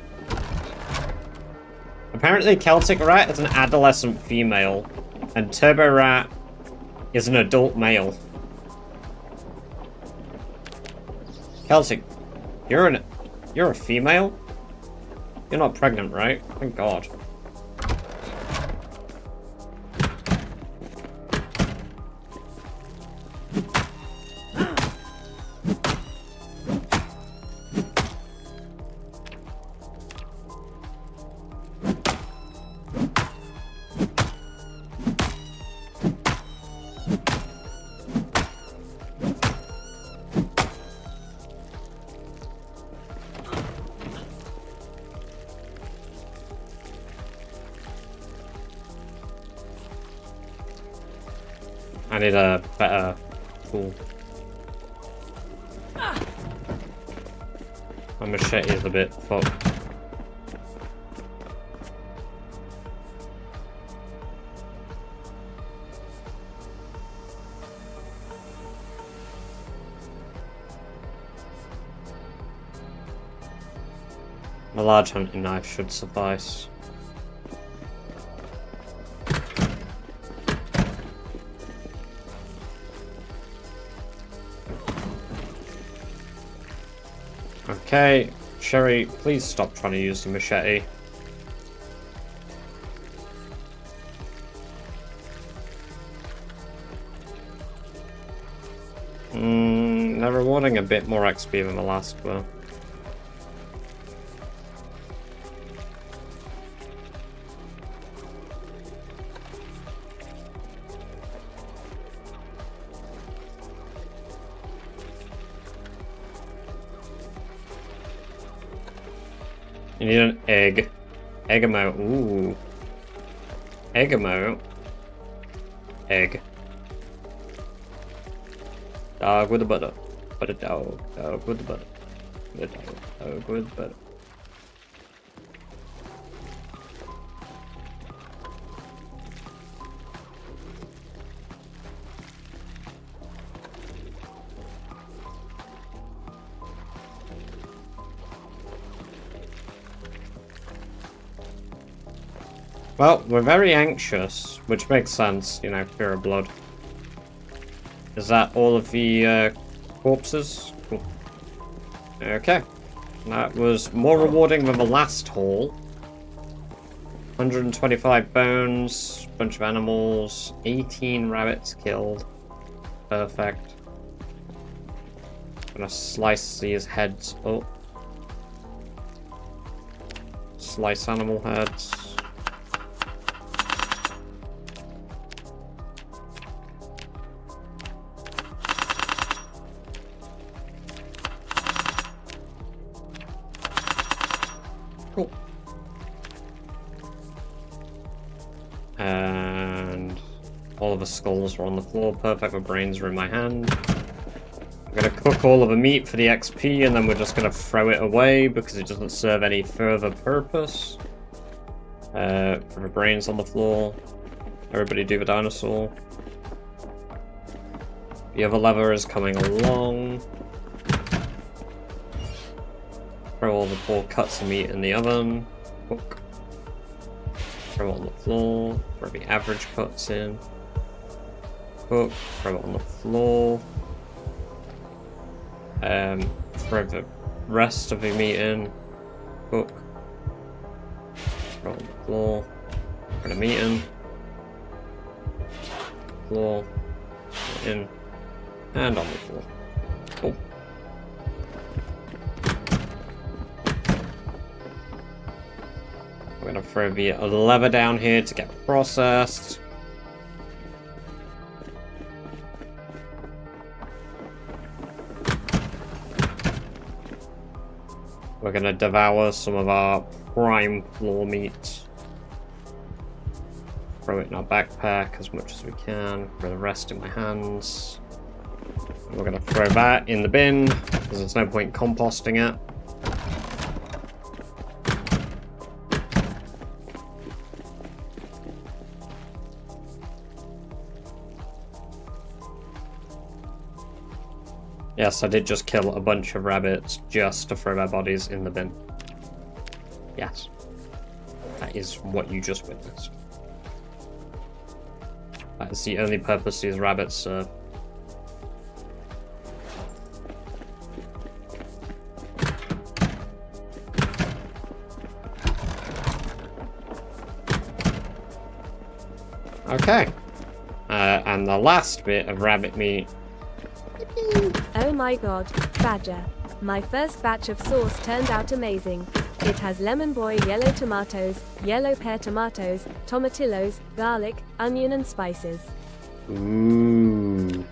Apparently Celtic Rat is an adolescent female, and Turbo Rat is an adult male. Celtic, you're a female? You're not pregnant, right? Thank God. I need a better tool. My machete is a bit fucked. A large hunting knife should suffice. Okay, Sherry, please stop trying to use the machete. They're rewarding a bit more XP than the last one. You need an egg. Egg 'em out. Ooh. Egg 'em out. Egg. Dog with a butter. Butter dog. Dog with the butter. The dog. Dog with butter. Well, we're very anxious, which makes sense, you know, fear of blood. Is that all of the corpses? Cool. Okay. That was more rewarding than the last haul. 125 bones, bunch of animals, 18 rabbits killed. Perfect. Gonna slice these heads up. Slice animal heads. Cool. And all of the skulls are on the floor. Perfect. The brains are in my hand. I'm gonna cook all of the meat for the XP, and then we're just gonna throw it away because it doesn't serve any further purpose. For the brains on the floor. Everybody do the dinosaur. The other lever is coming along. Throw all the poor cuts of meat in the oven. Cook. Throw it on the floor. Throw the average cuts in. Cook. Throw it on the floor. Throw the rest of the meat in. Cook. Throw it on the floor. Throw the meat in. Floor. In. And on the floor. Cool. We're gonna throw the lever down here to get processed. We're gonna devour some of our prime floor meat. Throw it in our backpack as much as we can. Throw the rest in my hands. And we're gonna throw that in the bin because there's no point composting it. Yes, I did just kill a bunch of rabbits just to throw their bodies in the bin. Yes. That is what you just witnessed. That is the only purpose these rabbits serve. Okay. And the last bit of rabbit meat. Oh my god, Badger. My first batch of sauce turned out amazing. It has lemon boy yellow tomatoes, yellow pear tomatoes, tomatillos, garlic, onion and spices. Ooh.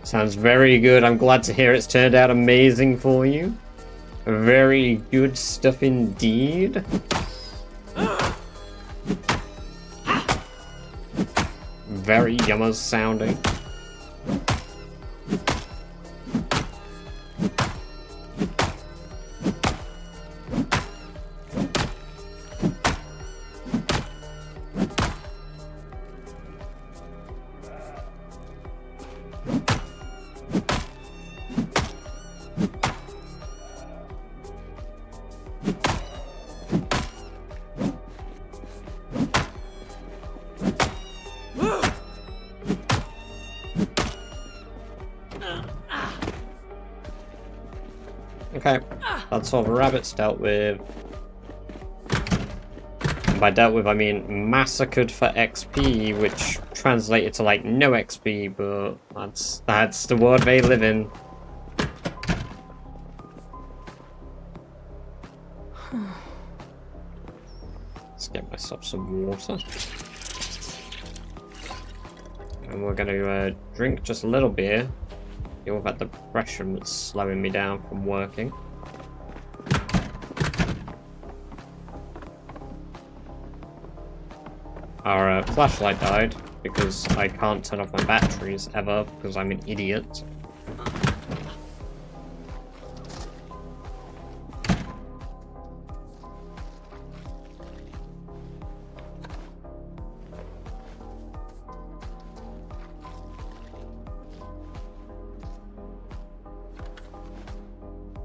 Sounds very good. I'm glad to hear it's turned out amazing for you. Very good stuff indeed. Very yummy sounding. Okay. That's all the rabbits dealt with. And by dealt with, I mean massacred for XP, which translated to like no XP, but that's the world they live in. Let's get myself some water. And we're gonna drink just a little beer. Deal with that depression that's slowing me down from working. Our flashlight died because I can't turn off my batteries ever because I'm an idiot.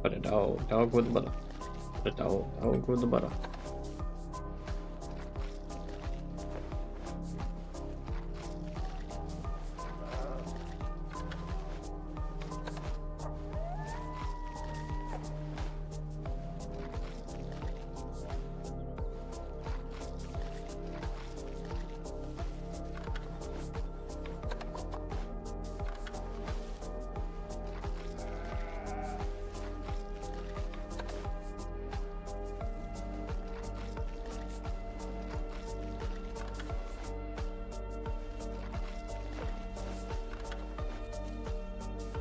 But a dog with the butter. A dog with the butter.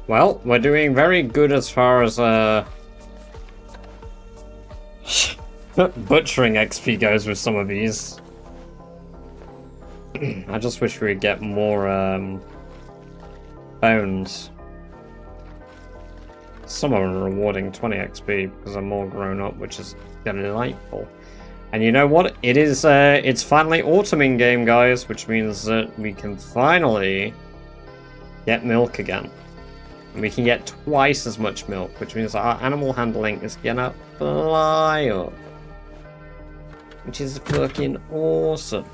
Well, we're doing very good as far as butchering XP goes with some of these. I just wish we would get more bones. Some of them are rewarding 20 XP because I'm more grown up, which is delightful. And you know what? It is it's finally autumn in game, guys, which means that we can finally get milk again. And we can get twice as much milk, which means our animal handling is gonna fly up. Which is fucking awesome.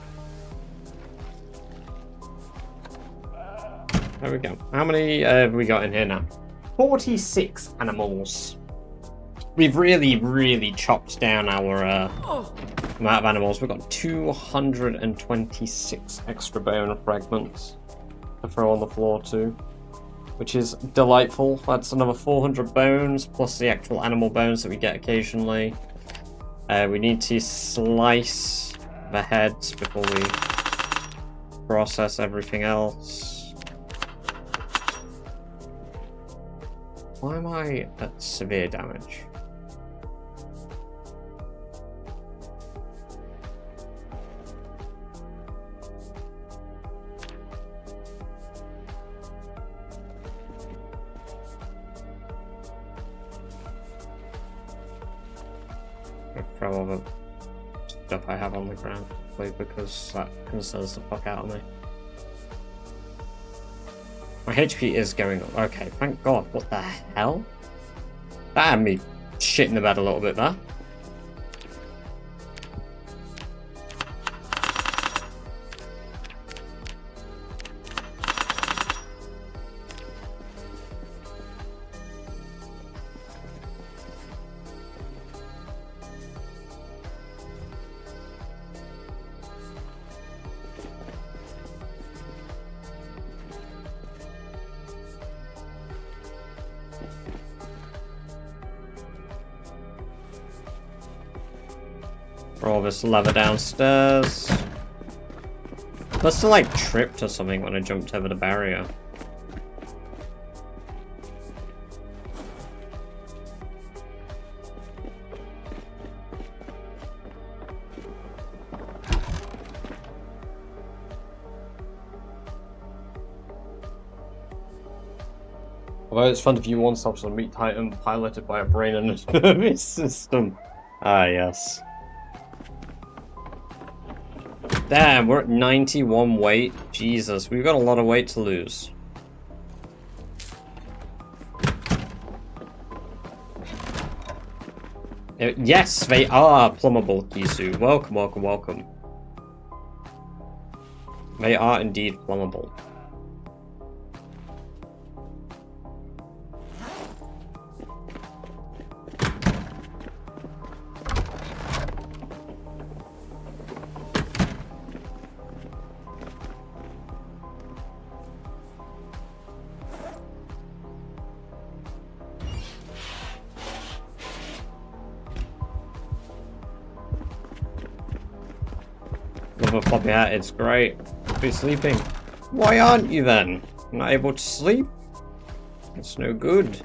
There we go. How many have we got in here now? 46 animals. We've really chopped down our amount of animals. We've got 226 extra bone fragments to throw on the floor too, which is delightful. That's another 400 bones, plus the actual animal bones that we get occasionally. We need to slice the heads before we process everything else. Why am I at severe damage? Throw all the stuff I have on the ground, please, because that concerns the fuck out of me. My HP is going up. Okay, thank God. What the hell? That had me shitting the bed a little bit there. All this leather downstairs. Must have like tripped or something when I jumped over the barrier. Although it's fun to view oneself as a meat titan piloted by a brain and a nervous system. Ah, yes. Damn, we're at 91 weight. Jesus, we've got a lot of weight to lose. Yes, they are plumbable, Kisu. Welcome, welcome, welcome. They are indeed plumbable. Love a floppy hat, it's great. Be sleeping. Why aren't you then? Not able to sleep? It's no good.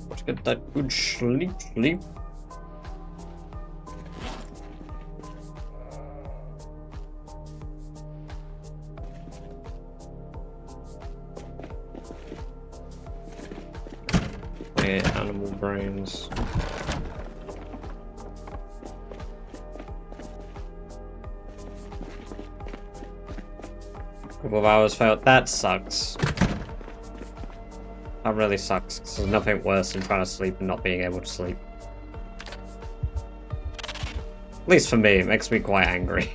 Let's get that good sleep. Animal brains. Couple of hours failed. That sucks. That really sucks, because there's nothing worse than trying to sleep and not being able to sleep. At least for me, it makes me quite angry.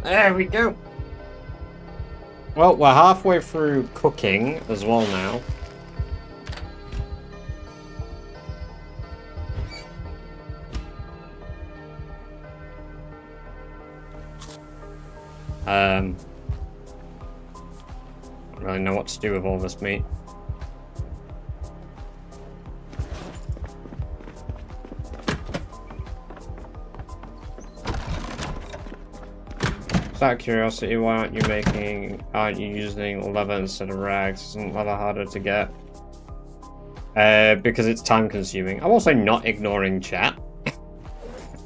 There we go. Well, we're halfway through cooking as well now. I don't really know what to do with all this meat. Out of curiosity, why aren't you using leather instead of rags? Isn't leather harder to get? Because it's time consuming. I'm also not ignoring chat.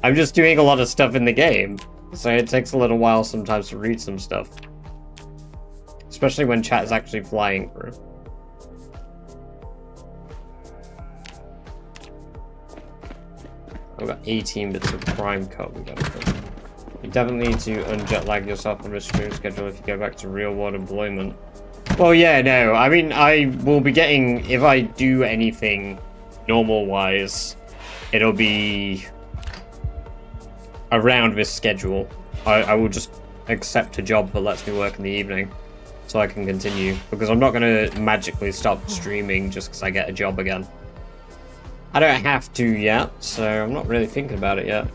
I'm just doing a lot of stuff in the game, so it takes a little while sometimes to read some stuff. Especially when chat is actually flying through. I've got 18 bits of prime cut we gotta put. You definitely need to unjet lag yourself on the stream schedule if you go back to real world employment. Well, yeah, no. I mean, I will be getting, if I do anything normal wise, it'll be around this schedule. I will just accept a job that lets me work in the evening so I can continue, because I'm not going to magically stop streaming just because I get a job again. I don't have to yet, so I'm not really thinking about it yet.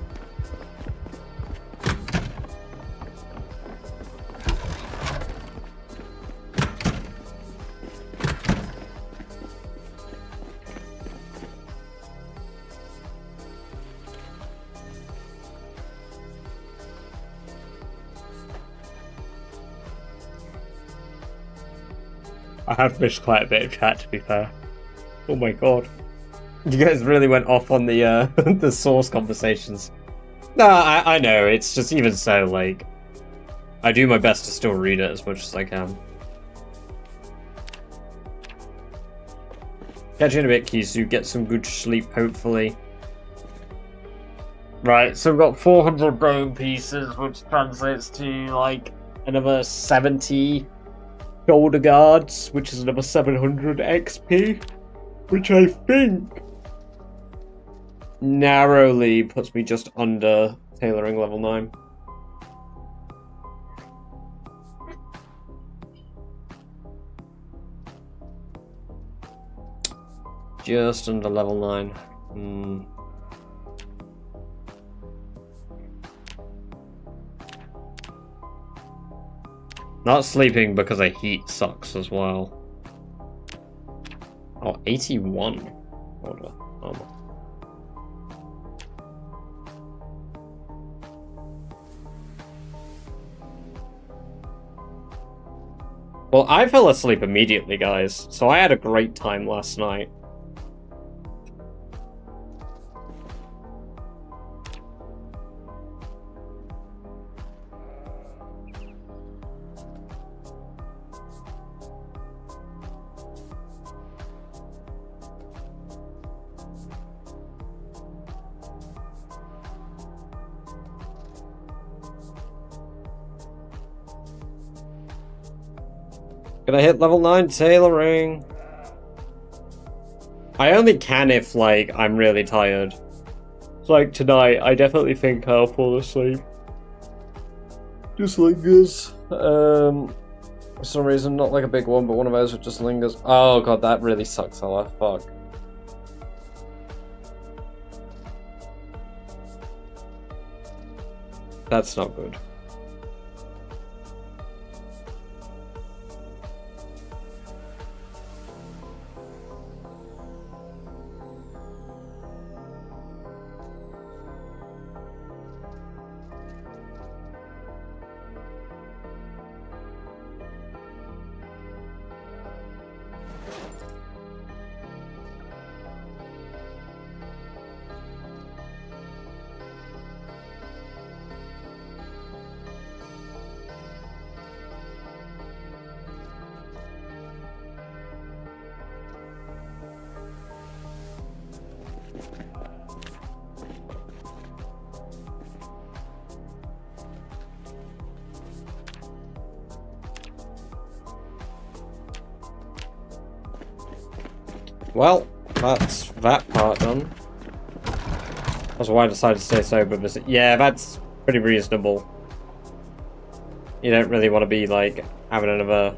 I have missed quite a bit of chat, to be fair. Oh my god. You guys really went off on the the source conversations. No, I know, it's just even so, like, I do my best to still read it as much as I can. Catch you in a bit, Kisu. Get some good sleep, hopefully. Right, so we've got 400 bone pieces, which translates to, like, another 70 shoulder guards, which is another 700 XP, which I think narrowly puts me just under tailoring level 9. Just under level 9. Not sleeping because of heat sucks as well. Oh, 81. Hold on. Well, I fell asleep immediately, guys, so I had a great time last night. Can I hit level 9 tailoring? I only can if, like, I'm really tired. It's like tonight, I definitely think I'll fall asleep. Just like this. For some reason, not like a big one, but one of those that just lingers. Oh god, that really sucks, Ella. Fuck. That's not good. Well, that's that part done. That's why I decided to stay sober. Yeah, that's pretty reasonable. You don't really want to be, like, having another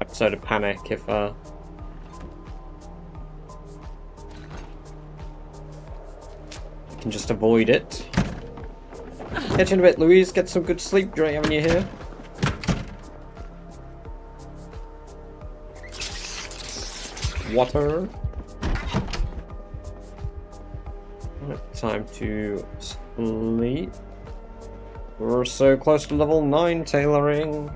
episode of Panic if, you can just avoid it. Catch you in a bit, Louise. Get some good sleep. Great having you here. Water. Time to sleep. We're so close to level 9 tailoring.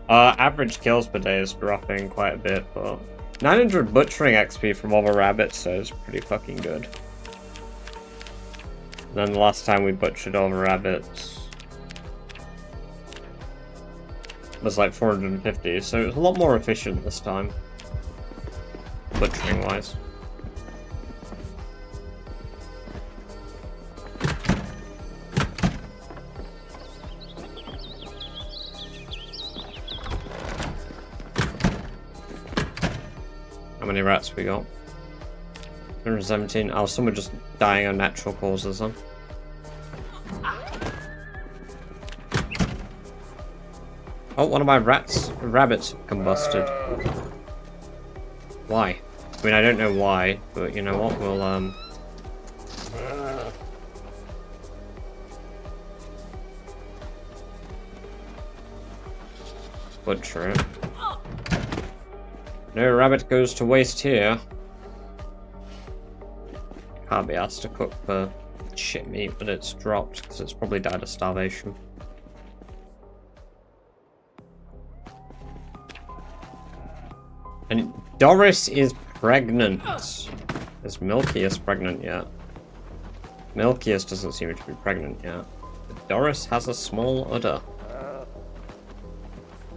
Average kills per day is dropping quite a bit, but 900 butchering XP from all the rabbits, so it's pretty fucking good. And then the last time we butchered all the rabbits was like 450, so it was a lot more efficient this time, butchering wise. How many rats we got? 117. Oh, some are just dying on natural causes, huh? Oh, one of my rabbits combusted. Why? I mean, I don't know why, but you know what? We'll, butcher it. No rabbit goes to waste here. Can't be asked to cook the shit meat, but it's dropped because it's probably died of starvation. And Doris is pregnant. Is Milkius pregnant yet? Milkius doesn't seem to be pregnant yet. But Doris has a small udder.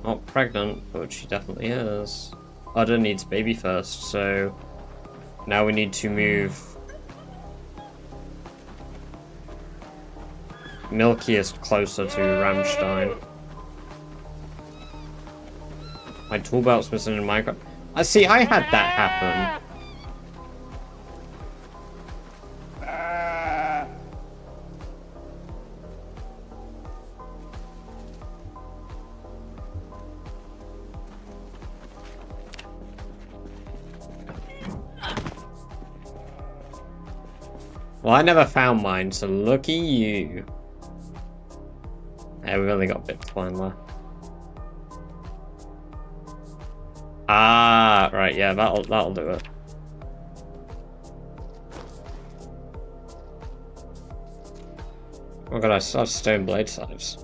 Not pregnant, but she definitely is. Udder needs baby first, so now we need to move Milkiest closer to Rammstein. My tool belt's missing in Minecraft. I see, I had that happen. Well, I never found mine, so looky you. Yeah, we've only got bits flying left. Ah, right, yeah, that'll do it. Oh god, I saw stone blade size.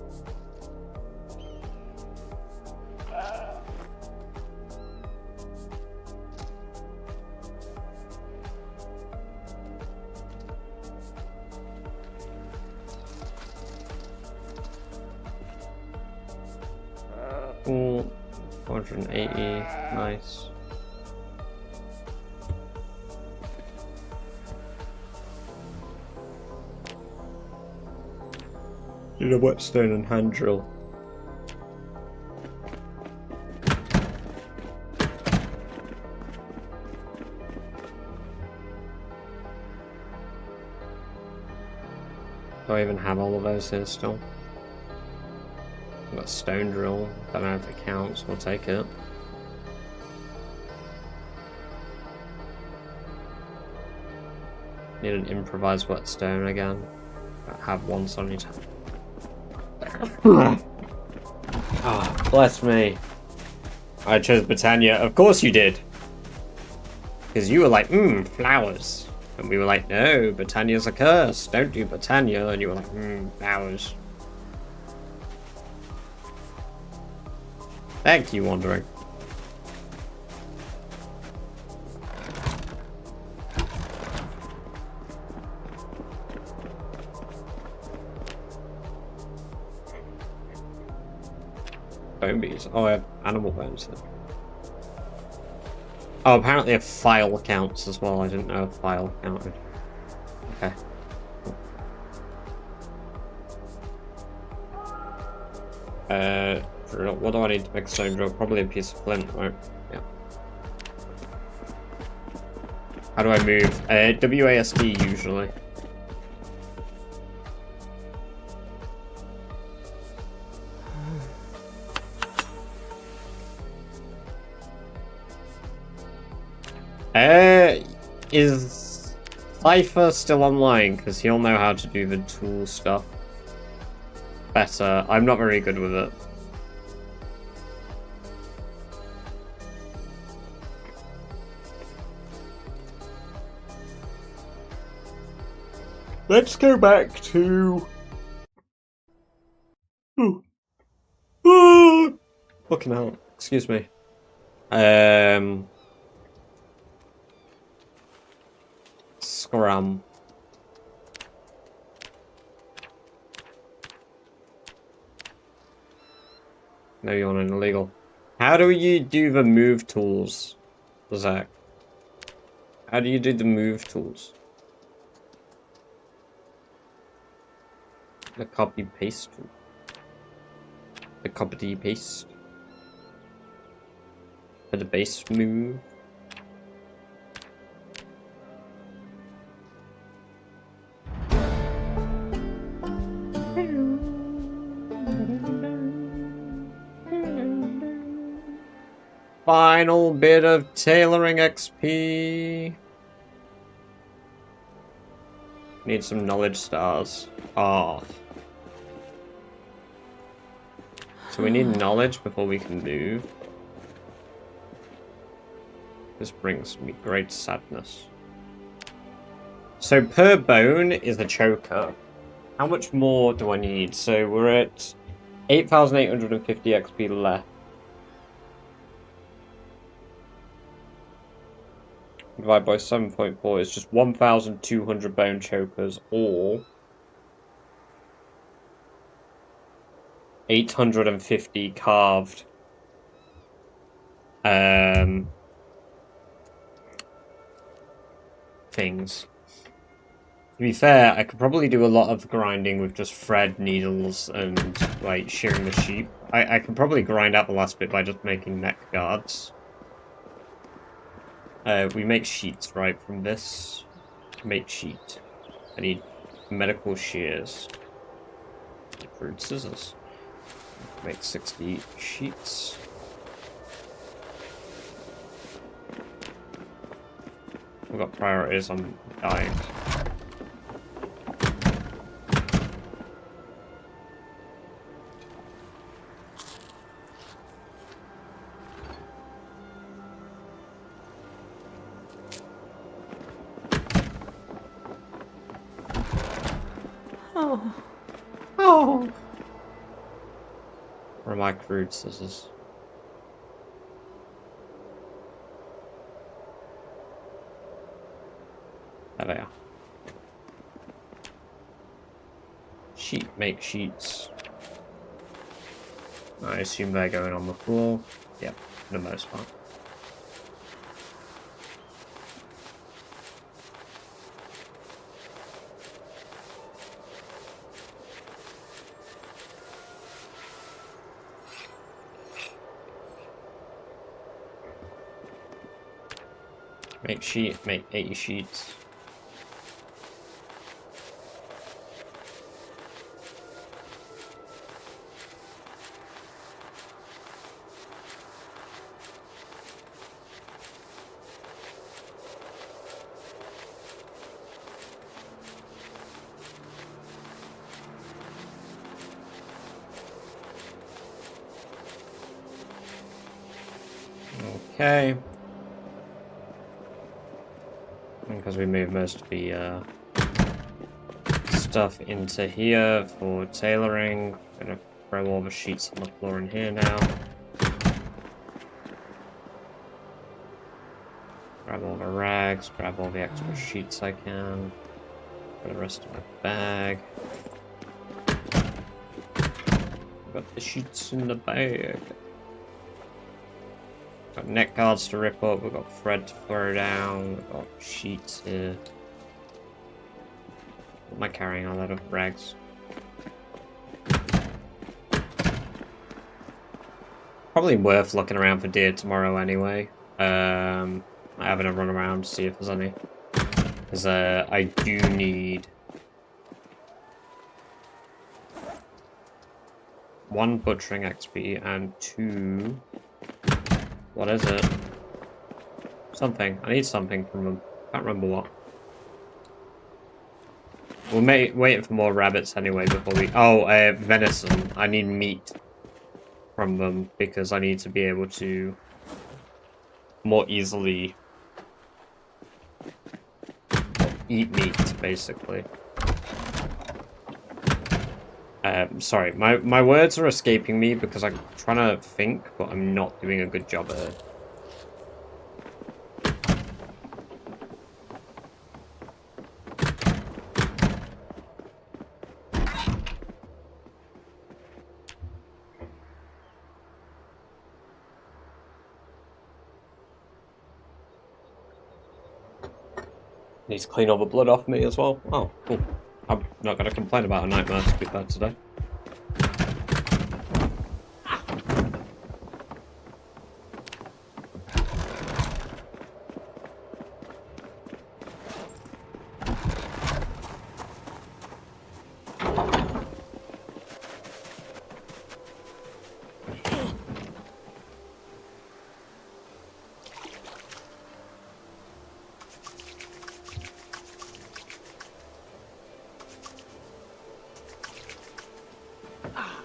Cool. 480, nice. Need a whetstone and hand drill. Do I even have all of those here still? I've got a stone drill. Don't know if it counts. We'll take it. Need an improvised whetstone again. I have one on your time. Oh, bless me. I chose Britannia. Of course you did. Because you were like, flowers. And we were like, no, Britannia's a curse. Don't do Britannia. And you were like, flowers. Thank you, Wandering. Bone bees. Oh, I have animal bones then. Oh, apparently a file counts as well. I didn't know a file counted. Okay. What do I need to make a stone drill? Probably a piece of flint, right? Yeah. How do I move? WASD usually. Is Cypher still online? Because he'll know how to do the tool stuff better. I'm not very good with it. Let's go back to... Fucking hell. Excuse me. Scrum. No, you want an illegal. How do you do the move tools, Zach? How do you do the move tools? The copy paste tool. The copy paste. For the base move. Final bit of tailoring XP. Need some knowledge stars. Oh. So we need knowledge before we can move. This brings me great sadness. So per bone is a choker. How much more do I need? So we're at 8,850 XP left. Divide by 7.4 is just 1,200 bone chokers, or 850 carved things. To be fair, I could probably do a lot of grinding with just thread needles and like shearing the sheep. I could probably grind out the last bit by just making neck guards. We make sheets, right, from this. Make sheet. I need medical shears. Crude scissors. Make 60 sheets. We've got priorities on dying. Oh. Where are my crude scissors? There they are. Sheet, make sheets. I assume they're going on the floor. Yep, for the most part. Make sheet, make 80 sheets. Okay. Because we moved most of the stuff into here for tailoring. I'm gonna throw all the sheets on the floor in here now. Grab all the rags, grab all the extra sheets I can. Put the rest of my bag. Got the sheets in the bag. Got neck guards to rip up, we've got thread to throw down, we've got sheets here. What am I carrying? A lot of rags. Probably worth looking around for deer tomorrow anyway. Having a run around to see if there's any. Because I do need 1 butchering XP and 2... What is it? Something. I need something from them. Can't remember what. We'll wait for more rabbits anyway before we... Oh, venison. I need meat from them because I need to be able to more easily eat meat, basically. Sorry, my words are escaping me because I'm trying to think, but I'm not doing a good job at it. Need to clean all the blood off me as well. Oh, cool. I'm not going to complain about a nightmare, to be fair, today.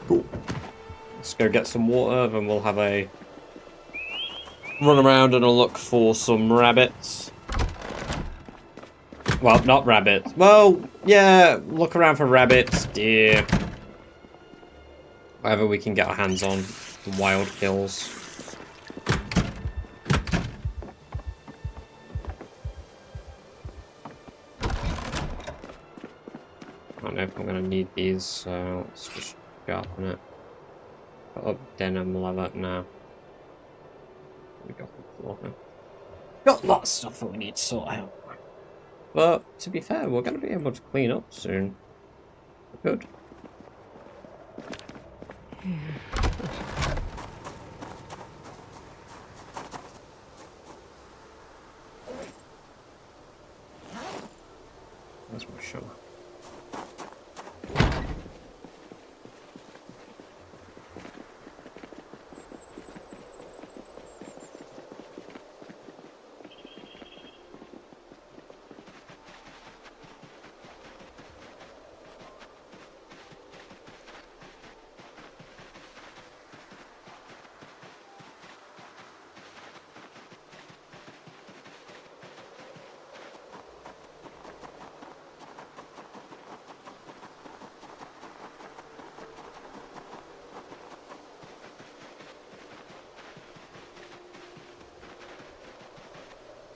Cool. Let's go get some water, then we'll have a run around and a look for some rabbits. Well, not rabbits. Well, yeah, look around for rabbits, deer. Whatever we can get our hands on. Wild kills. I don't know if I'm going to need these, so let's just sharpen it. Put up denim leather now. We got the floor now. Got a lot of stuff that we need to sort out. But to be fair, we're going to be able to clean up soon. Good. That's my show.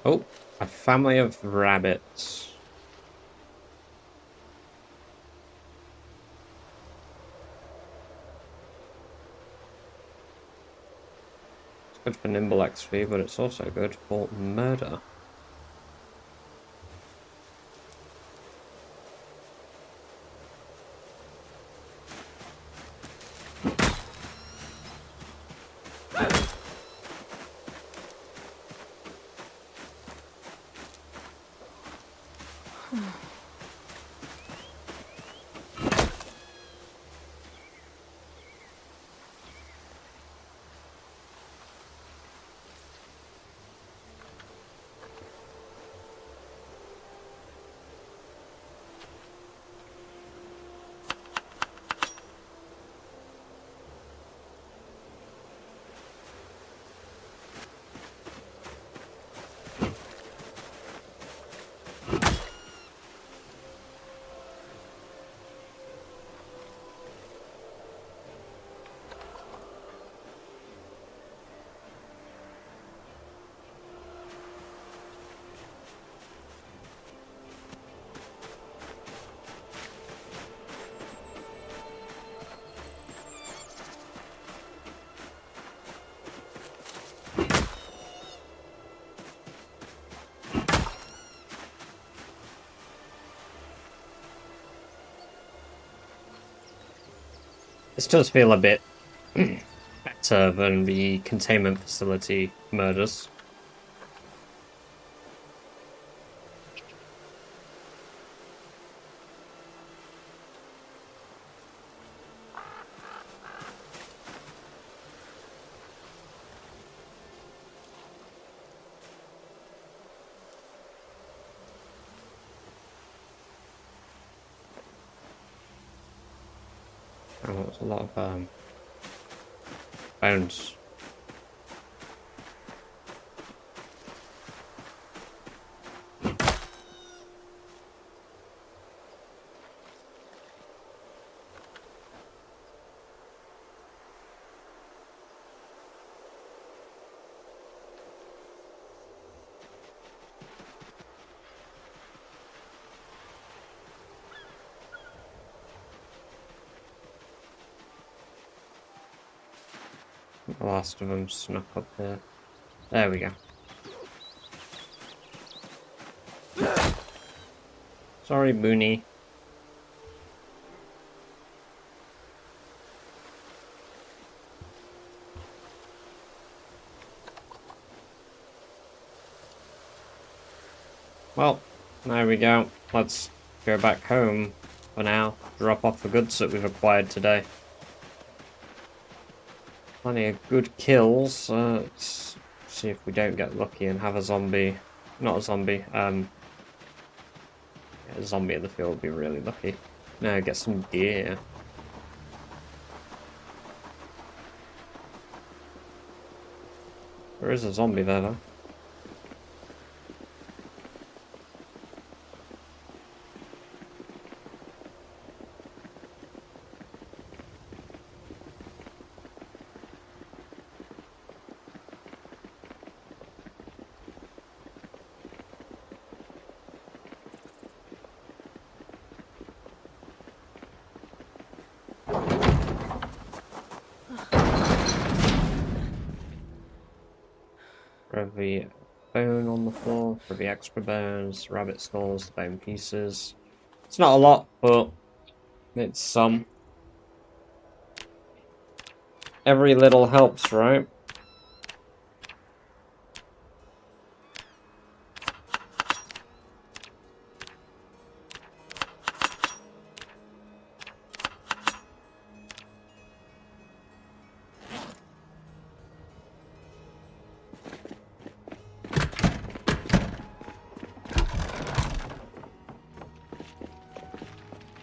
Oh, a family of rabbits. It's good for nimble XP, but it's also good for murder. This does feel a bit better than the containment facility murders. Oh, there's a lot of bones. The last of them snuck up there. There we go. Sorry, Booney. Well, there we go. Let's go back home for now. Drop off the goods that we've acquired today. Plenty of good kills. Let's see if we don't get lucky and have a zombie. Not a zombie. A zombie in the field would be really lucky. No, get some deer. There is a zombie there, though. Grab the bone on the floor for the extra bones, rabbit skulls, the bone pieces. It's not a lot, but it's some. Every little helps, right?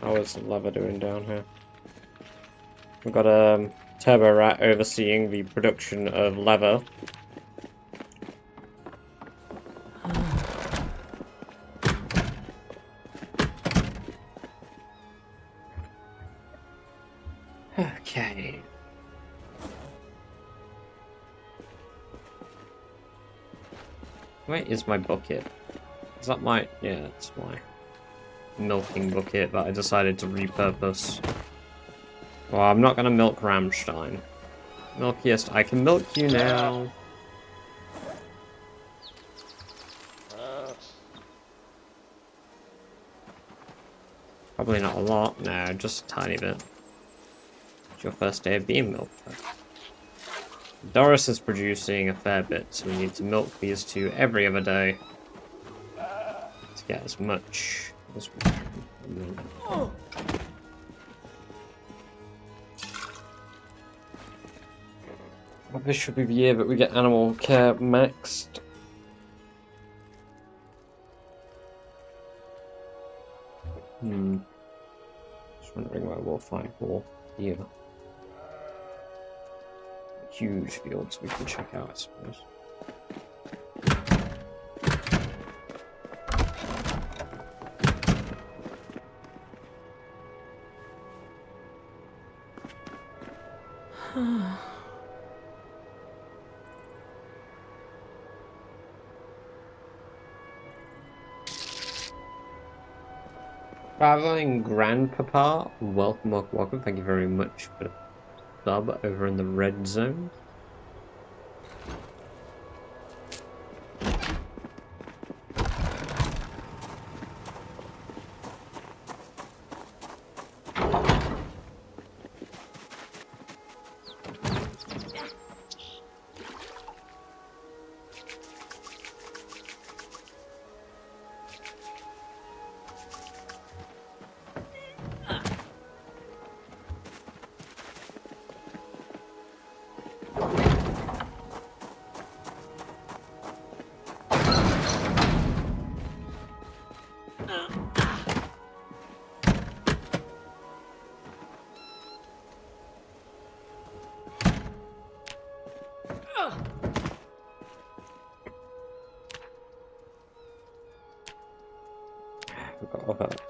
How is the lever doing down here? We've got a turbo rat overseeing the production of leather. Okay. Where is my bucket? Is that my... yeah, that's my milking bucket that I decided to repurpose. Well, I'm not gonna milk Rammstein. Milkiest, I can milk you now. Probably not a lot, no, just a tiny bit. It's your first day of being milked. Doris is producing a fair bit, so we need to milk these two every other day to get as much as we can. Well, this should be the year that we get animal care maxed. Just wondering where we'll find more here. Huge fields we can check out, I suppose. Traveling Grandpapa, welcome, thank you very much for the sub over in the red zone.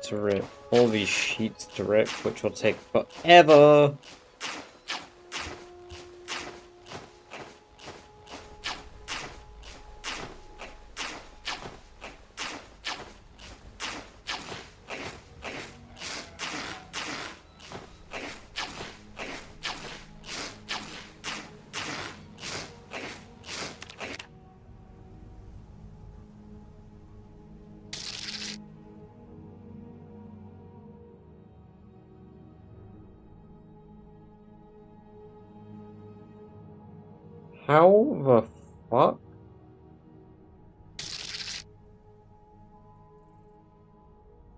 to rip. All these sheets to rip, which will take forever. How the fuck?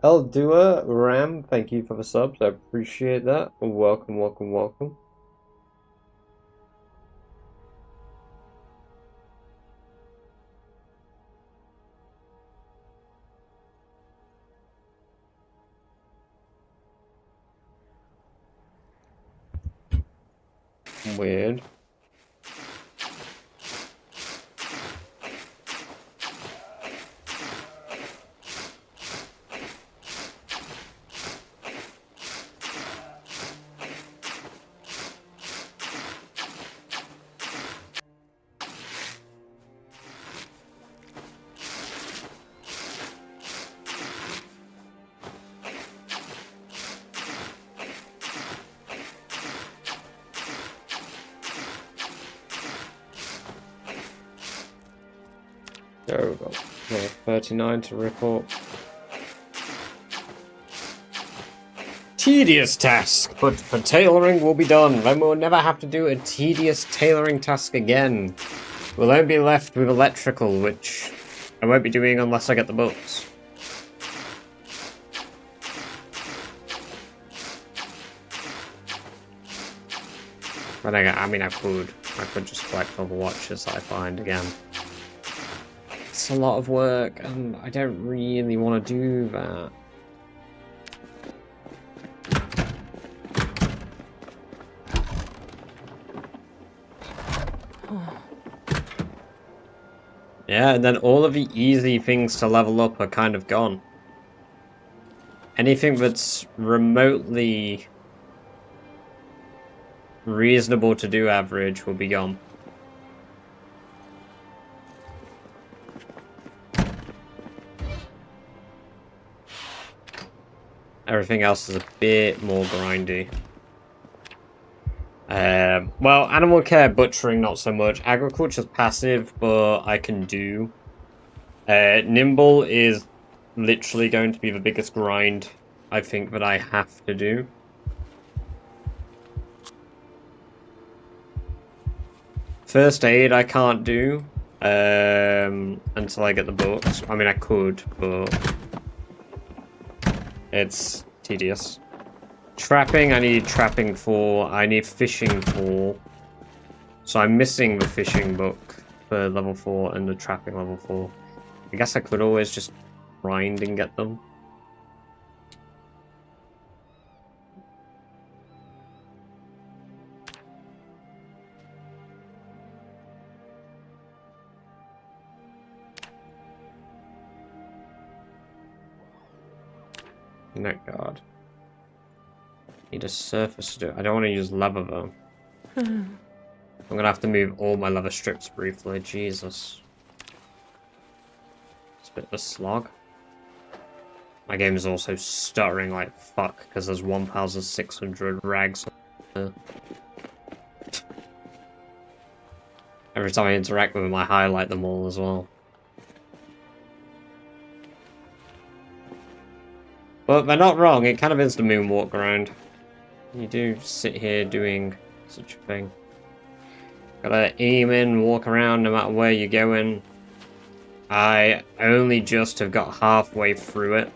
Eldua Ram, thank you for the subs. I appreciate that. Welcome, welcome, welcome. Weird. There we go. Okay, 39 to report. Tedious task, but the tailoring will be done. Then we'll never have to do a tedious tailoring task again. We'll only be left with electrical, which I won't be doing unless I get the books. But I mean, I could just collect all the watches that I find again. It's a lot of work, and I don't really want to do that. Yeah, and then all of the easy things to level up are kind of gone. Anything that's remotely reasonable to do average will be gone. Everything else is a bit more grindy. Well, animal care, butchering, not so much. Agriculture's passive, but I can do. Nimble is literally going to be the biggest grind, I think, that I have to do. First aid I can't do until I get the books. I mean, I could, but it's tedious. Trapping, I need trapping 4. I need fishing 4. So I'm missing the fishing book for level 4 and the trapping level 4. I guess I could always just grind and get them. Neck guard. Need a surface to do it. I don't want to use leather though. I'm gonna have to move all my leather strips briefly. Jesus. It's a bit of a slog. My game is also stuttering like fuck because there's 1,600 rags. Every time I interact with them, I highlight them all as well. But they're not wrong, it kind of is the moonwalk grind. You do sit here doing such a thing. Gotta aim in, walk around no matter where you're going. I only just have got halfway through it.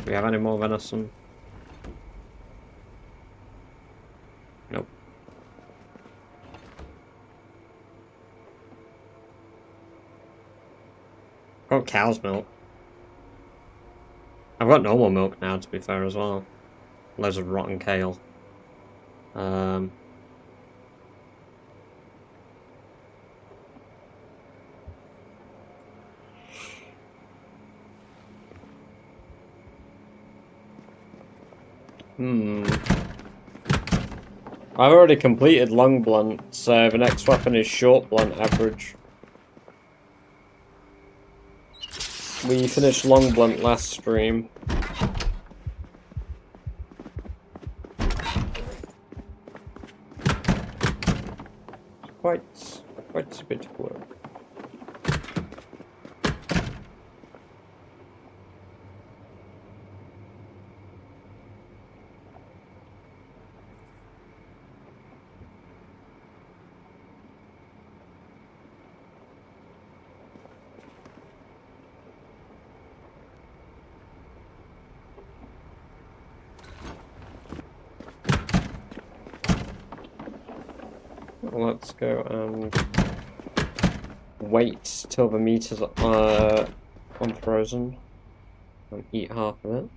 Do we have any more venison? Nope. Got cow's milk. I've got normal milk now, to be fair, as well. Loads of rotten kale. I've already completed long blunt, so the next weapon is short blunt average. We finished long blunt last stream. Quite a bit of work. Let's go and wait till the meat is unfrozen and eat half of it.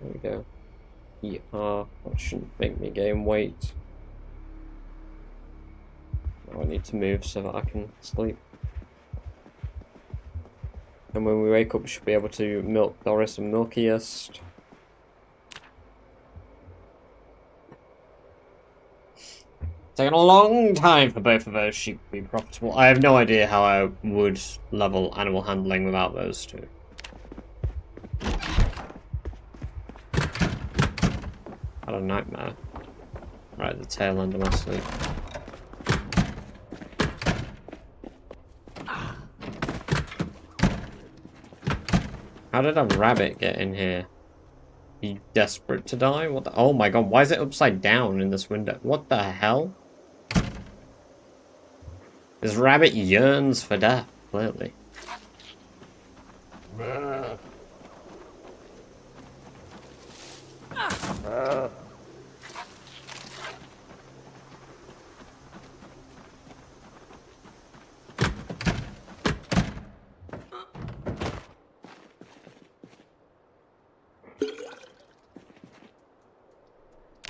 There we go. Eat half. That shouldn't make me gain weight. Now I need to move so that I can sleep. And when we wake up, we should be able to milk Doris and Milkiest. Taking a long time for both of those sheep to be profitable. I have no idea how I would level animal handling without those two. Had a nightmare. Right at the tail end of my sleep. How did a rabbit get in here? Are you desperate to die? What the— oh my god, why is it upside down in this window? What the hell? This rabbit yearns for death, clearly.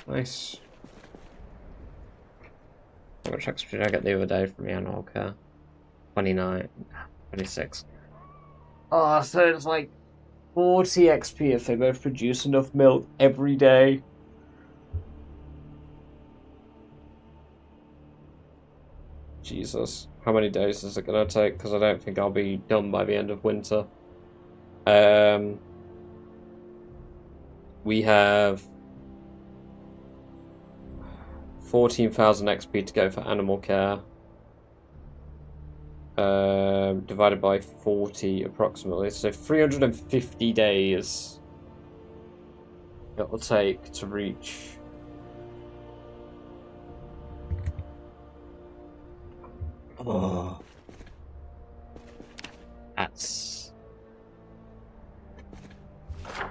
Nice. How much XP did I get the other day from the animal care? 29, 26. Oh, so it's like 40 XP if they both produce enough milk every day. Jesus. How many days is it gonna take? Because I don't think I'll be done by the end of winter. We have 14,000 XP to go for animal care. Divided by 40 approximately. So 350 days it will take to reach. Oh.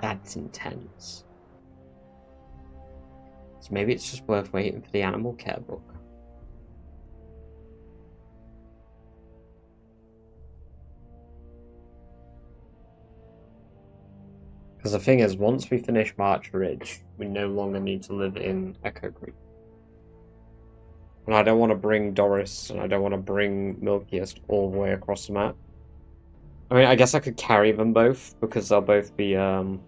That's intense. So maybe it's just worth waiting for the animal care book. Because the thing is, once we finish March Ridge, we no longer need to live in Echo Creek. And I don't want to bring Doris, and I don't want to bring Milkiest all the way across the map. I mean, I guess I could carry them both, because they'll both be, they're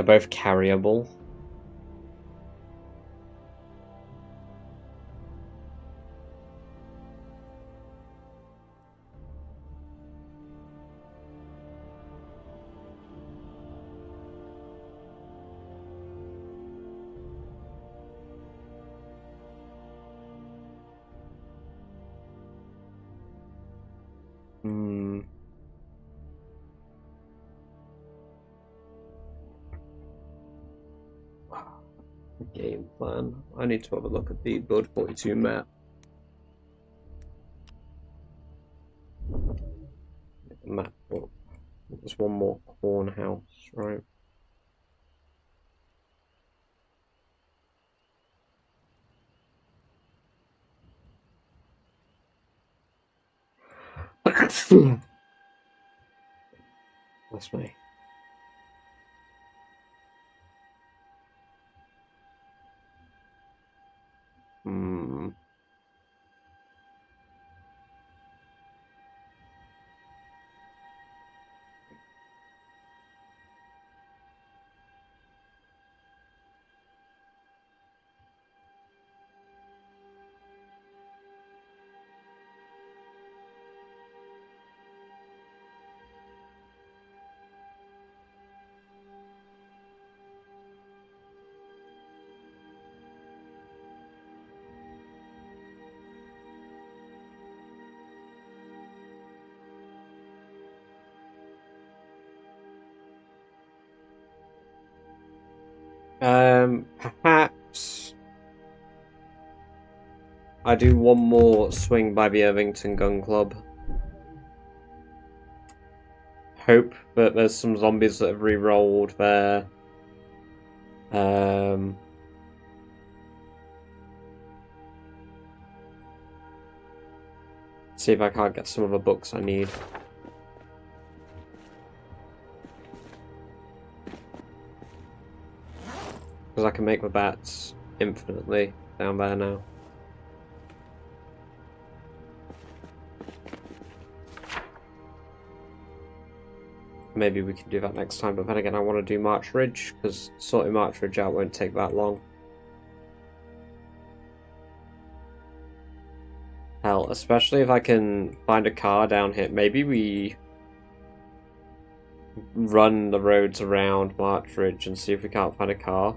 both carryable. Game plan. I need to have a look at the Build 42 map. map book. There's one more corn house, right? That's me. Hmm. Perhaps I do one more swing by the Irvington Gun Club. Hope that there's some zombies that have re-rolled there. See if I can't get some of the books I need. Because I can make the bats infinitely down there now. Maybe we can do that next time, but then again I want to do March Ridge, because sorting March Ridge out won't take that long. Hell, especially if I can find a car down here. Maybe we run the roads around March Ridge and see if we can't find a car.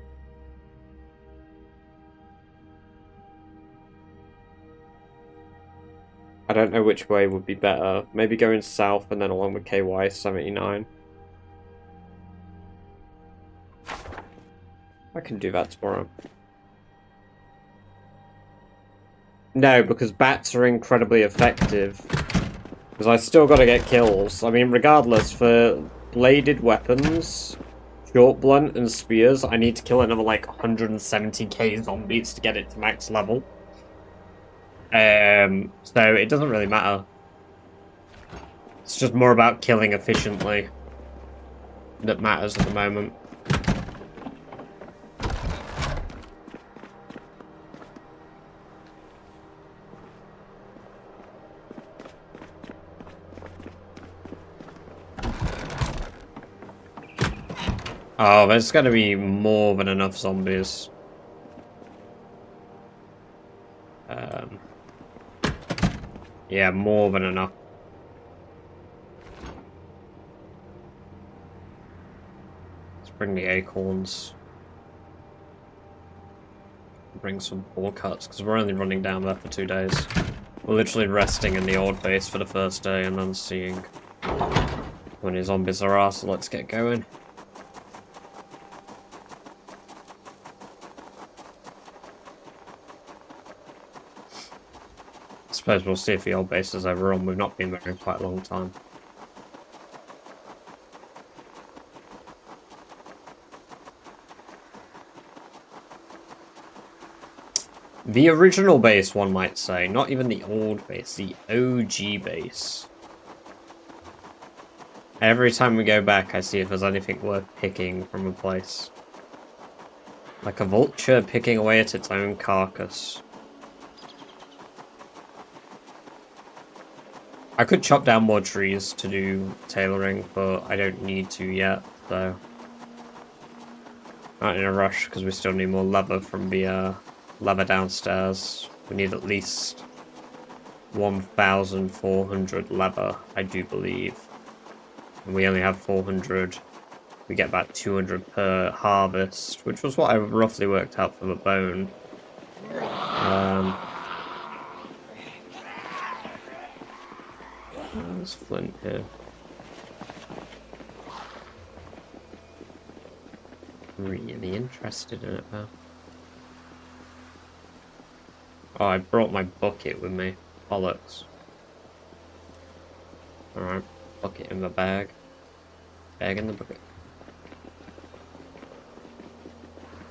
I don't know which way would be better. Maybe going south and then along with KY 79. I can do that tomorrow. No, because bats are incredibly effective. Because I still gotta get kills. I mean, regardless, for bladed weapons, short blunt and spears, I need to kill another like 170k zombies to get it to max level. So it doesn't really matter. It's just more about killing efficiently that matters at the moment. Oh, there's gonna be more than enough zombies. Yeah, more than enough. Let's bring the acorns. Bring some ball cuts, because we're only running down there for 2 days. We're literally resting in the old base for the first day and then seeing how many zombies there are, so let's get going. I suppose we'll see if the old base is overrun. We've not been there in quite a long time. The original base, one might say. Not even the old base, the OG base. Every time we go back, I see if there's anything worth picking from a place. Like a vulture picking away at its own carcass. I could chop down more trees to do tailoring, but I don't need to yet, so... Not in a rush, because we still need more leather from the leather downstairs. We need at least 1,400 leather, I do believe. And we only have 400. We get about 200 per harvest, which was what I roughly worked out for the bone. There's flint here. Really interested in it though. Oh, I brought my bucket with me. Bollocks. Alright. Bucket in the bag. Bag in the bucket.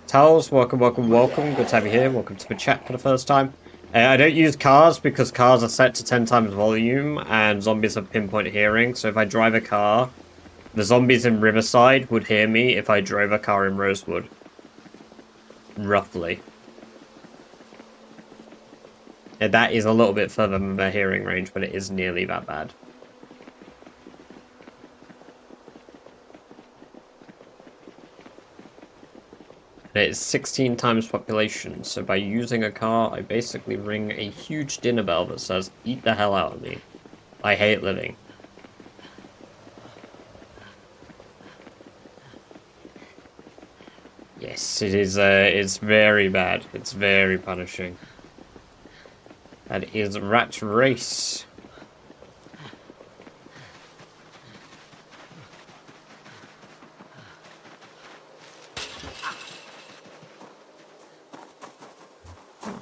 Towels, welcome, welcome, welcome. Good to have you here. Welcome to the chat for the first time. I don't use cars because cars are set to 10 times volume and zombies have pinpoint hearing. So if I drive a car, the zombies in Riverside would hear me if I drove a car in Rosewood. Roughly. Yeah, that is a little bit further than their hearing range, but it is nearly that bad. It's 16 times population, so by using a car, I basically ring a huge dinner bell that says, eat the hell out of me. I hate living. Yes, it is, it's very bad. It's very punishing. That is Rat Race.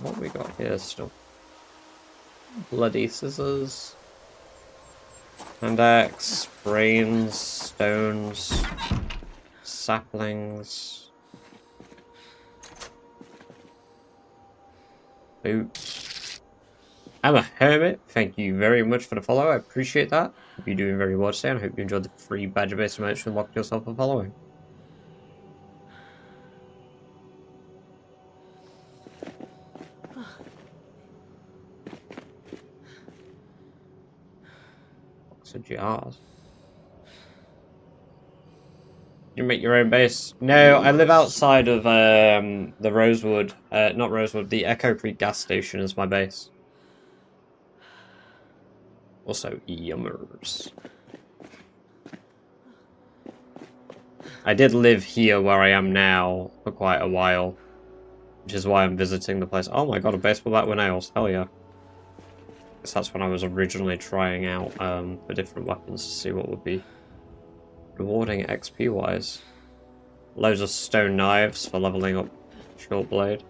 What we got here still? Bloody scissors. Hand axe, brains, stones, saplings. Boots. I'm a hermit. Thank you very much for the follow. I appreciate that. Hope you're doing very well today, and I hope you enjoyed the free badger based merch and unlocked yourself a following. Box of jars. You make your own base? No, I live outside of the Rosewood, not Rosewood, the Echo Creek gas station is my base. Also, yummers. I did live here where I am now for quite a while, which is why I'm visiting the place. Oh my god, a baseball bat with nails. Hell yeah. Guess that's when I was originally trying out the different weapons to see what would be rewarding XP wise. Loads of stone knives for leveling up short blade.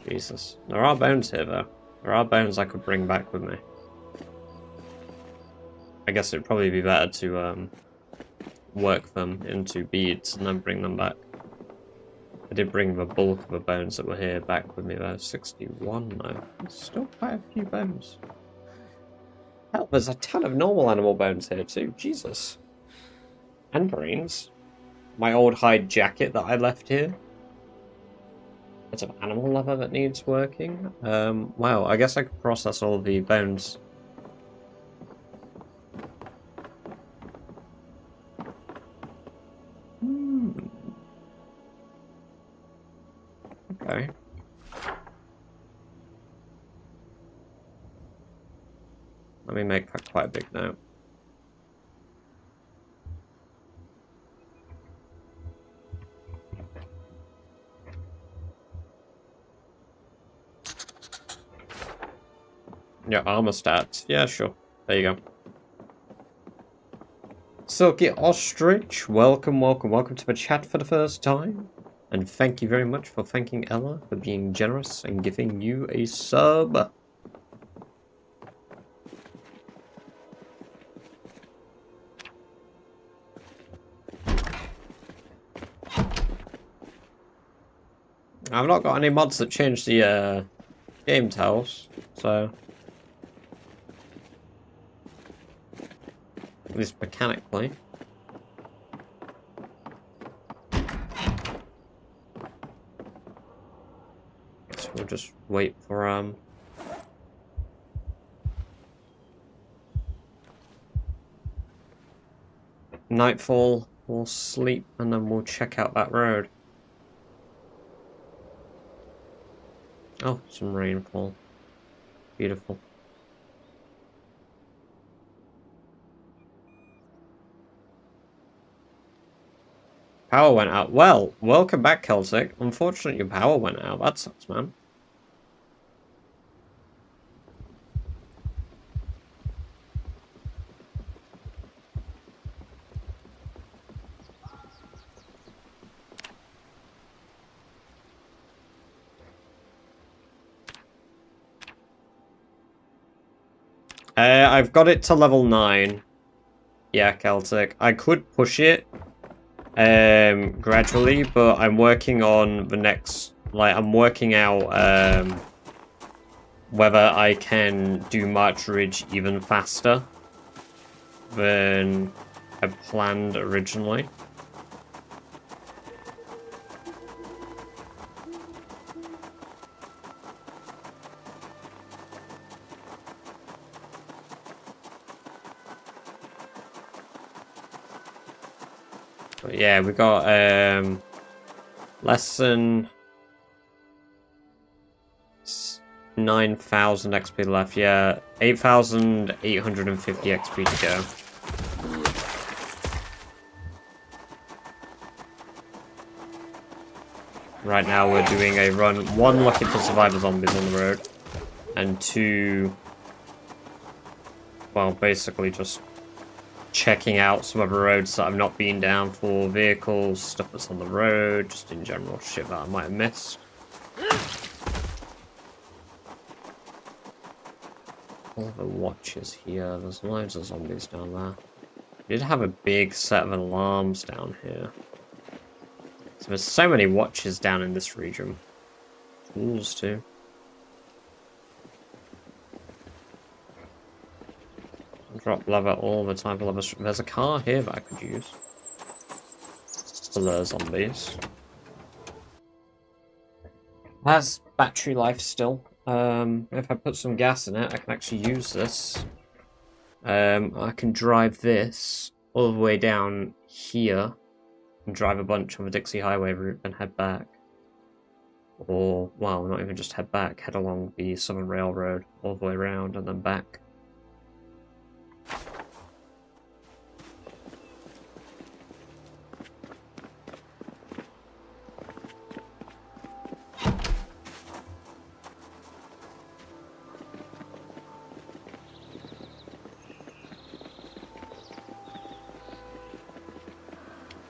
Jesus. There are bones here though. There are bones I could bring back with me. I guess it'd probably be better to work them into beads and then bring them back. I did bring the bulk of the bones that were here back with me though. 61 though. There's still quite a few bones. Hell, there's a ton of normal animal bones here too. Jesus. And brains. My old hide jacket that I left here. Bits of animal leather that needs working. Wow, I guess I could process all the bones. Okay. Let me make that quite a big note. Yeah, armor stats. Yeah, sure. There you go. Silky Ostrich, welcome, welcome, welcome to the chat for the first time. And thank you very much for thanking Ella for being generous and giving you a sub. I've not got any mods that change the game tiles, so at least mechanically. Guess we'll just wait for nightfall. We'll sleep and then we'll check out that road. Oh, some rainfall. Beautiful. Power went out. Well, welcome back, Celtic. Unfortunately, your power went out. That sucks, man. I've got it to level 9. Yeah, Celtic. I could push it gradually, but I'm working on the next... Like, I'm working out whether I can do March Ridge even faster than I planned originally. But yeah, we got less than 9,000 XP left. Yeah, 8,850 XP to go. Right now we're doing a run, 1 looking for survivor zombies on the road, and 2, well, basically just checking out some other roads that I've not been down for, vehicles, stuff that's on the road, just in general shit that I might have missed. All the watches here, there's loads of zombies down there. We did have a big set of alarms down here. So there's so many watches down in this region. Tools too. Drop leather all the time for leather. There's a car here that I could use. For the zombies. Has battery life still. If I put some gas in it, I can actually use this. I can drive this all the way down here and drive a bunch on the Dixie Highway route and head back. Or, well, not even just head back, head along the Southern Railroad all the way around and then back.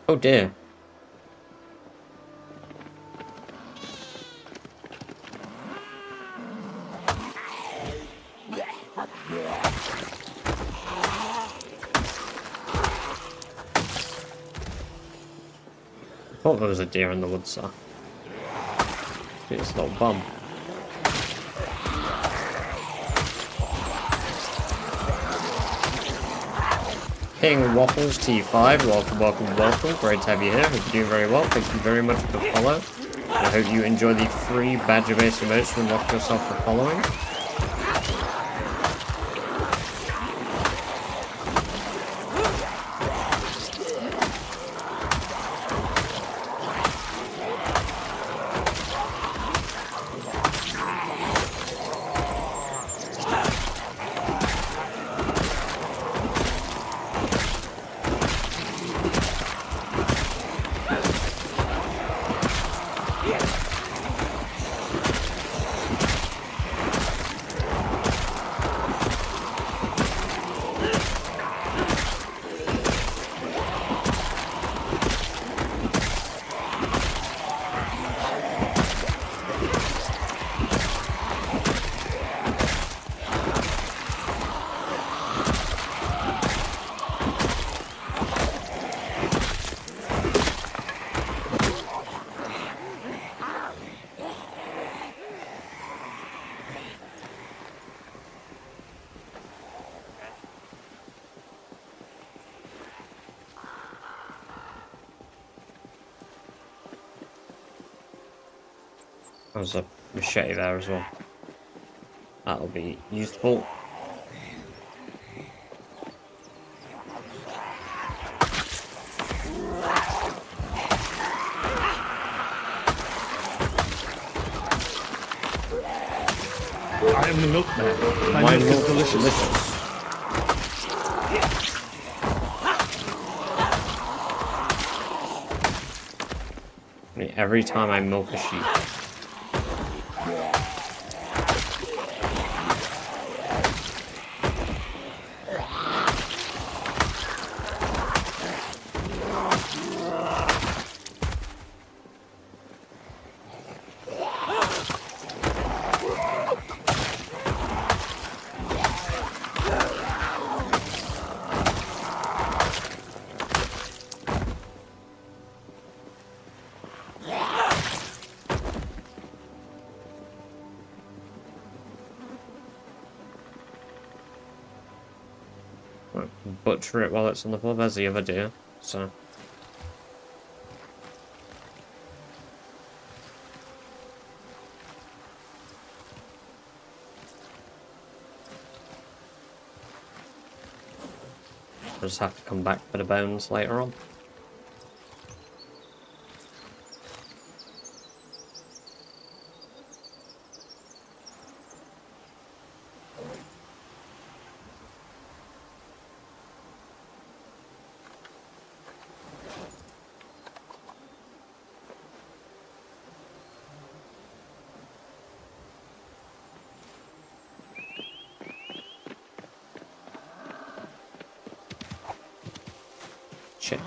Oh dear. I thought there was a deer in the woods, sir. It's a little bum. King Waffles T5, welcome, welcome, welcome. Great to have you here. Hope you're doing very well. Thank you very much for the follow. I hope you enjoy the free badger-based emotes and lock yourself for following. There's a machete there as well. That'll be useful. I am the milkman. My milk is delicious. I mean, every time I milk a sheep. Right, butcher it while it's on the floor. There's the other deer. So. I'll just have to come back for the bones later on. Shit.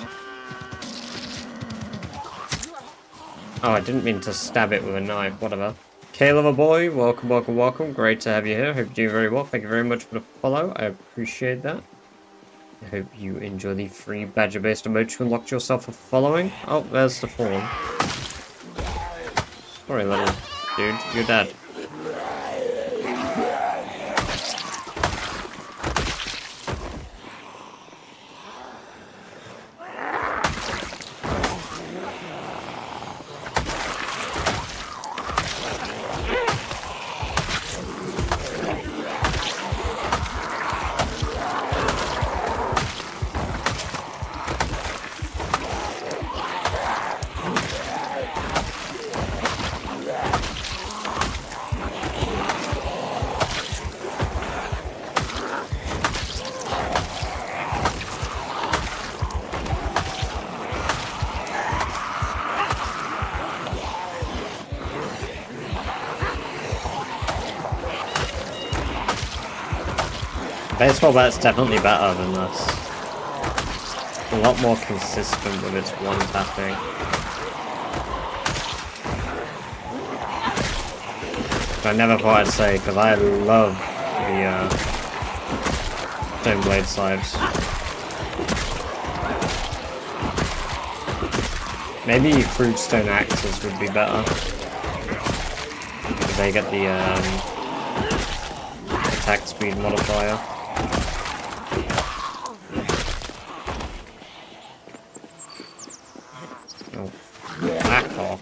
Oh, I didn't mean to stab it with a knife, whatever. K-Lover Boy, welcome, welcome, welcome. Great to have you here. Hope you're doing very well. Thank you very much for the follow. I appreciate that. I hope you enjoy the free badger-based emote to unlock yourself a following. Oh, there's the fawn. Sorry, little dude. You're dead. Baseball bat's definitely better than this. A lot more consistent with its one tapping. I never thought I'd say, because I love the Stone Blade Scythes. Maybe Fruitstone Axes would be better. Because they get the attack speed modifier. Oh, back off.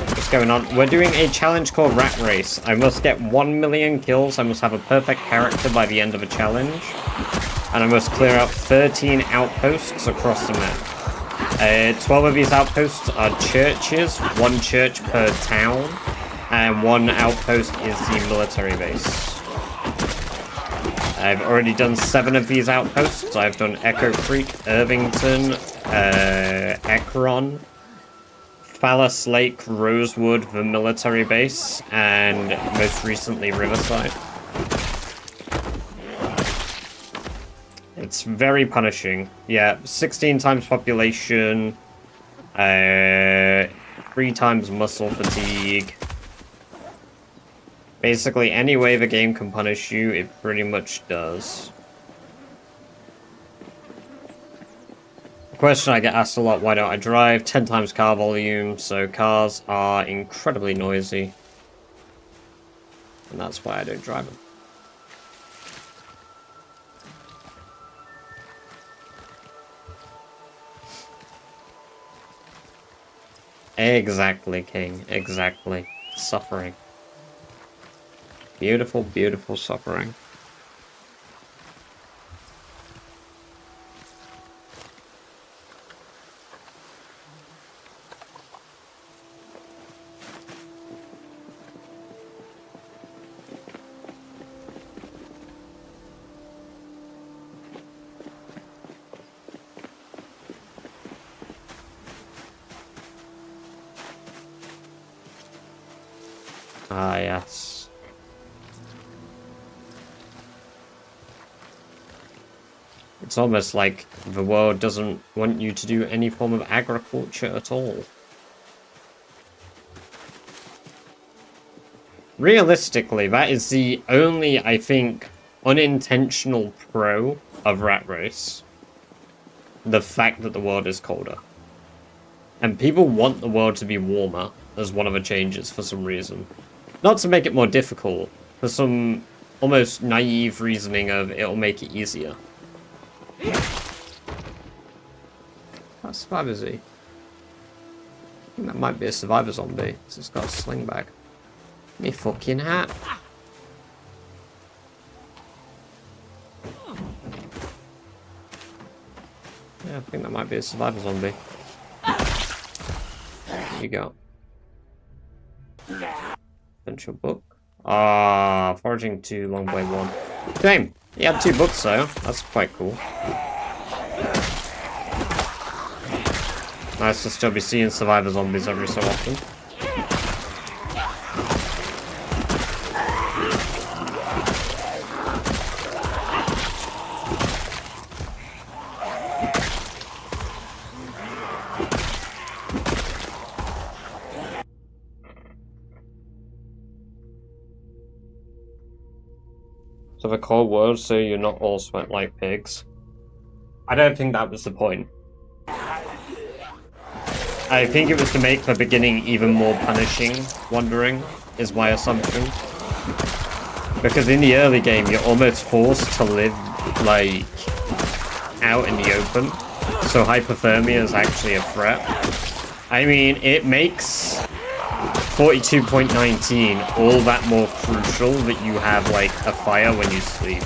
What's going on? We're doing a challenge called Rat Race. I must get 1 million kills. I must have a perfect character by the end of a challenge. And I must clear out 13 outposts across the map. 12 of these outposts are churches, 1 church per town, and 1 outpost is the military base. I've already done 7 of these outposts. I've done Echo Creek, Irvington, Ekron, Phallus Lake, Rosewood, the military base, and most recently Riverside. It's very punishing. Yeah, 16 times population, 3 times muscle fatigue. Basically, any way the game can punish you, it pretty much does. The question I get asked a lot, why don't I drive? 10 times car volume, so cars are incredibly noisy. And that's why I don't drive them. Exactly, King. Exactly. Suffering. Beautiful, beautiful suffering. Ah, yes. It's almost like the world doesn't want you to do any form of agriculture at all. Realistically, that is the only, I think, unintentional pro of Rat Race. The fact that the world is colder. And people want the world to be warmer as one of the changes for some reason. Not to make it more difficult, for some almost naive reasoning of it'll make it easier. What survivor Z? I think that might be a survivor zombie, because it's got a sling bag. Me fucking hat. Yeah, I think that might be a survivor zombie. There you go. Potential book. Ah, foraging 2, long blade 1. Shame. He had 2 books though. That's quite cool. Nice to still be seeing survivor zombies every so often. So the core word, so you're not all sweat like pigs. I don't think that was the point. I think it was to make the beginning even more punishing, wandering, is my assumption. Because in the early game, you're almost forced to live, like, out in the open. So hypothermia is actually a threat. I mean, it makes 42.19 all that more crucial that you have, like, a fire when you sleep.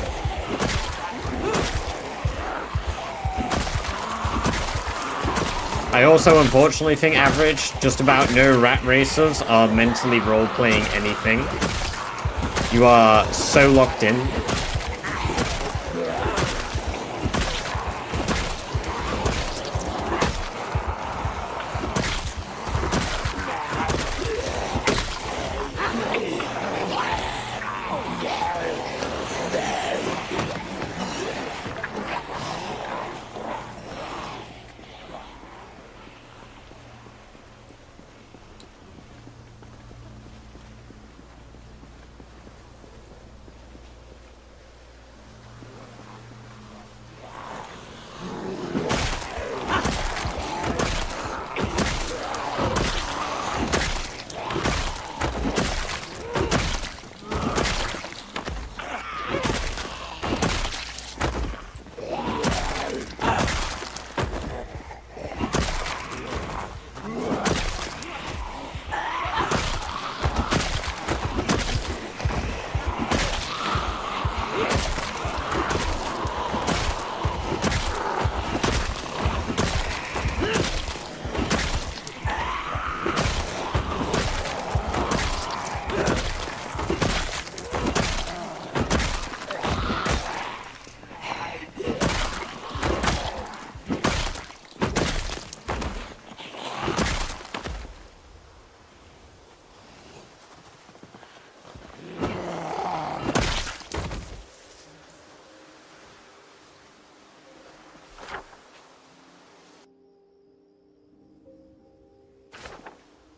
I also unfortunately think average, just about no rat racers are mentally role-playing anything. You are so locked in.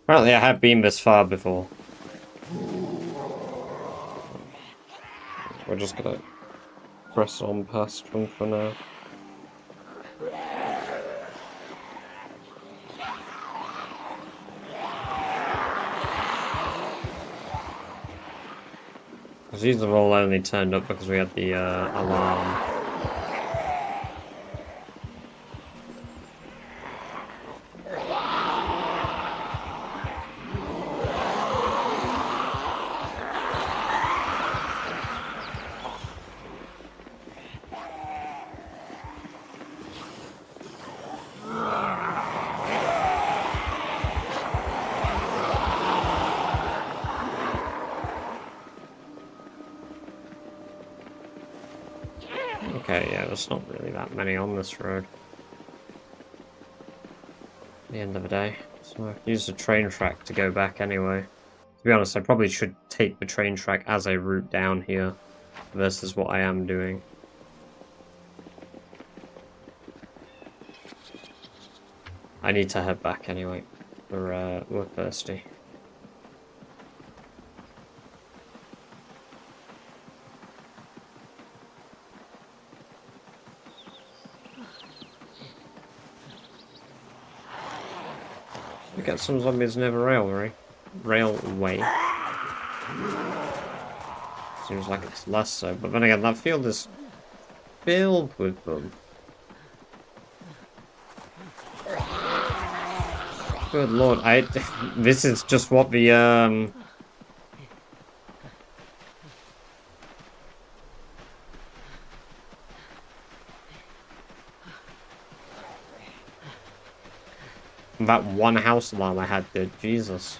Apparently I have been this far before. We're just gonna press on past one for now. Because these have all only turned up because we had the alarm. Okay, yeah, there's not really that many on this road. At the end of the day. So I have to use the train track to go back anyway. To be honest, I probably should take the train track as a route down here versus what I am doing. I need to head back anyway. We're thirsty. We get some zombies near the railway. Seems like it's less so, but then again, that field is filled with them. Good lord, this is just what the that one house alarm I had did. Jesus.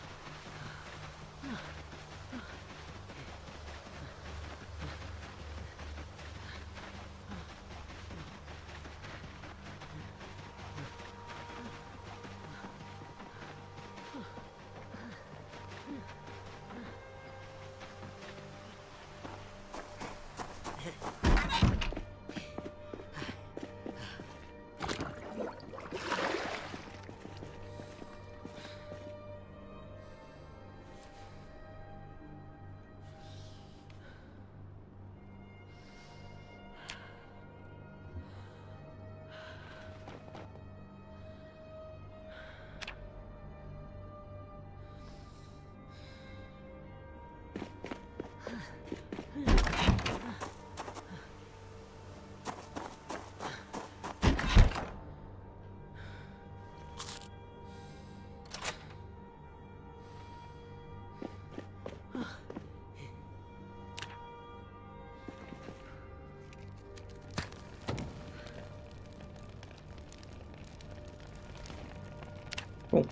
Cool.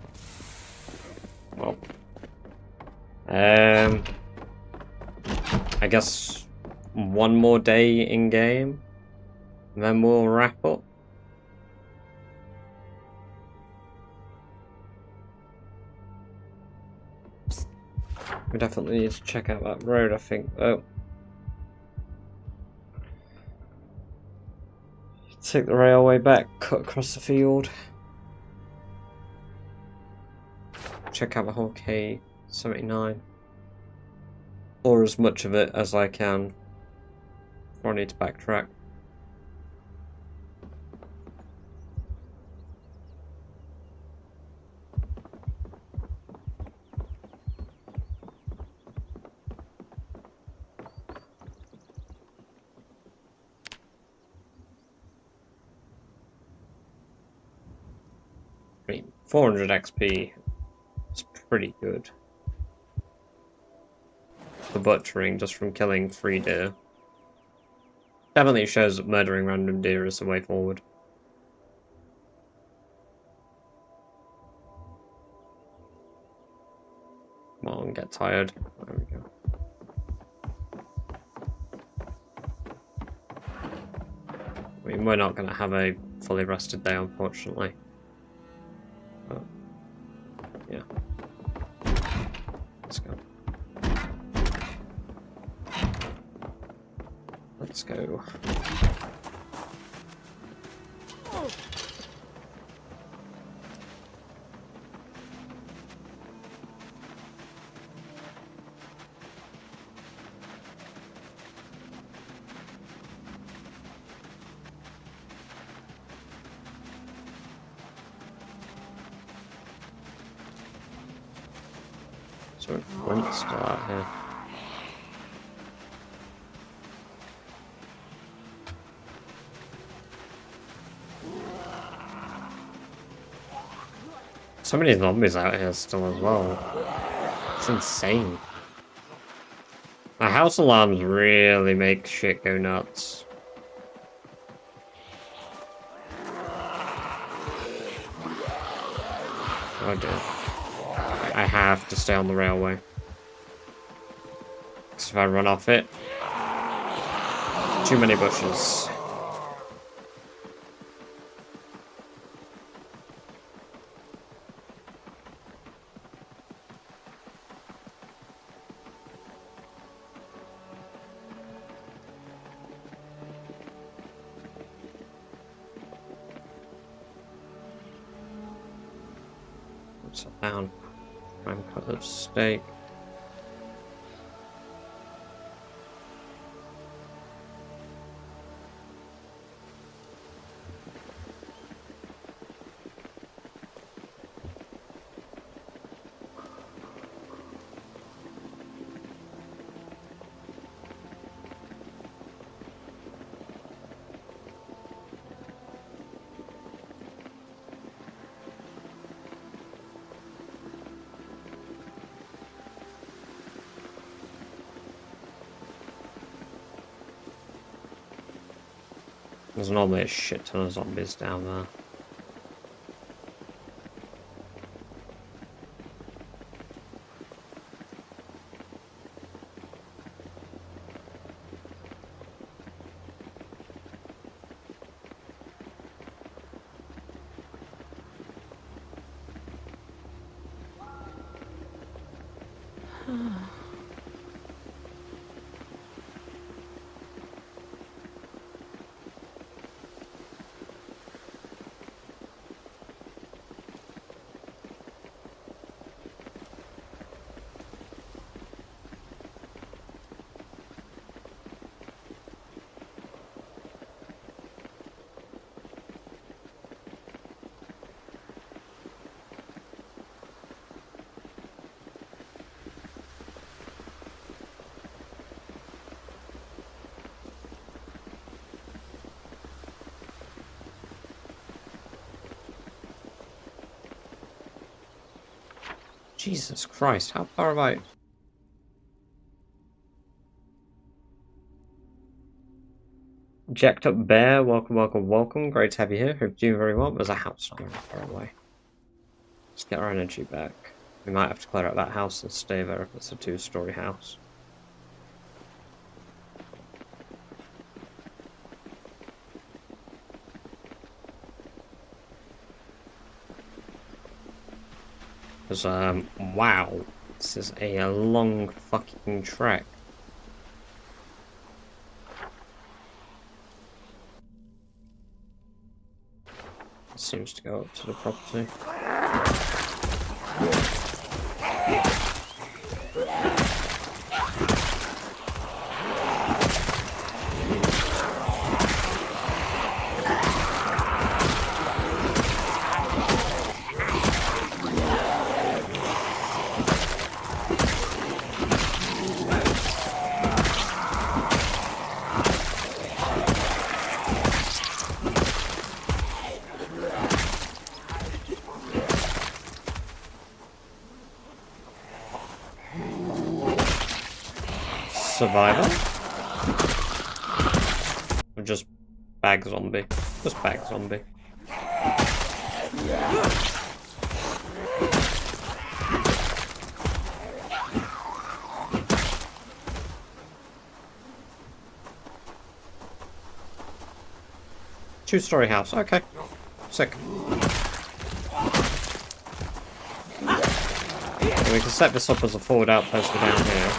Well, I guess one more day in game, then we'll wrap up. We definitely need to check out that road, I think. Oh. Take the railway back, cut across the field. Check out the whole K79. Or as much of it as I can before I need to backtrack. I mean, 400 XP is pretty good. The butchering just from killing 3 deer. Definitely shows that murdering random deer is the way forward. Come on, get tired. There we go. I mean, we're not going to have a fully rested day, unfortunately. But, yeah. Let's go. Let's go. So Flint's still out here. So many zombies out here still as well. It's insane. The house alarms really make shit go nuts. Oh dear. I have to stay on the railway. Because if I run off it, too many bushes. Sit down. Try and cut the steak. There's normally a shit ton of zombies down there. Jesus Christ, how far am I? Jacked Up Bear, welcome, welcome, welcome. Great to have you here. Hope you're doing very well. There's a house not very far away. Let's get our energy back. We might have to clear out that house and stay there if it's a 2-story house. Because, wow, this is a long fucking trek. It seems to go up to the property. Survivor? Or just bag zombie? Just bag zombie. Two-story house, okay. Sick. And we can set this up as a forward outpost for down here.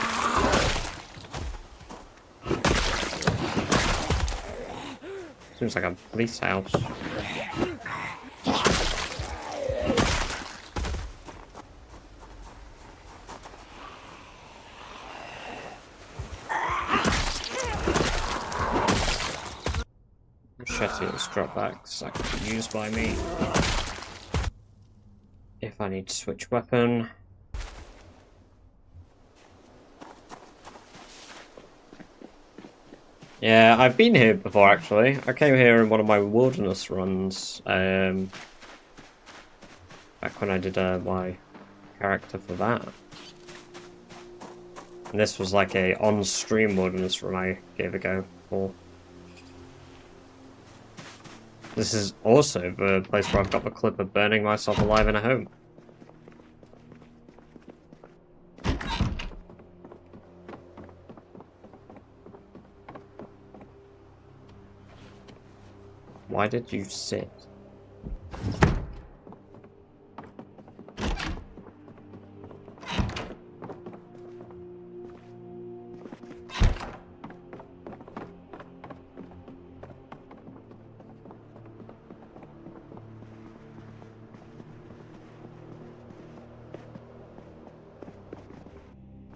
Seems like a police house. Machetes, drop backs that can be used by me if I need to switch weapon. Yeah, I've been here before actually. I came here in one of my wilderness runs, back when I did my character for that. And this was like a on-stream wilderness run I gave a go for. This is also the place where I've got the clip of burning myself alive in a home. Why did you sit?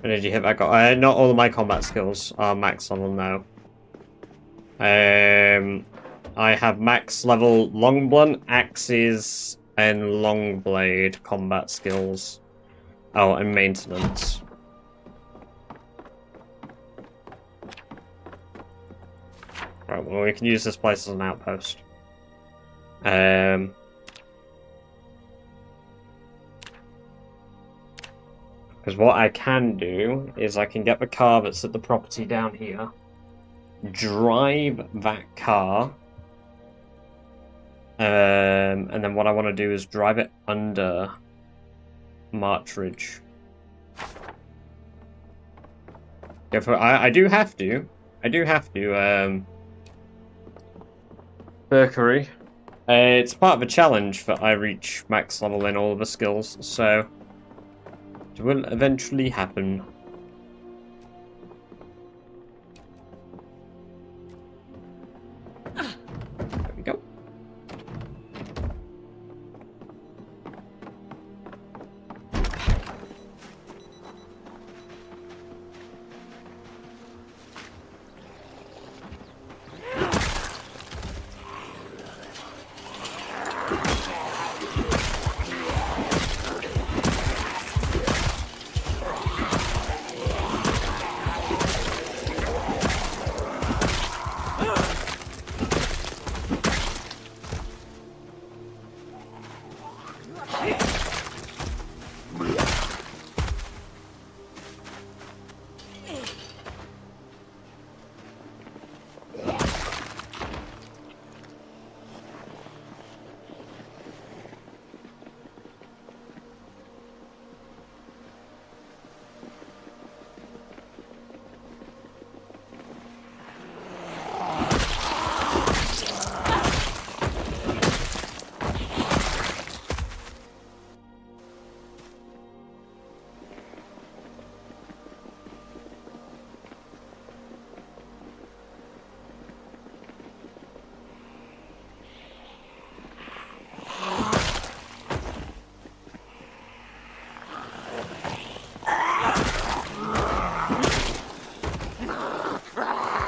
When did you hit that guy? Not all of my combat skills are max level now. I have max level long blunt, axes, and long blade combat skills. Oh, and maintenance. Right, well, we can use this place as an outpost. Because what I can do is I can get the car that's at the property down here, drive that car And then what I want to do is drive it under March Ridge. I do have to. Mercury. It's part of a challenge that I reach max level in all of the skills, so it will eventually happen. There we go.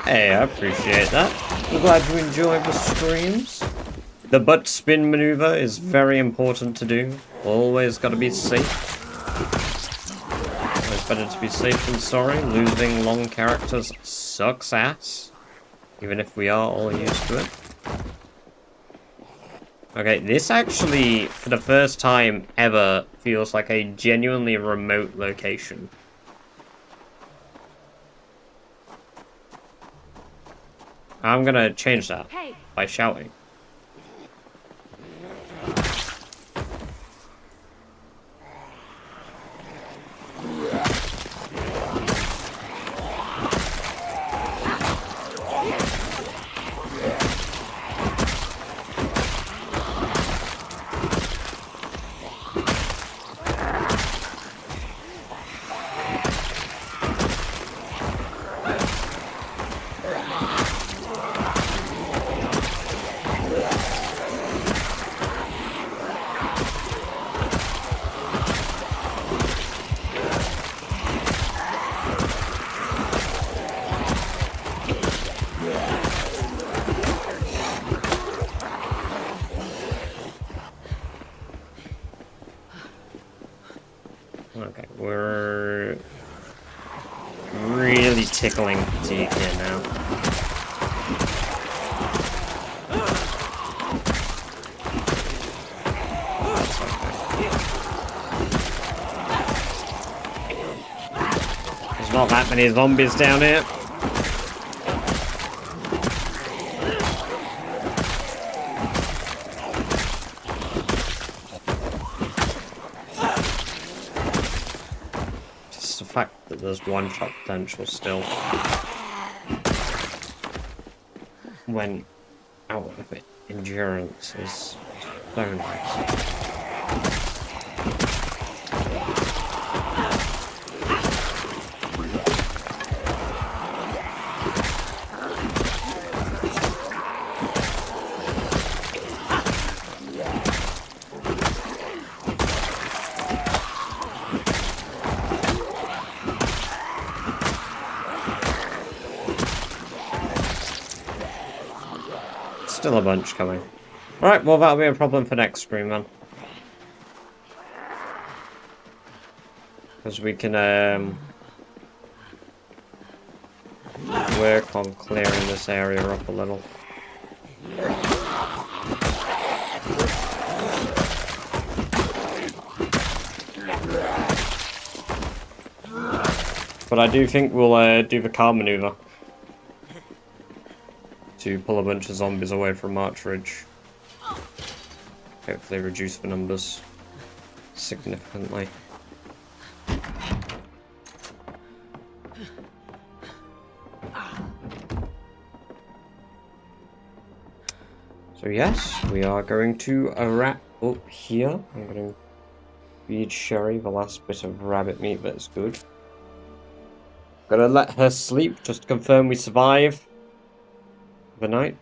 Hey, I appreciate that. I'm glad you enjoy the streams. The butt spin maneuver is very important to do. Always gotta be safe. Always better to be safe than sorry. Losing long characters sucks ass. Even if we are all used to it. Okay, this actually, for the first time ever, feels like a genuinely remote location. I'm gonna change that by shouting. Okay, we're really tickling fatigue here now. There's not that many zombies down here. Fact that there's one shot potential still when out of it. Endurance is so nice. Still a bunch coming. Right, well that'll be a problem for next stream then. Because we can work on clearing this area up a little. But I do think we'll do the car maneuver to pull a bunch of zombies away from March Ridge. Hopefully reduce the numbers significantly. So yes, we are going to wrap up here. I'm going to feed Sherry the last bit of rabbit meat that's good. Gonna let her sleep just to confirm we survive the night.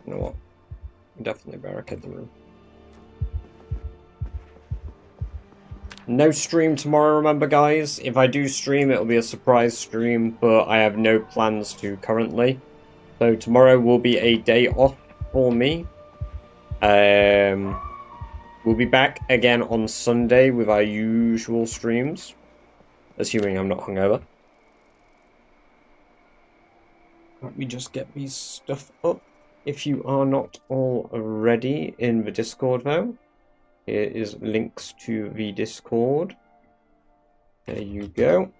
You know what? Definitely barricade the room. No stream tomorrow, remember guys? If I do stream, it'll be a surprise stream, but I have no plans to currently. So tomorrow will be a day off for me. We'll be back again on Sunday with our usual streams. Assuming I'm not hungover. Let me just get these stuff up. If you are not already in the Discord though, here is links to the Discord. There you go.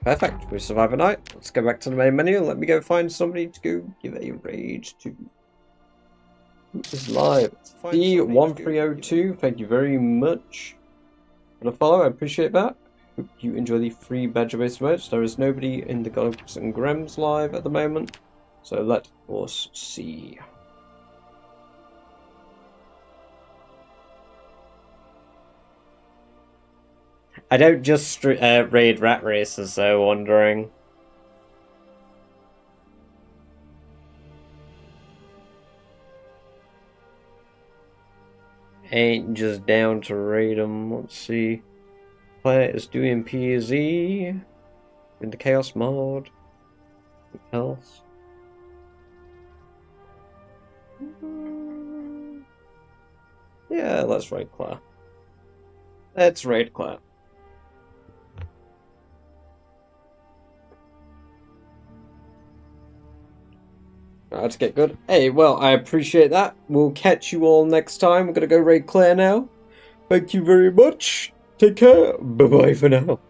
Perfect, we survived the night. Let's go back to the main menu. Let me go find somebody to go give a raid to. Who is live? D1302, thank you very much for the follow, I appreciate that. Hope you enjoy the free badger-based modes. There is nobody in the Gulps and Grems live at the moment, so let us see. I don't just raid rat races, though, wandering. Ain't just down to raid them. Let's see. Player is doing PZ in the Chaos mod. What else? Yeah, let's raid Claire. Let's raid Claire. Let's get good. Hey, well, I appreciate that. We'll catch you all next time. We're going to go raid Claire now. Thank you very much. Take care. Bye-bye for now.